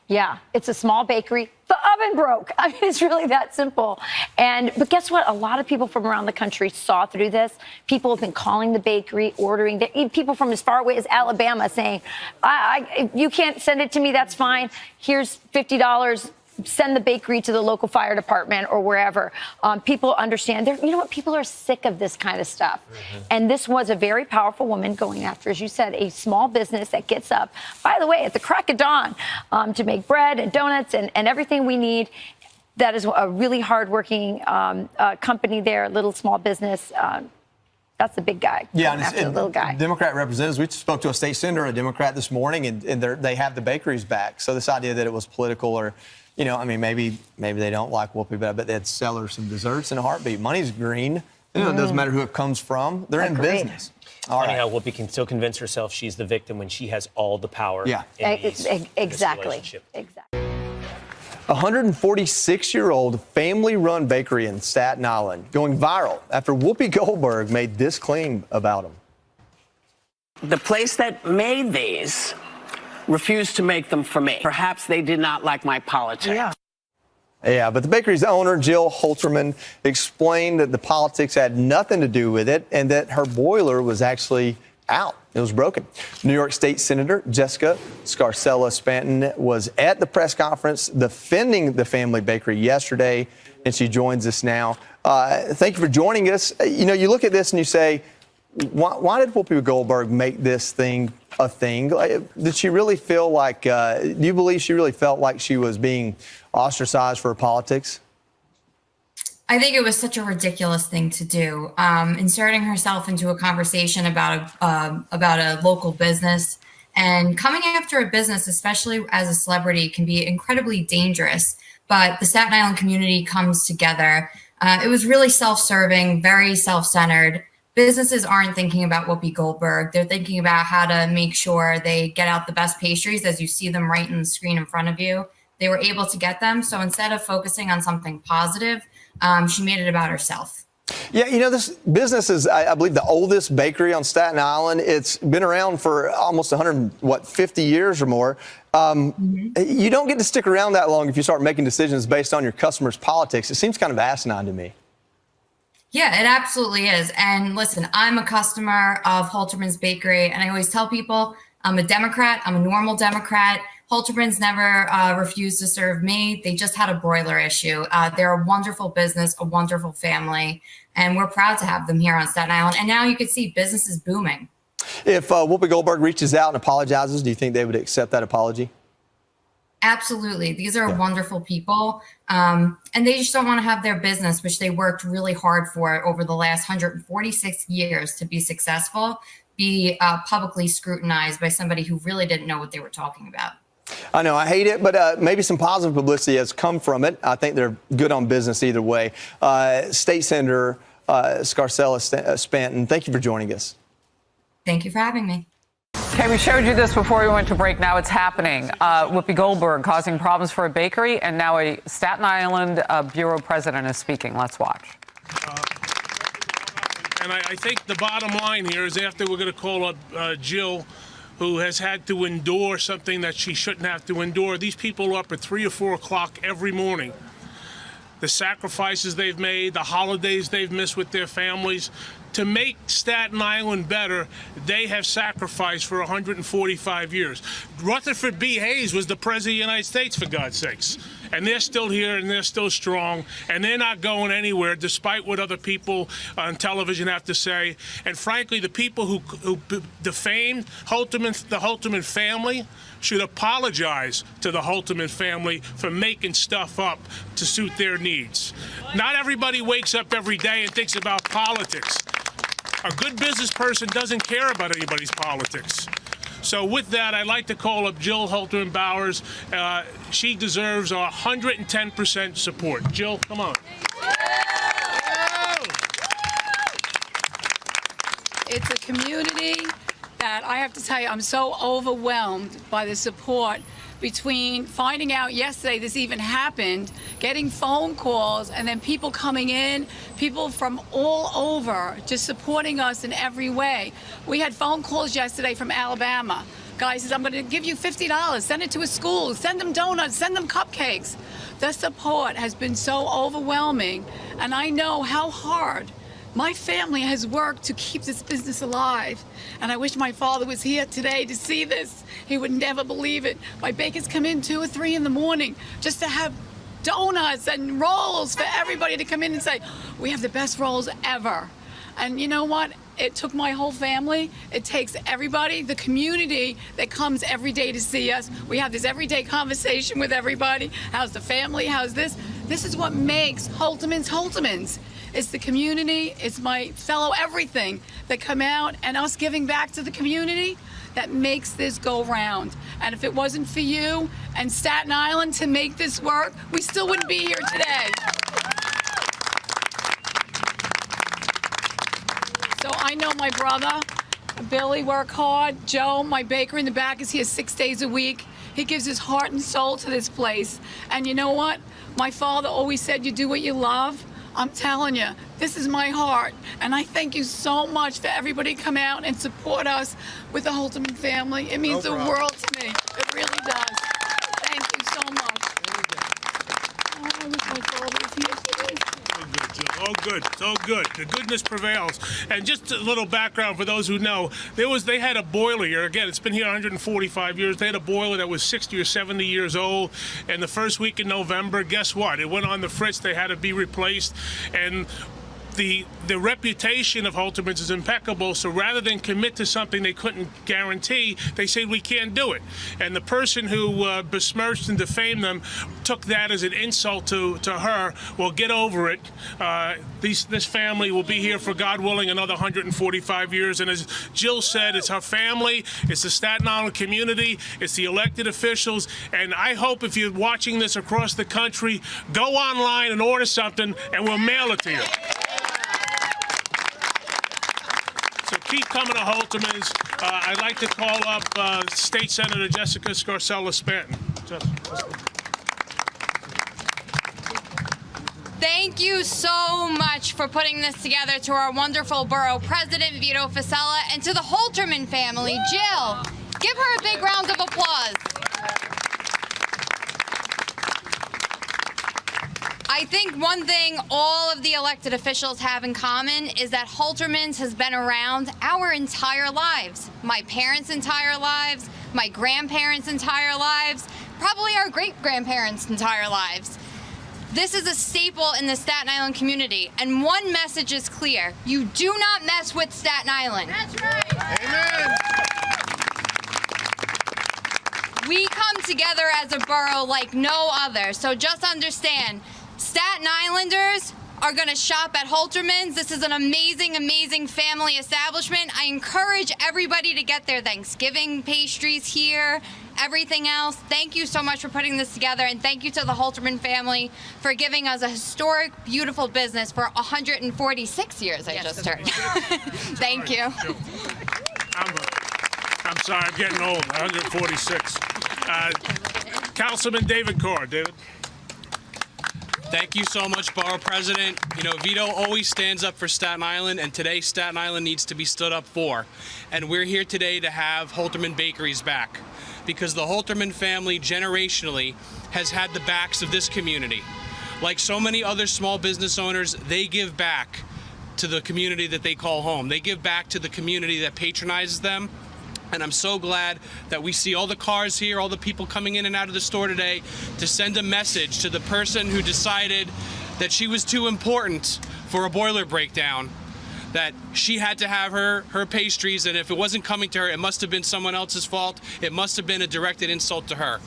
Yeah, it's a small bakery. The oven broke. I mean, it's really that simple. But guess what? A lot of people from around the country saw through this. People have been calling the bakery, ordering. People from as far away as Alabama saying, if you can't send it to me, that's fine. Here's $50. Send the bakery to the local fire department or wherever. People understand. You know what? People are sick of this kind of stuff. Mm-hmm. And this was a very powerful woman going after, as you said, a small business that gets up, by the way, at the crack of dawn to make bread and donuts and everything we need. That is a really hardworking company there, little small business. That's the big guy. Yeah, after the little guy. Democrat representatives, we spoke to a state senator, a Democrat this morning, and they have the bakeries back. So this idea that it was political or, you know, I mean, maybe they don't like Whoopi, but I bet they'd sell her some desserts in a heartbeat. Money's green. You know, it doesn't matter who it comes from. They're in business. Funny how Whoopi can still convince herself she's the victim when she has all the power. Yeah, exactly. A 146-year-old family-run bakery in Staten Island going viral after Whoopi Goldberg made this claim about them. The place that made these refused to make them for me. Perhaps they did not like my politics. Yeah, but the bakery's owner, Jill Holterman, explained that the politics had nothing to do with it and that her boiler was actually out. It was broken. New York State Senator Jessica Scarcella-Spanton was at the press conference defending the family bakery yesterday, and she joins us now. Thank you for joining us. You know, you look at this and you say, why did Whoopi Goldberg make this thing a thing? Did she really feel like, do you believe she really felt like she was being ostracized for her politics? I think it was such a ridiculous thing to do. Inserting herself into a conversation about a local business and coming after a business, especially as a celebrity, can be incredibly dangerous. But the Staten Island community comes together. It was really self-serving, very self-centered. Businesses aren't thinking about Whoopi Goldberg. They're thinking about how to make sure they get out the best pastries as you see them right in the screen in front of you. They were able to get them. So instead of focusing on something positive, she made it about herself. Yeah, you know, this business is, I believe, the oldest bakery on Staten Island. It's been around for almost 50 years or more. You don't get to stick around that long if you start making decisions based on your customers' politics. It seems kind of asinine to me. Yeah, it absolutely is. And listen, I'm a customer of Holterman's Bakery, and I always tell people I'm a Democrat. I'm a normal Democrat. Holterman's never refused to serve me. They just had a broiler issue. They're a wonderful business, a wonderful family, and we're proud to have them here on Staten Island. And now you can see business is booming. If Whoopi Goldberg reaches out and apologizes, do you think they would accept that apology? Absolutely. These are wonderful people. And they just don't want to have their business, which they worked really hard for over the last 146 years to be successful, be publicly scrutinized by somebody who really didn't know what they were talking about. I know, I hate it, but maybe some positive publicity has come from it. I think they're good on business either way. State Senator Scarcella Stanton, thank you for joining us. Thank you for having me. Okay, we showed you this before we went to break. Now it's happening. Whoopi Goldberg causing problems for a bakery, and now a Staten Island bureau president is speaking. Let's watch. And I think the bottom line here is after we're going to call up Jill, who has had to endure something that she shouldn't have to endure. These people are up at 3 or 4 o'clock every morning. The sacrifices they've made, the holidays they've missed with their families. To make Staten Island better, they have sacrificed for 145 years. Rutherford B. Hayes was the President of the United States, for God's sakes. And they're still here, and they're still strong, and they're not going anywhere, despite what other people on television have to say. And frankly, the people who defamed the Holterman family should apologize to the Holterman family for making stuff up to suit their needs. Not everybody wakes up every day and thinks about politics. A good business person doesn't care about anybody's politics. So with that, I'd like to call up Jill Holterman Bowers. She deserves our 110% support. Jill, come on. It's a community that I have to tell you, I'm so overwhelmed by the support between finding out yesterday this even happened, getting phone calls, and then people coming in, people from all over just supporting us in every way. We had phone calls yesterday from Alabama. Guy says, I'm going to give you $50, send it to a school, send them donuts, send them cupcakes. The support has been so overwhelming, and I know how hard my family has worked to keep this business alive, and I wish my father was here today to see this. He would never believe it. My bakers come in 2 or 3 in the morning just to have donuts and rolls for everybody to come in and say, we have the best rolls ever. And you know what? It took my whole family. It takes everybody, the community that comes every day to see us. We have this everyday conversation with everybody. How's the family? How's this? This is what makes Holterman's Holterman's. It's the community, it's my fellow everything that come out, and us giving back to the community that makes this go round. And if it wasn't for you and Staten Island to make this work, we still wouldn't be here today. So I know my brother, Billy, work hard. Joe, my baker in the back, is here 6 days a week. He gives his heart and soul to this place. And you know what? My father always said, you do what you love. I'm telling you, this is my heart. And I thank you so much for everybody to come out and support us with the Holterman family. It means the world to me. It really does. Thank you so much. Oh, I wish my father was here today. Oh, good. So good. The goodness prevails. And just a little background for those who know, they had a boiler here. Again, it's been here 145 years. They had a boiler that was 60 or 70 years old. And the first week in November, guess what? It went on the fritz. They had to be replaced. And the reputation of Holterman's is impeccable, so rather than commit to something they couldn't guarantee, they said we can't do it. And the person who besmirched and defamed them took that as an insult to her. Well, get over it. This family will be here for, God willing, another 145 years. And as Jill said, it's her family, it's the Staten Island community, it's the elected officials. And I hope if you're watching this across the country, go online and order something and we'll mail it to you. So keep coming to Holterman's. I'd like to call up State Senator Jessica Scarcella Stanton. Thank you so much for putting this together, to our wonderful borough president, Vito Fasella, and to the Holterman family. Jill, give her a big round of applause. I think one thing all of the elected officials have in common is that Holterman's has been around our entire lives. My parents' entire lives, my grandparents' entire lives, probably our great-grandparents' entire lives. This is a staple in the Staten Island community, and one message is clear. You do not mess with Staten Island. That's right. Amen. We come together as a borough like no other, so just understand, Staten Islanders are going to shop at Holterman's. This is an amazing, amazing family establishment. I encourage everybody to get their Thanksgiving pastries here, everything else. Thank you so much for putting this together, and thank you to the Holterman family for giving us a historic, beautiful business for 146 years, I just heard. Thank you. I'm sorry, I'm getting old. 146. Councilman David Carr. David. Thank you so much, Borough President. You know, Vito always stands up for Staten Island, and today Staten Island needs to be stood up for. And we're here today to have Holterman Bakeries back, because the Holterman family generationally has had the backs of this community. Like so many other small business owners, they give back to the community that they call home. They give back to the community that patronizes them. And I'm so glad that we see all the cars here, all the people coming in and out of the store today to send a message to the person who decided that she was too important for a boiler breakdown, that she had to have her pastries, and if it wasn't coming to her, it must have been someone else's fault. It must have been a directed insult to her.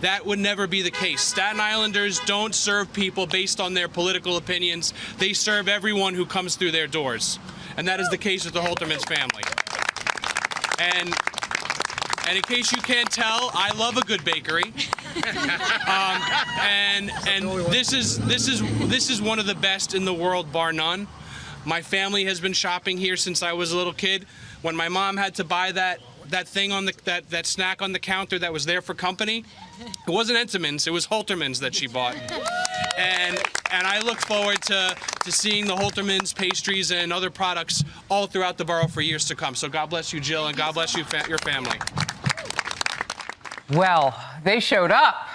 That would never be the case. Staten Islanders don't serve people based on their political opinions. They serve everyone who comes through their doors. And that is the case with the Holterman's family. And in case you can't tell, I love a good bakery. And this is one of the best in the world, bar none. My family has been shopping here since I was a little kid. When my mom had to buy that thing on that snack on the counter that was there for company, it wasn't Entenmann's, it was Holterman's that she bought. And I look forward to seeing the Holterman's pastries and other products all throughout the borough for years to come. So God bless you, Jill, and God bless you, your family. Well, they showed up,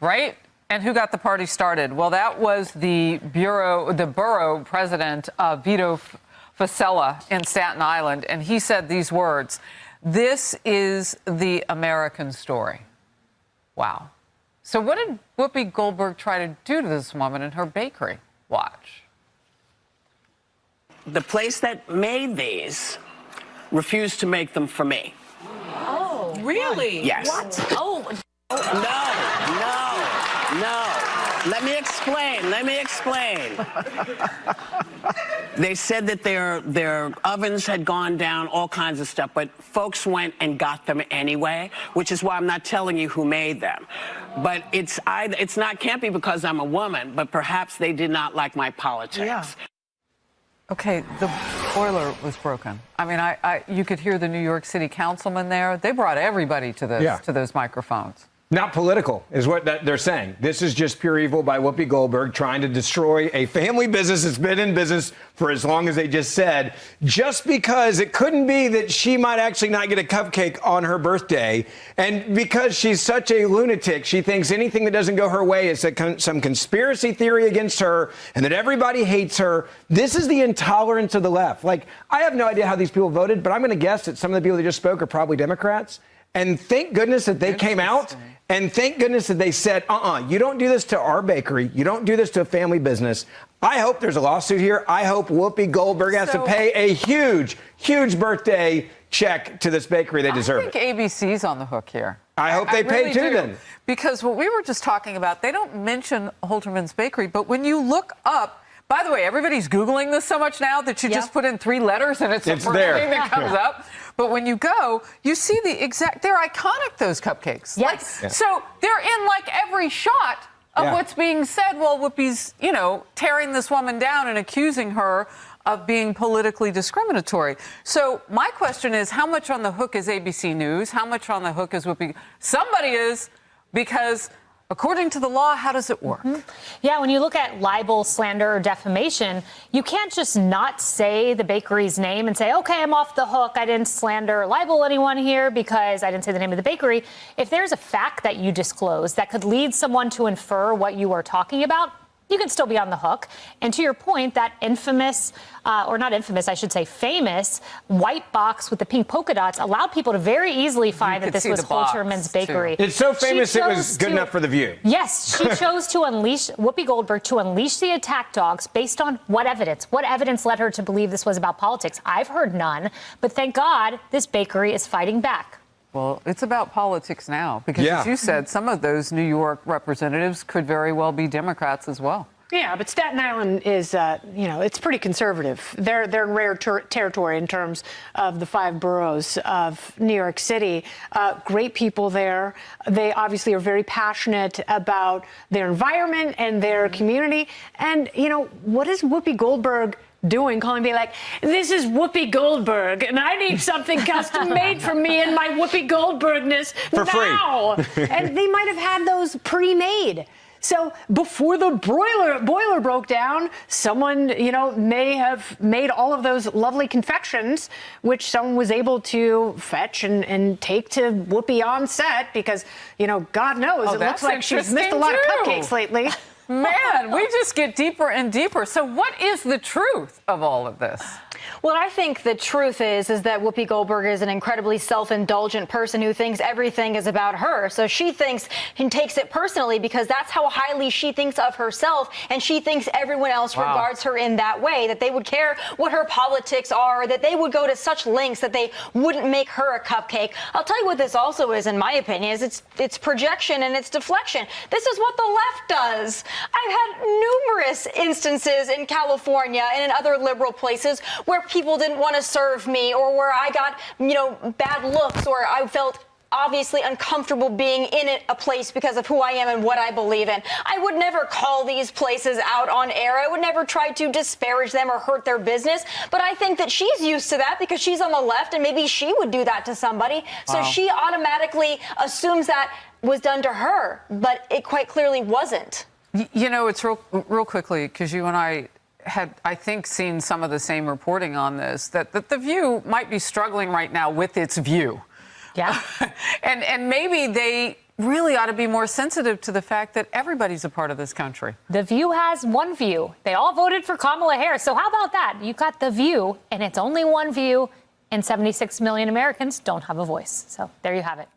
right? And who got the party started? Well, that was the borough president, Vito Fossella in Staten Island, and he said these words: "This is the American story." Wow. So what did Whoopi Goldberg try to do to this woman in her bakery? Watch. The place that made these refused to make them for me. Oh, really? Yes. What? Oh, No. Let me explain. They said that their ovens had gone down, all kinds of stuff, but folks went and got them anyway, which is why I'm not telling you who made them. But can't be because I'm a woman, but perhaps they did not like my politics. Yeah. Okay, the boiler was broken. I mean, you could hear the New York City councilman there. They brought everybody to those microphones. Not political, is what they're saying. This is just pure evil by Whoopi Goldberg trying to destroy a family business that's been in business for as long as they just said, just because it couldn't be that she might actually not get a cupcake on her birthday. And because she's such a lunatic, she thinks anything that doesn't go her way is some conspiracy theory against her and that everybody hates her. This is the intolerance of the left. Like, I have no idea how these people voted, but I'm going to guess that some of the people that just spoke are probably Democrats. And thank goodness that they came out, and thank goodness that they said, you don't do this to our bakery. You don't do this to a family business. I hope there's a lawsuit here. I hope Whoopi Goldberg has to pay a huge, huge birthday check to this bakery. They deserve it. I think ABC's on the hook here. I hope they pay too then. Because what we were just talking about, they don't mention Holterman's Bakery, but when you look up, by the way, everybody's Googling this so much now that you just put in 3 letters and it's the first thing that comes up. But when you go, you see they're iconic, those cupcakes. Yes. So they're in like every shot of what's being said while Whoopi's, tearing this woman down and accusing her of being politically discriminatory. So my question is, how much on the hook is ABC News? How much on the hook is Whoopi? Somebody is, because according to the law, how does it work? Mm-hmm. Yeah, when you look at libel, slander, or defamation, you can't just not say the bakery's name and say, okay, I'm off the hook. I didn't slander or libel anyone here because I didn't say the name of the bakery. If there's a fact that you disclose that could lead someone to infer what you are talking about, you can still be on the hook. And to your point, that infamous, or not infamous, I should say famous, white box with the pink polka dots allowed people to very easily find that this was Holterman's Bakery. It's so famous it was good enough for The View. Yes, she chose to unleash, Whoopi Goldberg, to unleash the attack dogs based on what evidence? What evidence led her to believe this was about politics? I've heard none, but thank God this bakery is fighting back. Well, it's about politics now, because as you said, some of those New York representatives could very well be Democrats as well. Yeah, but Staten Island is, it's pretty conservative. They're in rare territory in terms of the 5 boroughs of New York City. Great people there. They obviously are very passionate about their environment and their community. And, what is Whoopi Goldberg doing, calling me like, this is Whoopi Goldberg, and I need something custom made for me and my Whoopi Goldbergness for now. And they might have had those pre-made. So before the boiler broke down, someone, may have made all of those lovely confections, which someone was able to fetch and take to Whoopi on set because, God knows, it looks like she's missed a lot of cupcakes lately. Man, we just get deeper and deeper. So what is the truth of all of this? Well, I think the truth is that Whoopi Goldberg is an incredibly self-indulgent person who thinks everything is about her. So she thinks and takes it personally because that's how highly she thinks of herself, and she thinks everyone else regards her in that way, that they would care what her politics are, that they would go to such lengths that they wouldn't make her a cupcake. I'll tell you what this also is, in my opinion, is it's projection and it's deflection. This is what the left does. I've had numerous instances in California and in other liberal places where people didn't want to serve me, or where I got, bad looks, or I felt obviously uncomfortable being in a place because of who I am and what I believe in. I would never call these places out on air. I would never try to disparage them or hurt their business. But I think that she's used to that because she's on the left, and maybe she would do that to somebody. So she automatically assumes that was done to her, but it quite clearly wasn't. It's real quickly, because you and I had, I think, seen some of the same reporting on this, that The View might be struggling right now with its view. Yeah. and maybe they really ought to be more sensitive to the fact that everybody's a part of this country. The View has one view. They all voted for Kamala Harris. So how about that? You got The View, and it's only one view, and 76 million Americans don't have a voice. So there you have it.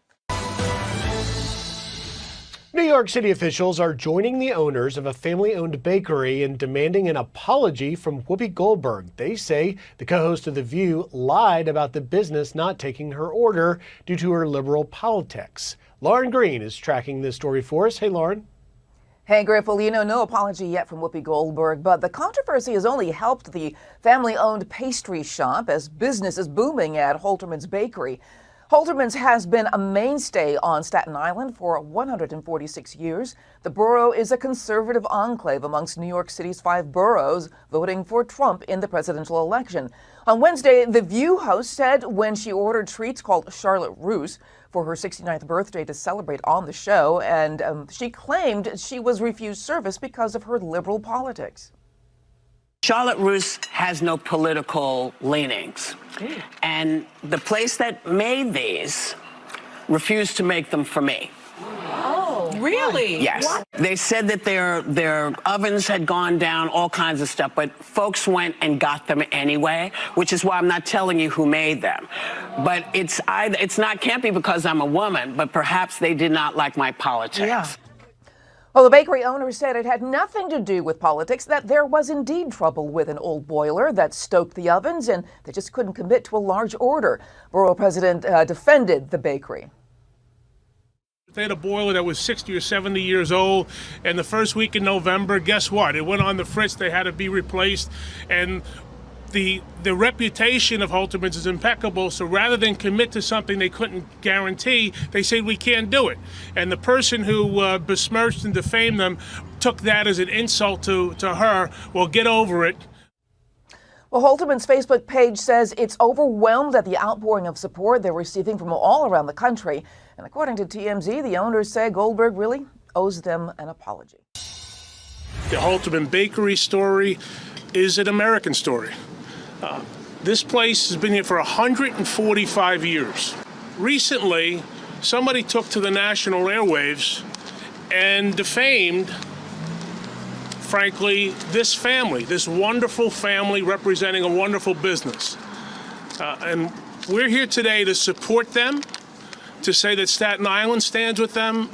New York City officials are joining the owners of a family-owned bakery in demanding an apology from Whoopi Goldberg. They say the co-host of The View lied about the business not taking her order due to her liberal politics. Lauren Green is tracking this story for us. Hey, Lauren. Hey, Griffolino, no apology yet from Whoopi Goldberg, but the controversy has only helped the family-owned pastry shop as business is booming at Holterman's Bakery. Holterman's has been a mainstay on Staten Island for 146 years. The borough is a conservative enclave amongst New York City's 5 boroughs, voting for Trump in the presidential election. On Wednesday, The View host said when she ordered treats called Charlotte Roose for her 69th birthday to celebrate on the show, and she claimed she was refused service because of her liberal politics. Charlotte Roose has no political leanings. And the place that made these refused to make them for me. Oh, really? Yes. What? They said that their ovens had gone down, all kinds of stuff, but folks went and got them anyway, which is why I'm not telling you who made them. But can't be because I'm a woman, but perhaps they did not like my politics. Yeah. Well, the bakery owner said it had nothing to do with politics, that there was indeed trouble with an old boiler that stoked the ovens, and they just couldn't commit to a large order. Borough president defended the bakery. They had a boiler that was 60 or 70 years old, and the first week in November, guess what? It went on the fritz. They had to be replaced, and the reputation of Holterman's is impeccable, so rather than commit to something they couldn't guarantee, they said we can't do it. And the person who besmirched and defamed them took that as an insult to her. Well, get over it. Well, Holterman's Facebook page says it's overwhelmed at the outpouring of support they're receiving from all around the country. And according to TMZ, the owners say Goldberg really owes them an apology. The Holterman Bakery story is an American story. This place has been here for 145 years. Recently, somebody took to the national airwaves and defamed frankly, this family, this wonderful family representing a wonderful business. And we're here today to support them, to say that Staten Island stands with them.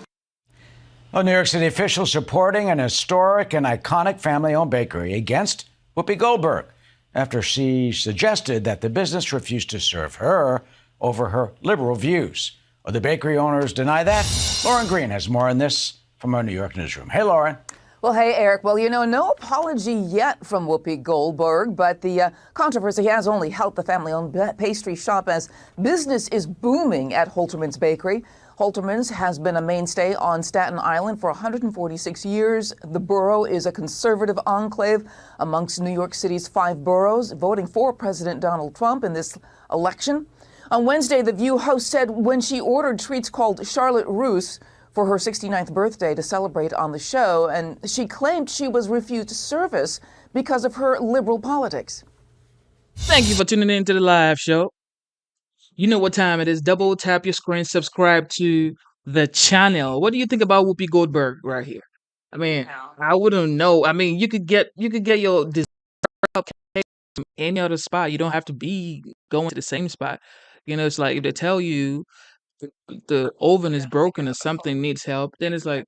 Well, New York City officials supporting an historic and iconic family-owned bakery against Whoopi Goldberg after she suggested that the business refused to serve her over her liberal views. Well, the bakery owners deny that. Lauren Green has more on this from our New York newsroom. Hey, Lauren. Well, hey, Eric. Well, no apology yet from Whoopi Goldberg, but the controversy has only helped the family-owned pastry shop as business is booming at Holterman's Bakery. Holterman's has been a mainstay on Staten Island for 146 years. The borough is a conservative enclave amongst New York City's 5 boroughs, voting for President Donald Trump in this election. On Wednesday, The View host said when she ordered treats called Charlotte Roose for her 69th birthday to celebrate on the show, and she claimed she was refused service because of her liberal politics. Thank you for tuning in to the live show. You know what time it is. Double tap your screen, subscribe to the channel. What do you think about Whoopi Goldberg right here? I mean, I wouldn't know. I mean, you could get your dessert cake from any other spot. You don't have to be going to the same spot. It's like if they tell you the oven is broken or something needs help, then it's like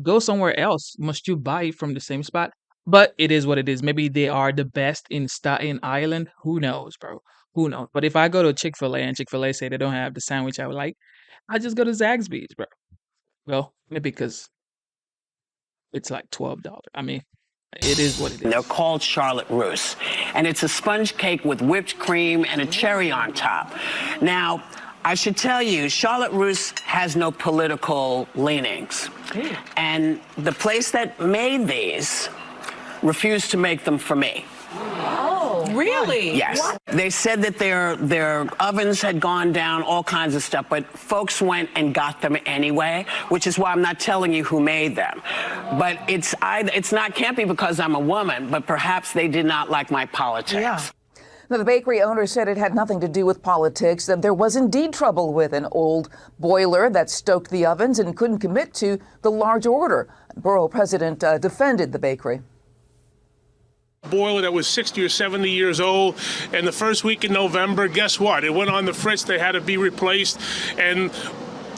go somewhere else. Must you buy it from the same spot? But it is what it is. Maybe they are the best in Staten Island. Who knows, bro? Who knows? But if I go to Chick-fil-A and Chick-fil-A say they don't have the sandwich I would like, I just go to Zaxby's, bro. Well, maybe because it's like $12. I mean, it is what it is. They're called Charlotte Roose, and it's a sponge cake with whipped cream and a cherry on top. Now, I should tell you, Charlotte Roose has no political leanings, and the place that made these refused to make them for me. Oh, really? Yes. What? They said that their ovens had gone down, all kinds of stuff, but folks went and got them anyway, which is why I'm not telling you who made them. But can't be because I'm a woman, but perhaps they did not like my politics. Yeah. Now, the bakery owner said it had nothing to do with politics, that there was indeed trouble with an old boiler that stoked the ovens and couldn't commit to the large order. Borough president defended the bakery. Boiler that was 60 or 70 years old, and the first week in November, guess what? It went on the fritz. They had to be replaced, and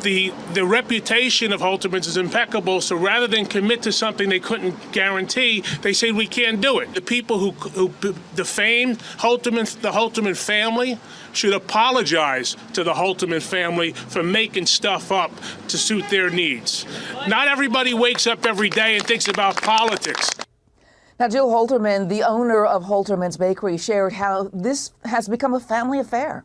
the reputation of Holterman's is impeccable. So rather than commit to something they couldn't guarantee, they said we can't do it. The people who defamed the Holterman family should apologize to the Holterman family for making stuff up to suit their needs. Not everybody wakes up every day and thinks about politics. Now, Jill Holterman, the owner of Holterman's Bakery, shared how this has become a family affair.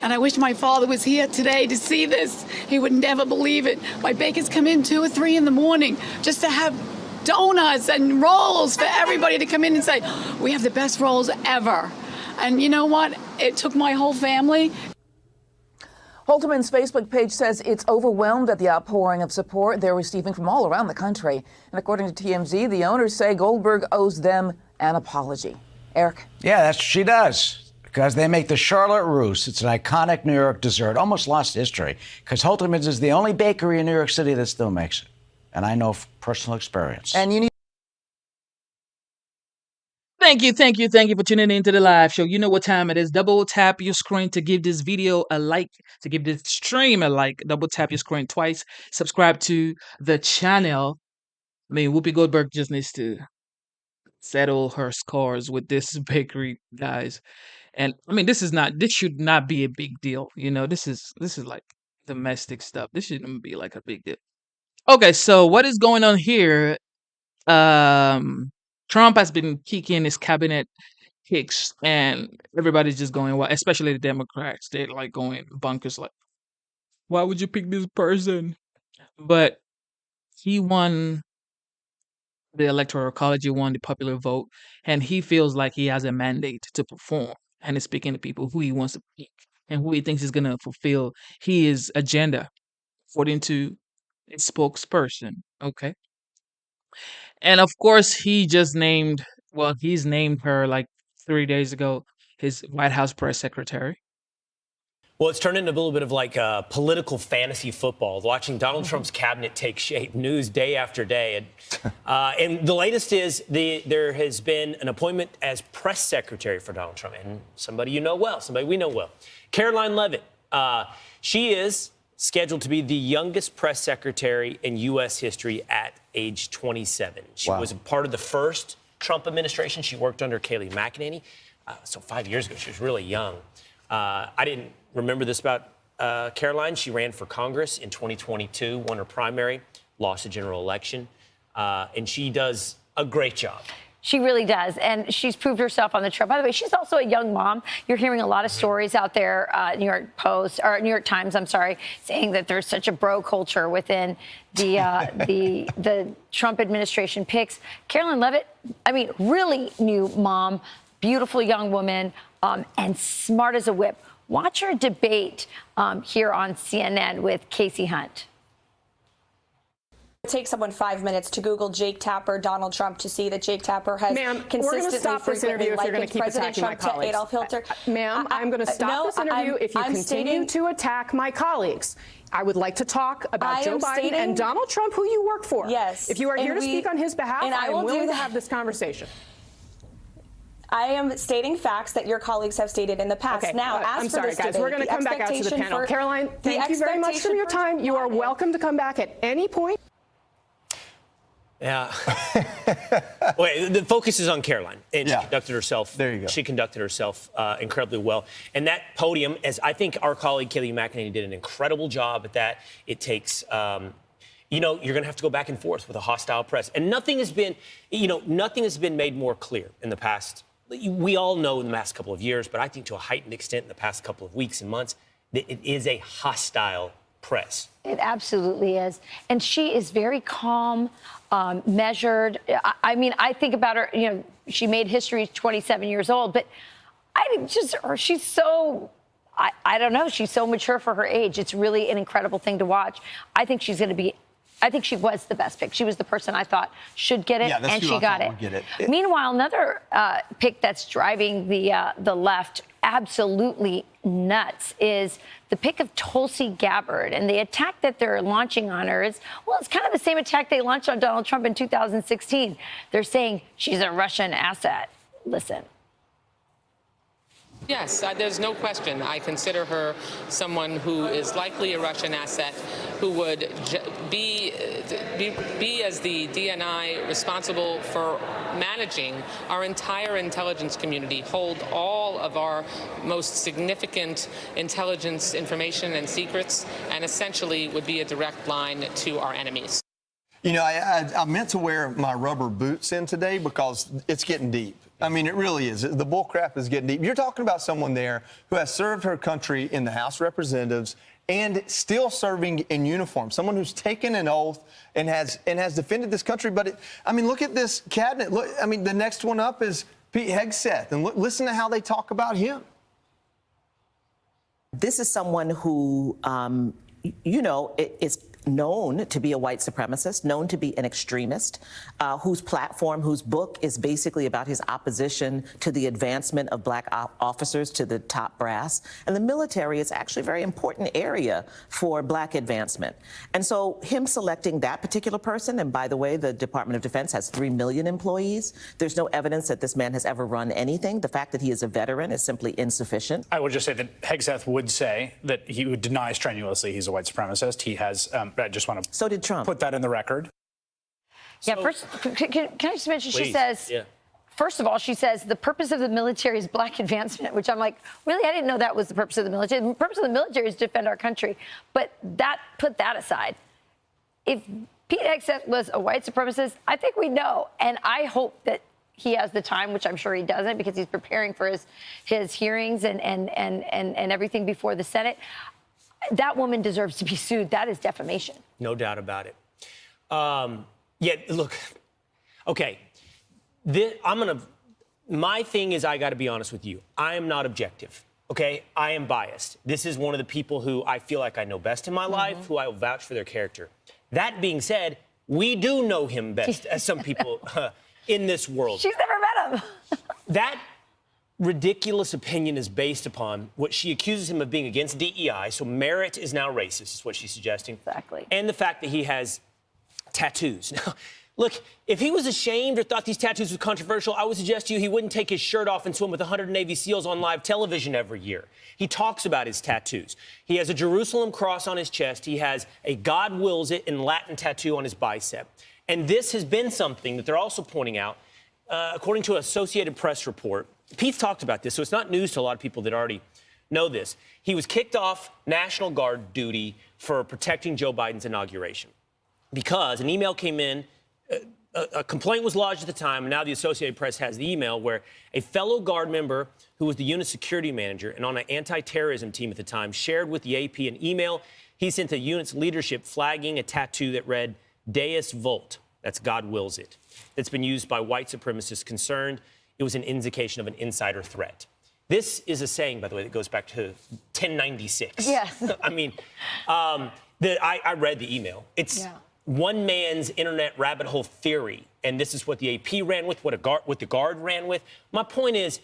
And I wish my father was here today to see this. He would never believe it. My bakers come in 2 or 3 in the morning just to have donuts and rolls for everybody to come in and say, we have the best rolls ever. And you know what? It took my whole family. Holterman's Facebook page says it's overwhelmed at the outpouring of support they're receiving from all around the country. And according to TMZ, the owners say Goldberg owes them an apology. Eric? Yeah, that's what she does. Because they make the Charlotte Roose. It's an iconic New York dessert, almost lost history. Because Holterman's is the only bakery in New York City that still makes it. And I know from personal experience. And you need Thank you for tuning in to the live show. You know what time it is. Double tap your screen to give this video a like, to give this stream a like. Double tap your screen twice. Subscribe to the channel. I mean, Whoopi Goldberg just needs to settle her scores with this bakery, guys. And I mean, this should not be a big deal. This is like domestic stuff. This shouldn't be like a big deal. Okay, so what is going on here? Trump has been kicking his cabinet kicks, and everybody's just going wild, especially the Democrats. They're like going bonkers, like, why would you pick this person? But he won the Electoral College, he won the popular vote, and he feels like he has a mandate to perform, and he's speaking to people who he wants to pick and who he thinks is going to fulfill his agenda, according to a spokesperson. Okay. And of course, he's named her like 3 days ago, his White House press secretary. Well, it's turned into a little bit of like political fantasy football, watching Donald Trump's cabinet take shape, news day after day. And the latest is there has been an appointment as press secretary for Donald Trump, and somebody you know well, somebody we know well, Karoline Leavitt. She is scheduled to be the youngest press secretary in U.S. history at age 27. She was a part of the first Trump administration. She worked under Kayleigh McEnany. So 5 years ago, she was really young. I didn't remember this about Karoline. She ran for Congress in 2022, won her primary, lost the general election, and she does a great job. She really does, and she's proved herself on the trail. By the way, she's also a young mom. You're hearing a lot of stories out there, New York Times, I'm sorry, saying that there's such a bro culture within the Trump administration picks. Karoline Leavitt, I mean, really new mom, beautiful young woman, and smart as a whip. Watch her debate here on CNN with Casey Hunt. It takes someone 5 minutes to Google Jake Tapper, Donald Trump, to see that Jake Tapper has consistently, frequently likened President Trump to Adolf Hitler. Ma'am, I'm going to stop this interview if you continue to attack my colleagues. I would like to talk about Joe Biden and Donald Trump, who you work for. Yes. If you are here to speak on his behalf, I am willing to have this conversation. I am stating facts that your colleagues have stated in the past. Okay. Now, I'm sorry, guys. We're going to come back out to the panel. Karoline, thank you very much for your time. You are welcome to come back at any point. Yeah. Wait, the focus is on Karoline, and she conducted herself. There you go. She conducted herself incredibly well. And that podium, as I think our colleague Kayleigh McEnany did an incredible job at that. It takes, you're going to have to go back and forth with a hostile press, and nothing has been made more clear in the past. We all know in the past couple of years, but I think to a heightened extent in the past couple of weeks and months, that it is a hostile press. It absolutely is. And she is very calm, measured. I mean, I think about her, she made history 27 years old, but she's so, I don't know, she's so mature for her age. It's really an incredible thing to watch. I think she was the best pick. She was the person I thought should get it, and she got it. Meanwhile, another pick that's driving the left absolutely nuts is the pick of Tulsi Gabbard. And the attack that they're launching on her is, well, it's kind of the same attack they launched on Donald Trump in 2016. They're saying she's a Russian asset. Listen. Yes, there's no question. I consider her someone who is likely a Russian asset, who would be as the DNI responsible for managing our entire intelligence community, hold all of our most significant intelligence information and secrets, and essentially would be a direct line to our enemies. I meant to wear my rubber boots in today because it's getting deep. I mean, it really is. The bullcrap is getting deep. You're talking about someone there who has served her country in the House of Representatives and still serving in uniform. Someone who's taken an oath and has defended this country. But look at this cabinet. Look, the next one up is Pete Hegseth, and listen to how they talk about him. This is someone who, is known to be a white supremacist, known to be an extremist, whose book is basically about his opposition to the advancement of black officers to the top brass. And the military is actually a very important area for black advancement. And so him selecting that particular person, and by the way, the Department of Defense has 3 million employees. There's no evidence that this man has ever run anything. The fact that he is a veteran is simply insufficient. I would just say that Hegseth would say that he would deny strenuously he's a white supremacist. He has, I just want to so did Trump. Put that in the record. Yeah, first, can I just mention, Please. She says, first of all, she says the purpose of the military is black advancement, which I'm like, really? I didn't know that was the purpose of the military. The purpose of the military is to defend our country. But put that aside. If Pete Hegseth was a white supremacist, I think we know. And I hope that he has the time, which I'm sure he doesn't, because he's preparing for his hearings and everything before the Senate. That woman deserves to be sued. That is defamation. No doubt about it. Look, okay. My thing is I got to be honest with you. I am not objective, okay? I am biased. This is one of the people who I feel like I know best in my life, who I will vouch for their character. That being said, we do know him best, as some people in this world. She's never met him. ridiculous opinion is based upon what she accuses him of being against DEI. So merit is now racist, is what she's suggesting. Exactly. And the fact that he has tattoos. Now, look, if he was ashamed or thought these tattoos were controversial, I would suggest to you he wouldn't take his shirt off and swim with 100 Navy SEALs on live television every year. He talks about his tattoos. He has a Jerusalem cross on his chest. He has a God wills it in Latin tattoo on his bicep. And this has been something that they're also pointing out, according to an Associated Press report. Pete's talked about this, so it's not news to a lot of people that already know this. He was kicked off National Guard duty for protecting Joe Biden's inauguration because an email came in, a complaint was lodged at the time, and now the Associated Press has the email where a fellow Guard member who was the unit security manager and on an anti-terrorism team at the time shared with the AP an email he sent the unit's leadership flagging a tattoo that read, Deus Vult, that's God wills it, that's been used by white supremacists concerned it was an indication of an insider threat. This is a saying, by the way, that goes back to 1096. Yes. I mean, I read the email. It's one man's internet rabbit hole theory, and this is what the AP ran with, what the Guard ran with. My point is,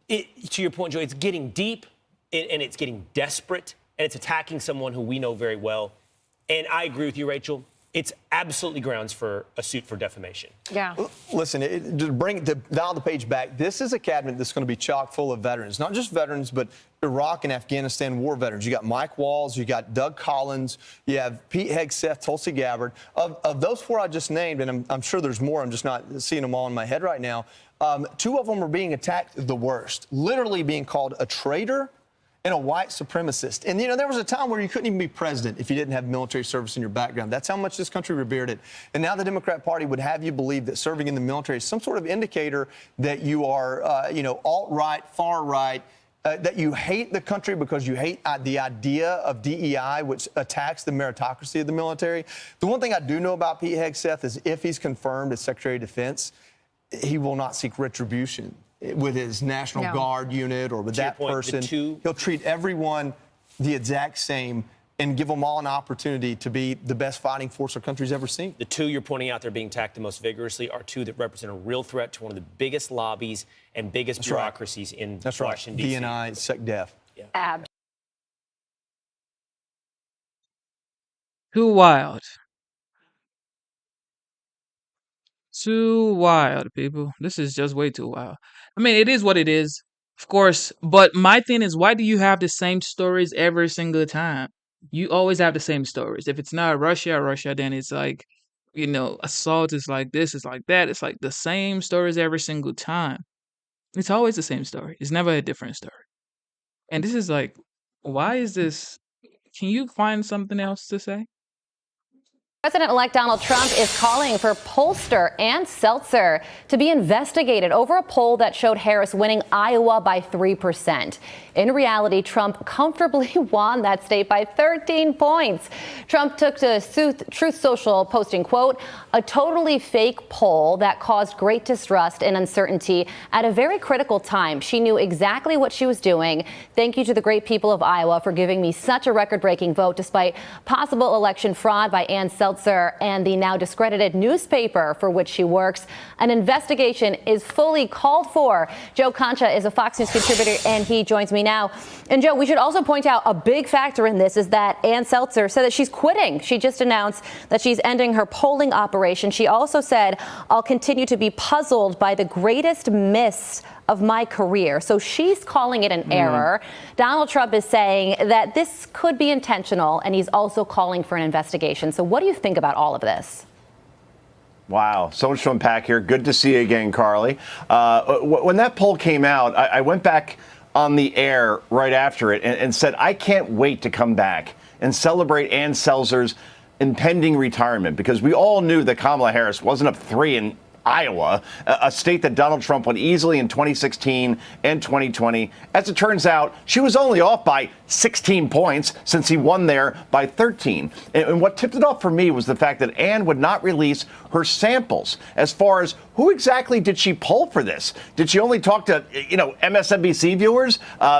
to your point, Joe, it's getting deep, and it's getting desperate, and it's attacking someone who we know very well. And I agree with you, Rachel. It's absolutely grounds for a suit for defamation. Yeah. Listen, to dial the page back, this is a cabinet that's going to be chock full of veterans. Not just veterans, but Iraq and Afghanistan war veterans. You got Mike Walls, you got Doug Collins, you have Pete Hegseth, Tulsi Gabbard. Of those four I just named, and I'm sure there's more, I'm just not seeing them all in my head right now, two of them are being attacked the worst, literally being called a traitor and a white supremacist. And, there was a time where you couldn't even be president if you didn't have military service in your background. That's how much this country revered it. And now the Democrat Party would have you believe that serving in the military is some sort of indicator that you are, alt-right, far-right, that you hate the country because you hate the idea of DEI, which attacks the meritocracy of the military. The one thing I do know about Pete Hegseth is if he's confirmed as Secretary of Defense, he will not seek retribution with his National Guard unit or with that person. He'll treat everyone the exact same and give them all an opportunity to be the best fighting force our country's ever seen. The two you're pointing out they're being attacked the most vigorously are two that represent a real threat to one of the biggest lobbies and biggest bureaucracies in Washington, D.C. DNI, SecDef. Yeah. Too wild. Too wild, people. This is just way too wild. I mean, it is what it is, of course. But my thing is, why do you have the same stories every single time? You always have the same stories. If it's not Russia, then it's like, assault is like this, it's like that. It's like the same stories every single time. It's always the same story. It's never a different story. And this is like, why is this? Can you find something else to say? President-elect Donald Trump is calling for Pollster and Selzer to be investigated over a poll that showed Harris winning Iowa by 3%. In reality, Trump comfortably won that state by 13 points. Trump took to Truth Social, posting, quote, a totally fake poll that caused great distrust and uncertainty at a very critical time. She knew exactly what she was doing. Thank you to the great people of Iowa for giving me such a record-breaking vote despite possible election fraud by Ann Selzer and the now discredited newspaper for which she works. An investigation is fully called for. Joe Concha is a Fox News contributor, and he joins me now. And Joe, we should also point out a big factor in this is that Ann Selzer said that she's quitting. She just announced that she's ending her polling operation. She also said, I'll continue to be puzzled by the greatest miss of my career. So she's calling it an error. Donald Trump is saying that this could be intentional, and he's also calling for an investigation. So what do you think about all of this? Wow, so much to unpack here. Good to see you again, Carly. When that poll came out, I went back on the air right after it and said, I can't wait to come back and celebrate Ann Selzer's impending retirement, because we all knew that Kamala Harris wasn't up 3 in Iowa, a state that Donald Trump won easily in 2016 and 2020. As it turns out, she was only off by 16 points since he won there by 13. And what tipped it off for me was the fact that Ann would not release her samples as far as who exactly did she poll for this? Did she only talk to, MSNBC viewers,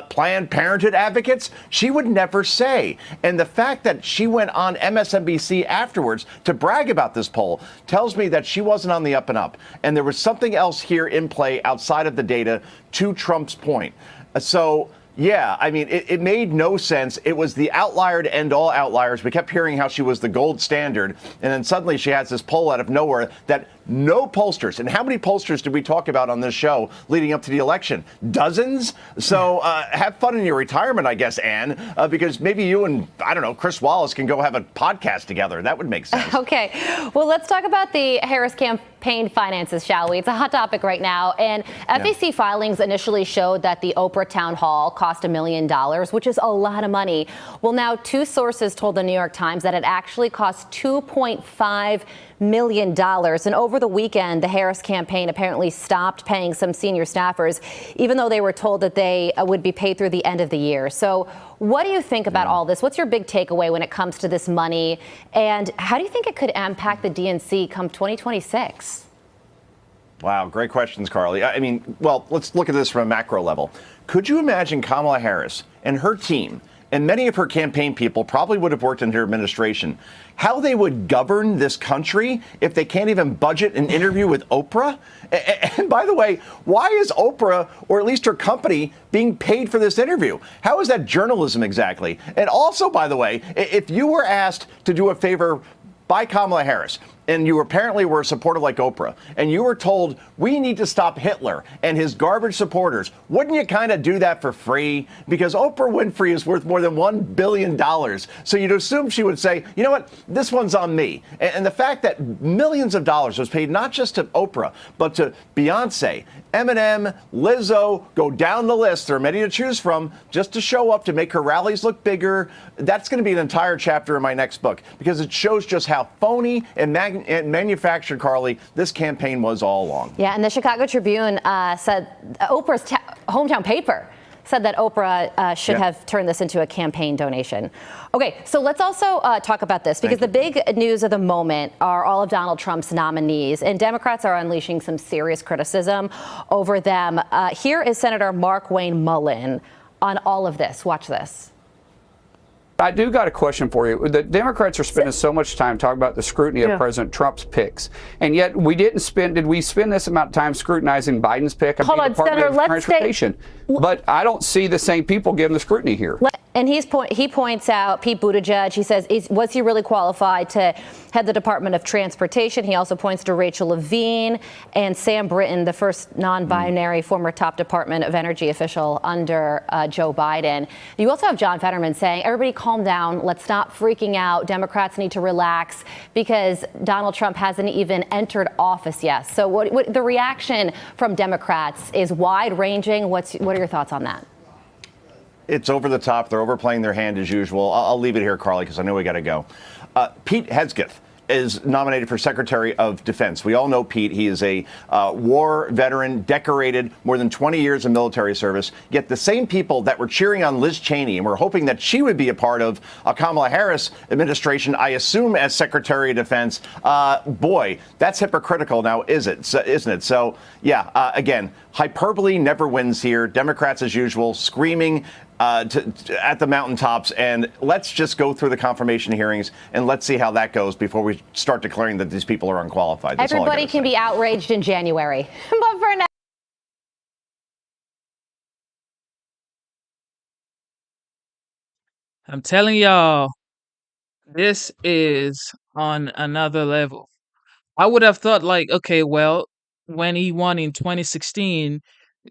Planned Parenthood advocates? She would never say. And the fact that she went on MSNBC afterwards to brag about this poll tells me that she wasn't on the up and up. up. And there was something else here in play outside of the data, to Trump's point. So, yeah, I mean, it made no sense. It was the outlier to end all outliers. We kept hearing how she was the gold standard. And then suddenly she has this poll out of nowhere that no pollsters. And how many pollsters did we talk about on this show leading up to the election? Dozens? So have fun in your retirement, I guess, Ann, because maybe you and, I don't know, Chris Wallace can go have a podcast together. That would make sense. Okay. Well, let's talk about the Harris campaign finances, shall we? It's a hot topic right now. And FEC filings initially showed that the Oprah town hall cost $1 million, which is a lot of money. Well, now two sources told the New York Times that it actually cost $2.5 million. And over the weekend, the Harris campaign apparently stopped paying some senior staffers, even though they were told that they would be paid through the end of the year. So what do you think about all this? What's your big takeaway when it comes to this money? And how do you think it could impact the DNC come 2026? Wow, great questions, Carly. I mean, well, let's look at this from a macro level. Could you imagine Kamala Harris and her team, and many of her campaign people probably would have worked in her administration, how they would govern this country if they can't even budget an interview with Oprah? And by the way, why is Oprah, or at least her company, being paid for this interview? How is that journalism exactly? And also, by the way, if you were asked to do a favor by Kamala Harris, and you apparently were supportive like Oprah, and you were told, we need to stop Hitler and his garbage supporters, wouldn't you kind of do that for free? Because Oprah Winfrey is worth more than $1 billion. So you'd assume she would say, you know what, this one's on me. And the fact that millions of dollars was paid not just to Oprah, but to Beyonce, Eminem, Lizzo, go down the list. There are many to choose from, just to show up, to make her rallies look bigger. That's going to be an entire chapter in my next book, because it shows just how phony and manufactured, Carly, this campaign was all along. Yeah, and the Chicago Tribune said Oprah's hometown paper said that Oprah should have turned this into a campaign donation. Okay, so let's also talk about this, because the big news of the moment are all of Donald Trump's nominees, and Democrats are unleashing some serious criticism over them. Here is Senator Mark Wayne Mullen on all of this. Watch this. I do got a question for you. The Democrats are spending so much time talking about the scrutiny of President Trump's picks, and yet did we spend this amount of time scrutinizing Biden's pick of the Department of Transportation? But I don't see the same people giving the scrutiny here. And he points out Pete Buttigieg. He says, was he really qualified to head the Department of Transportation? He also points to Rachel Levine and Sam Brinton, the first non-binary former top Department of Energy official under Joe Biden. You also have John Fetterman saying, everybody calm down. Let's stop freaking out. Democrats need to relax because Donald Trump hasn't even entered office yet. So what the reaction from Democrats is wide-ranging. What are your thoughts on that? It's over the top. They're overplaying their hand as usual. I'll leave it here, Carly, because I know we got to go. Pete Hegseth is nominated for Secretary of Defense. We all know Pete. He is a war veteran, decorated, more than 20 years of military service. Yet the same people that were cheering on Liz Cheney and were hoping that she would be a part of a Kamala Harris administration, I assume as Secretary of Defense, boy, that's hypocritical now, isn't it? So, yeah, again, hyperbole never wins here. Democrats, as usual, screaming at the mountaintops, and let's just go through the confirmation hearings and let's see how that goes before we start declaring that these people are unqualified. That's everybody can be outraged in January. But for now, I'm telling y'all, this is on another level. I would have thought, like, okay, well, when he won in 2016,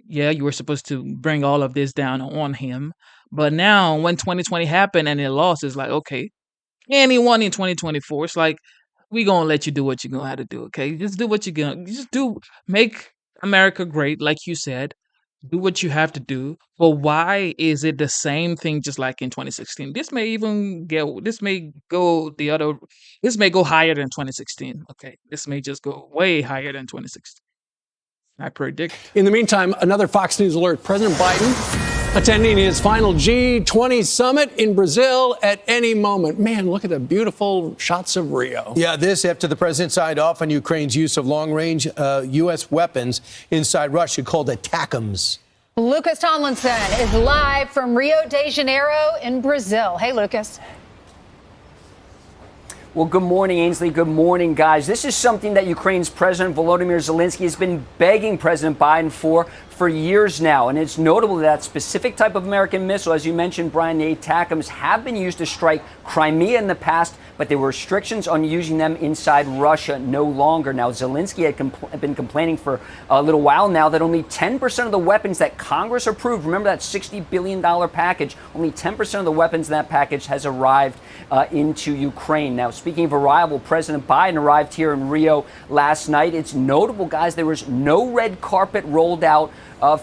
yeah, you were supposed to bring all of this down on him. But now when 2020 happened and he lost, it's like, okay. And he won in 2024. It's like, we going to let you do what you're going to have to do, okay? Just do what you're going to. Just do. Make America great, like you said. Do what you have to do. But why is it the same thing just like in 2016? This may go higher than 2016, okay? This may just go way higher than 2016. I predict. In the meantime, another Fox News alert. President Biden attending his final G20 summit in Brazil at any moment. Man, look at the beautiful shots of Rio. Yeah, this after the president signed off on Ukraine's use of long-range U.S. weapons inside Russia called ATACMS. Lucas Tomlinson is live from Rio de Janeiro in Brazil. Hey, Lucas. Well, good morning, Ainsley. Good morning, guys. This is something that Ukraine's President Volodymyr Zelensky has been begging President Biden for years now. And it's notable that specific type of American missile, as you mentioned, Brian, the ATACMS, have been used to strike Crimea in the past, but there were restrictions on using them inside Russia no longer. Now, Zelensky had been complaining for a little while now that only 10% of the weapons that Congress approved, remember that $60 billion package, only 10% of the weapons in that package has arrived into Ukraine. Now, speaking of arrival, President Biden arrived here in Rio last night. It's notable, guys, there was no red carpet rolled out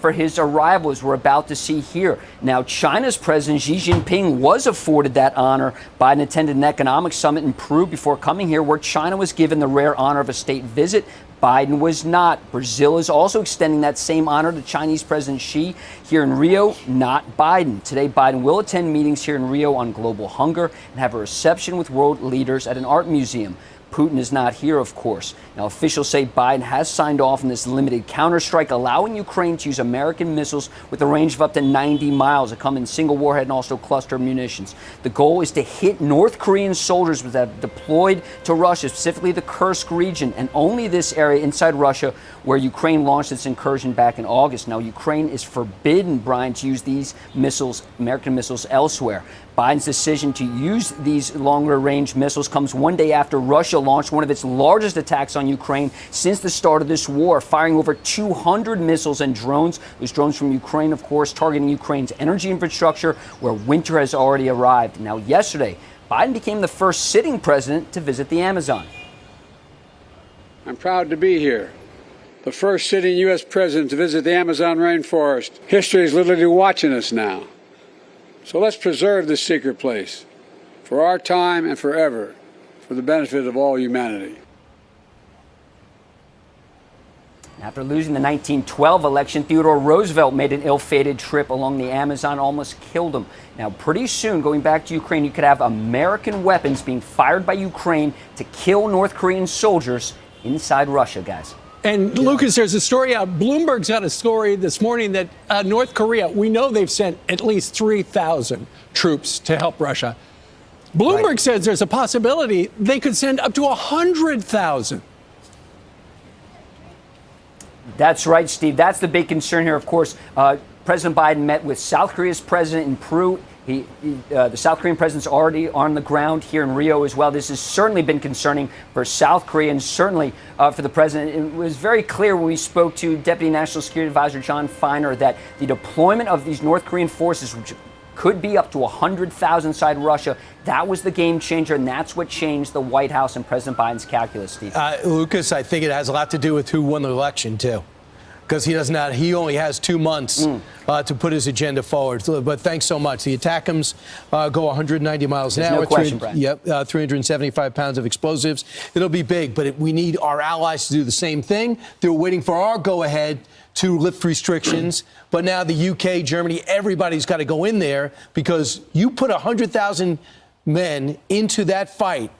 for his arrival, as we're about to see here. Now, China's President Xi Jinping was afforded that honor. Biden attended an economic summit in Peru before coming here, where China was given the rare honor of a state visit. Biden was not. Brazil is also extending that same honor to Chinese President Xi here in Rio, not Biden. Today, Biden will attend meetings here in Rio on global hunger and have a reception with world leaders at an art museum. Putin is not here, of course. Now, officials say Biden has signed off on this limited counterstrike, allowing Ukraine to use American missiles with a range of up to 90 miles that come in single warhead and also cluster munitions. The goal is to hit North Korean soldiers that have deployed to Russia, specifically the Kursk region, and only this area inside Russia where Ukraine launched its incursion back in August. Now, Ukraine is forbidden, Brian, to use these missiles, American missiles, elsewhere. Biden's decision to use these longer-range missiles comes one day after Russia launched one of its largest attacks on Ukraine since the start of this war, firing over 200 missiles and drones. Those drones from Ukraine, of course, targeting Ukraine's energy infrastructure, where winter has already arrived. Now, yesterday, Biden became the first sitting president to visit the Amazon. I'm proud to be here, the first sitting U.S. president to visit the Amazon rainforest. History is literally watching us now. So let's preserve this secret place for our time and forever, for the benefit of all humanity. After losing the 1912 election, Theodore Roosevelt made an ill-fated trip along the Amazon, almost killed him. Now, pretty soon, going back to Ukraine, you could have American weapons being fired by Ukraine to kill North Korean soldiers inside Russia, guys. And Lucas, there's a story out. Bloomberg's got a story this morning that North Korea, we know they've sent at least 3,000 troops to help Russia. Bloomberg says there's a possibility they could send up to 100,000. That's right, Steve. That's the big concern here, of course. President Biden met with South Korea's president in Peru. The South Korean president's already on the ground here in Rio as well. This has certainly been concerning for South Korea and certainly for the president. It was very clear when we spoke to Deputy National Security Advisor John Feiner that the deployment of these North Korean forces, which could be up to 100,000 inside Russia, that was the game changer, and that's what changed the White House and President Biden's calculus, Steve. Lucas, I think it has a lot to do with who won the election, too. Because he only has 2 months to put his agenda forward. But thanks so much. The ATACMS go 190 miles an hour. No question, Brian. 375 pounds of explosives. It'll be big, but we need our allies to do the same thing. They're waiting for our go-ahead to lift restrictions. But now the UK, Germany, everybody's got to go in there because you put 100,000 men into that fight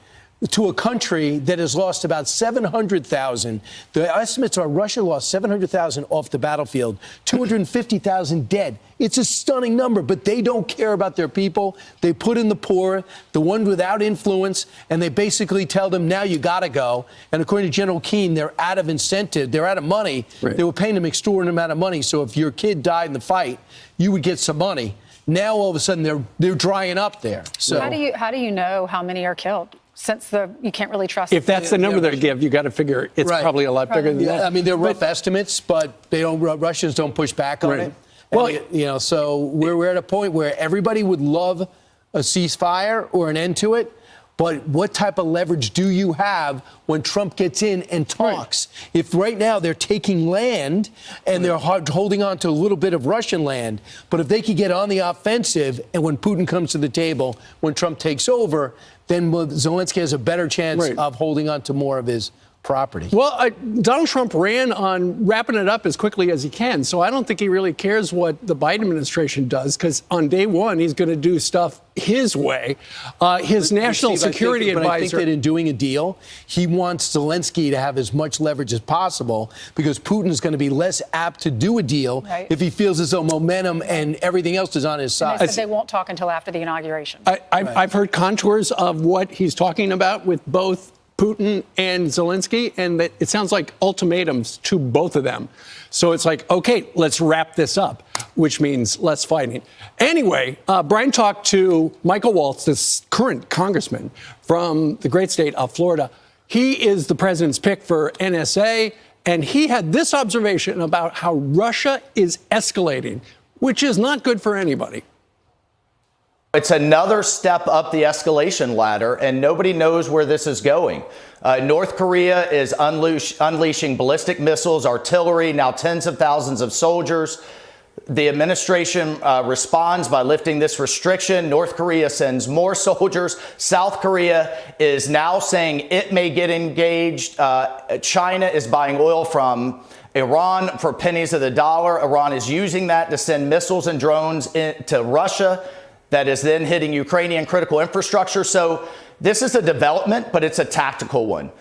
to a country that has lost about 700,000. The estimates are Russia lost 700,000 off the battlefield, 250,000 dead. It's a stunning number, but they don't care about their people. They put in the poor, the ones without influence, and they basically tell them, now you got to go. And according to General Keane, they're out of incentive. They're out of money. Right. They were paying them extraordinary amount of money. So if your kid died in the fight, you would get some money. Now, all of a sudden, they're drying up there. So how do you know how many are killed? Since you can't really trust. If that's the number they give, you got to figure it's probably a lot bigger than that. I mean, they're rough estimates, but they don't. Russians don't push back on it. Well, so we're at a point where everybody would love a ceasefire or an end to it. But what type of leverage do you have when Trump gets in and talks? Right. If right now they're taking land and they're holding on to a little bit of Russian land, but if they could get on the offensive and when Putin comes to the table, when Trump takes over, then Zelensky has a better chance of holding on to more of his property. Well, Donald Trump ran on wrapping it up as quickly as he can, so I don't think he really cares what the Biden administration does, because on day one, he's going to do stuff his way. His national security advisor... I think that in doing a deal, he wants Zelensky to have as much leverage as possible, because Putin's going to be less apt to do a deal if he feels as though momentum and everything else is on his side. And they said they won't talk until after the inauguration. I've heard contours of what he's talking about with both Putin and Zelensky, and that it sounds like ultimatums to both of them. So it's like, okay, let's wrap this up, which means less fighting. Anyway, Brian talked to Michael Waltz, this current congressman from the great state of Florida. He is the president's pick for NSA, and he had this observation about how Russia is escalating, which is not good for anybody. It's another step up the escalation ladder, and nobody knows where this is going. North Korea is unleashing ballistic missiles, artillery, now tens of thousands of soldiers. The administration responds by lifting this restriction. North Korea sends more soldiers. South Korea is now saying it may get engaged. China is buying oil from Iran for pennies of the dollar. Iran is using that to send missiles and drones to Russia. That is then hitting Ukrainian critical infrastructure. So this is a development, but it's a tactical one.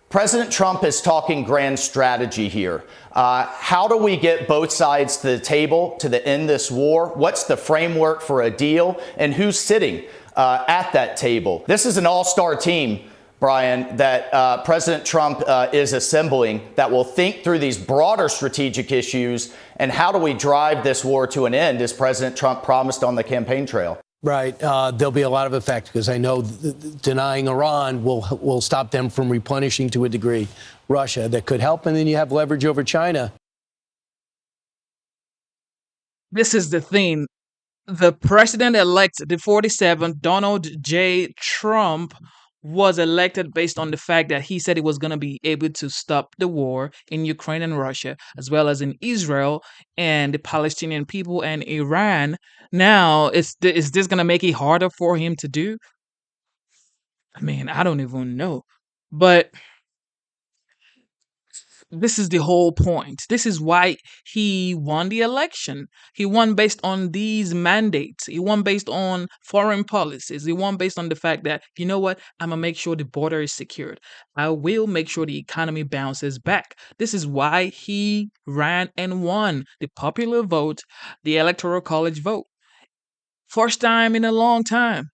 President Trump is talking grand strategy here. How do we get both sides to the table to end this war? What's the framework for a deal? And who's sitting at that table? This is an all-star team, Brian, that President Trump is assembling that will think through these broader strategic issues and how do we drive this war to an end, as President Trump promised on the campaign trail. Right. There'll be a lot of effect, because I know denying Iran will stop them from replenishing to a degree Russia. That could help. And then you have leverage over China. This is the thing. The president-elect, the 47th, Donald J. Trump, was elected based on the fact that he said he was going to be able to stop the war in Ukraine and Russia, as well as in Israel and the Palestinian people and Iran. Now, is this going to make it harder for him to do? I mean, I don't even know. But this is the whole point. This is why he won the election. He won based on these mandates. He won based on foreign policies. He won based on the fact that, you know what, I'm going to make sure the border is secured. I will make sure the economy bounces back. This is why he ran and won the popular vote, the Electoral College vote. First time in a long time.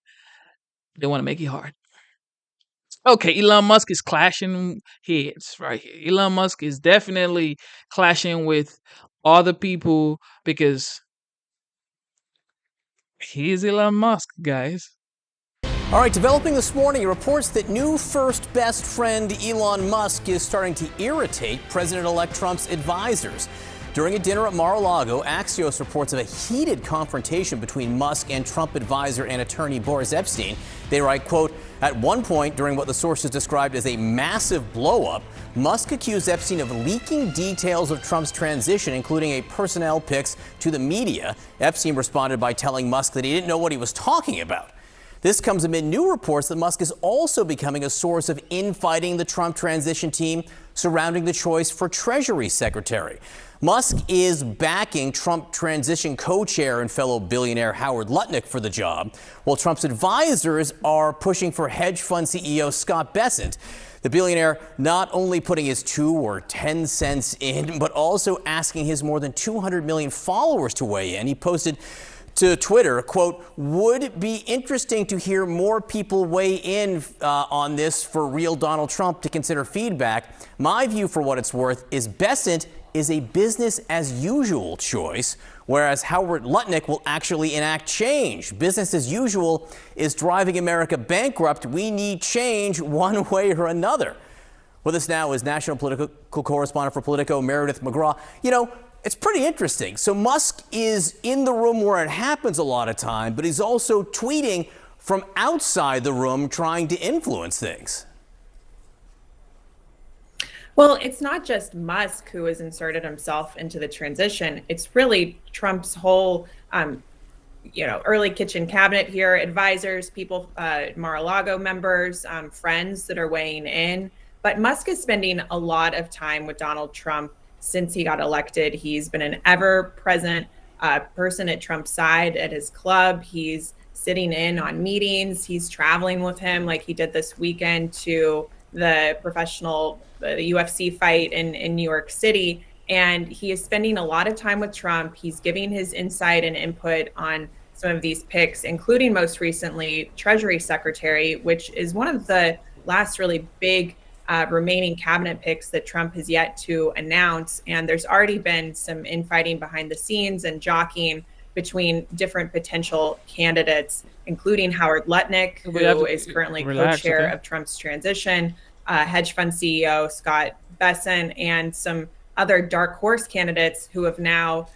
They want to make it hard. Okay, Elon Musk is clashing heads right here. Elon Musk is definitely clashing with other people because he's Elon Musk, guys. All right, developing this morning, reports that new first best friend Elon Musk is starting to irritate President-elect Trump's advisors. During a dinner at Mar-a-Lago, Axios reports of a heated confrontation between Musk and Trump advisor and attorney Boris Epstein. They write, quote, at one point during what the sources described as a massive blow-up, Musk accused Epstein of leaking details of Trump's transition, including a personnel picks to the media. Epstein responded by telling Musk that he didn't know what he was talking about. This comes amid new reports that Musk is also becoming a source of infighting the Trump transition team surrounding the choice for Treasury Secretary. Musk is backing Trump transition co-chair and fellow billionaire Howard Lutnick for the job, while Trump's advisors are pushing for hedge fund CEO Scott Bessent. The billionaire not only putting his 2 or 10 cents in, but also asking his more than 200 million followers to weigh in. He posted to Twitter, quote, would be interesting to hear more people weigh in on this for real Donald Trump to consider feedback. My view, for what it's worth, is Bessent is a business as usual choice, whereas Howard Lutnick will actually enact change. Business as usual is driving America bankrupt. We need change one way or another. With us now is national political correspondent for Politico, Meredith McGraw. You know, it's pretty interesting. So Musk is in the room where it happens a lot of time, but he's also tweeting from outside the room trying to influence things. Well, it's not just Musk who has inserted himself into the transition. It's really Trump's whole, early kitchen cabinet here, advisors, people, Mar-a-Lago members, friends that are weighing in. But Musk is spending a lot of time with Donald Trump since he got elected. He's been an ever-present person at Trump's side at his club. He's sitting in on meetings. He's traveling with him, like he did this weekend to the UFC fight in New York City. And he is spending a lot of time with Trump. He's giving his insight and input on some of these picks, including most recently Treasury Secretary, which is one of the last really big remaining cabinet picks that Trump has yet to announce. And there's already been some infighting behind the scenes and jockeying between different potential candidates, including Howard Lutnick, who is currently co-chair of Trump's transition, hedge fund CEO Scott Bessent, and some other dark horse candidates who have now,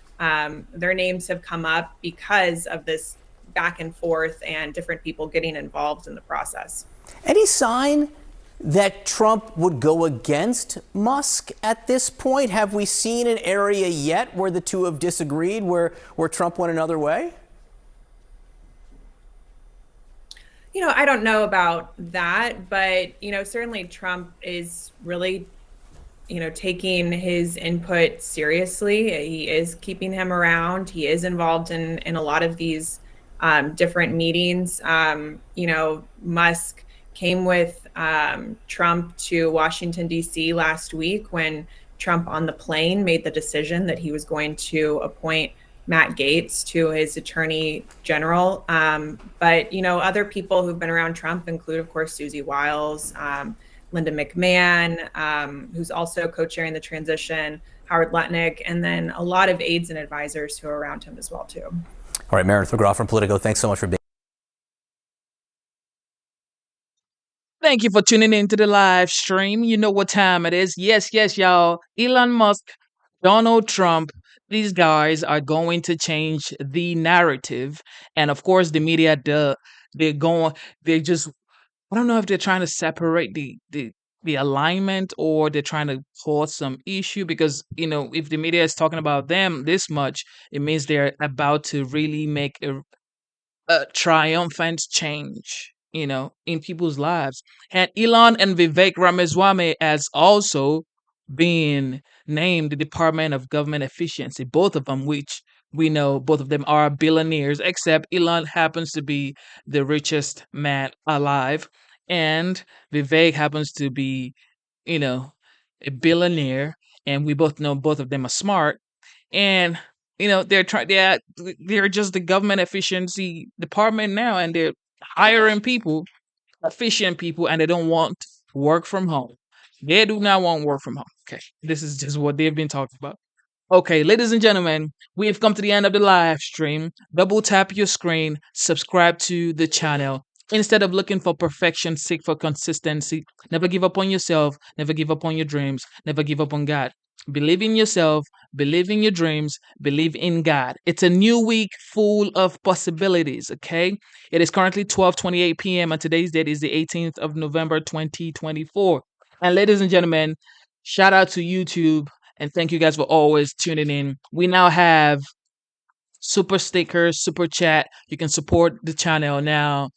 their names have come up because of this back and forth and different people getting involved in the process. Any sign that Trump would go against Musk at this point? Have we seen an area yet where the two have disagreed, where Trump went another way? I don't know about that, but, certainly Trump is really, taking his input seriously. He is keeping him around. He is involved in a lot of these different meetings. Musk came with Trump to Washington, D.C. last week when Trump on the plane made the decision that he was going to appoint Matt Gaetz to his attorney general. But, other people who've been around Trump include, of course, Susie Wiles, Linda McMahon, who's also co-chairing the transition, Howard Lutnick, and then a lot of aides and advisors who are around him as well, too. All right, Meredith McGraw from Politico, thanks so much for being. Thank you for tuning in to the live stream. You know what time it is. Yes, y'all. Elon Musk, Donald Trump, these guys are going to change the narrative. And of course, the media, they're just, I don't know if they're trying to separate the alignment or they're trying to cause some issue because, if the media is talking about them this much, it means they're about to really make a triumphant change, in people's lives. And Elon and Vivek Ramaswamy has also been named the Department of Government Efficiency, both of them, which we know both of them are billionaires, except Elon happens to be the richest man alive. And Vivek happens to be, a billionaire. And we both know both of them are smart. And they're just the government efficiency department now, and they're hiring people, efficient people, and they don't want work from home. They do not want work from home. Okay, this is just what they've been talking about. Okay, ladies and gentlemen, we have come to the end of the live stream. Double tap your screen, subscribe to the channel. Instead of looking for perfection, seek for consistency. Never give up on yourself. Never give up on your dreams. Never give up on God. Believe in yourself, believe in your dreams, believe in God. It's a new week full of possibilities, okay? It is currently 12:28 p.m. and today's date is the 18th of November 2024. And ladies and gentlemen, shout out to YouTube and thank you guys for always tuning in. We now have super stickers, super chat. You can support the channel now.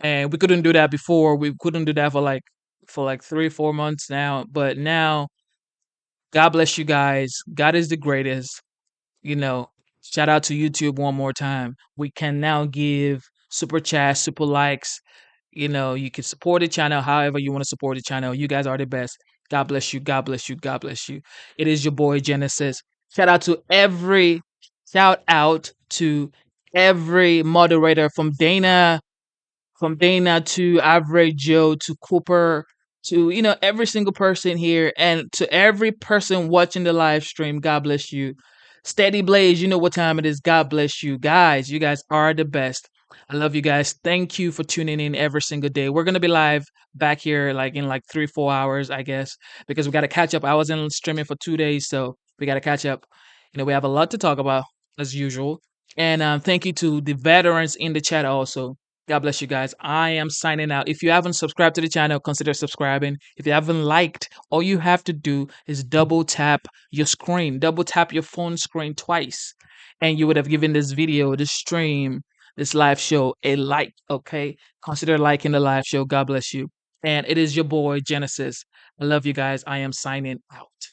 And we couldn't do that before. We couldn't do that for like 3-4 months now, but now God bless you guys. God is the greatest. Shout out to YouTube one more time. We can now give super chats, super likes. You can support the channel however you want to support the channel. You guys are the best. God bless you. God bless you. God bless you. It is your boy Genesis. Shout out to every moderator from Dana to Average Joe to Cooper to every single person here and to every person watching the live stream. God bless you. Steady Blaze, you know what time it is. God bless you guys. You guys are the best. I love you guys. Thank you for tuning in every single day. We're gonna be live back here in 3-4 hours, I guess, because we gotta catch up. I wasn't streaming for 2 days, so we gotta catch up. We have a lot to talk about as usual. And thank you to the veterans in the chat also. God bless you guys. I am signing out. If you haven't subscribed to the channel, consider subscribing. If you haven't liked, all you have to do is double tap your screen, double tap your phone screen twice, and you would have given this video, this stream, this live show a like, okay? Consider liking the live show. God bless you. And it is your boy, Genesis. I love you guys. I am signing out.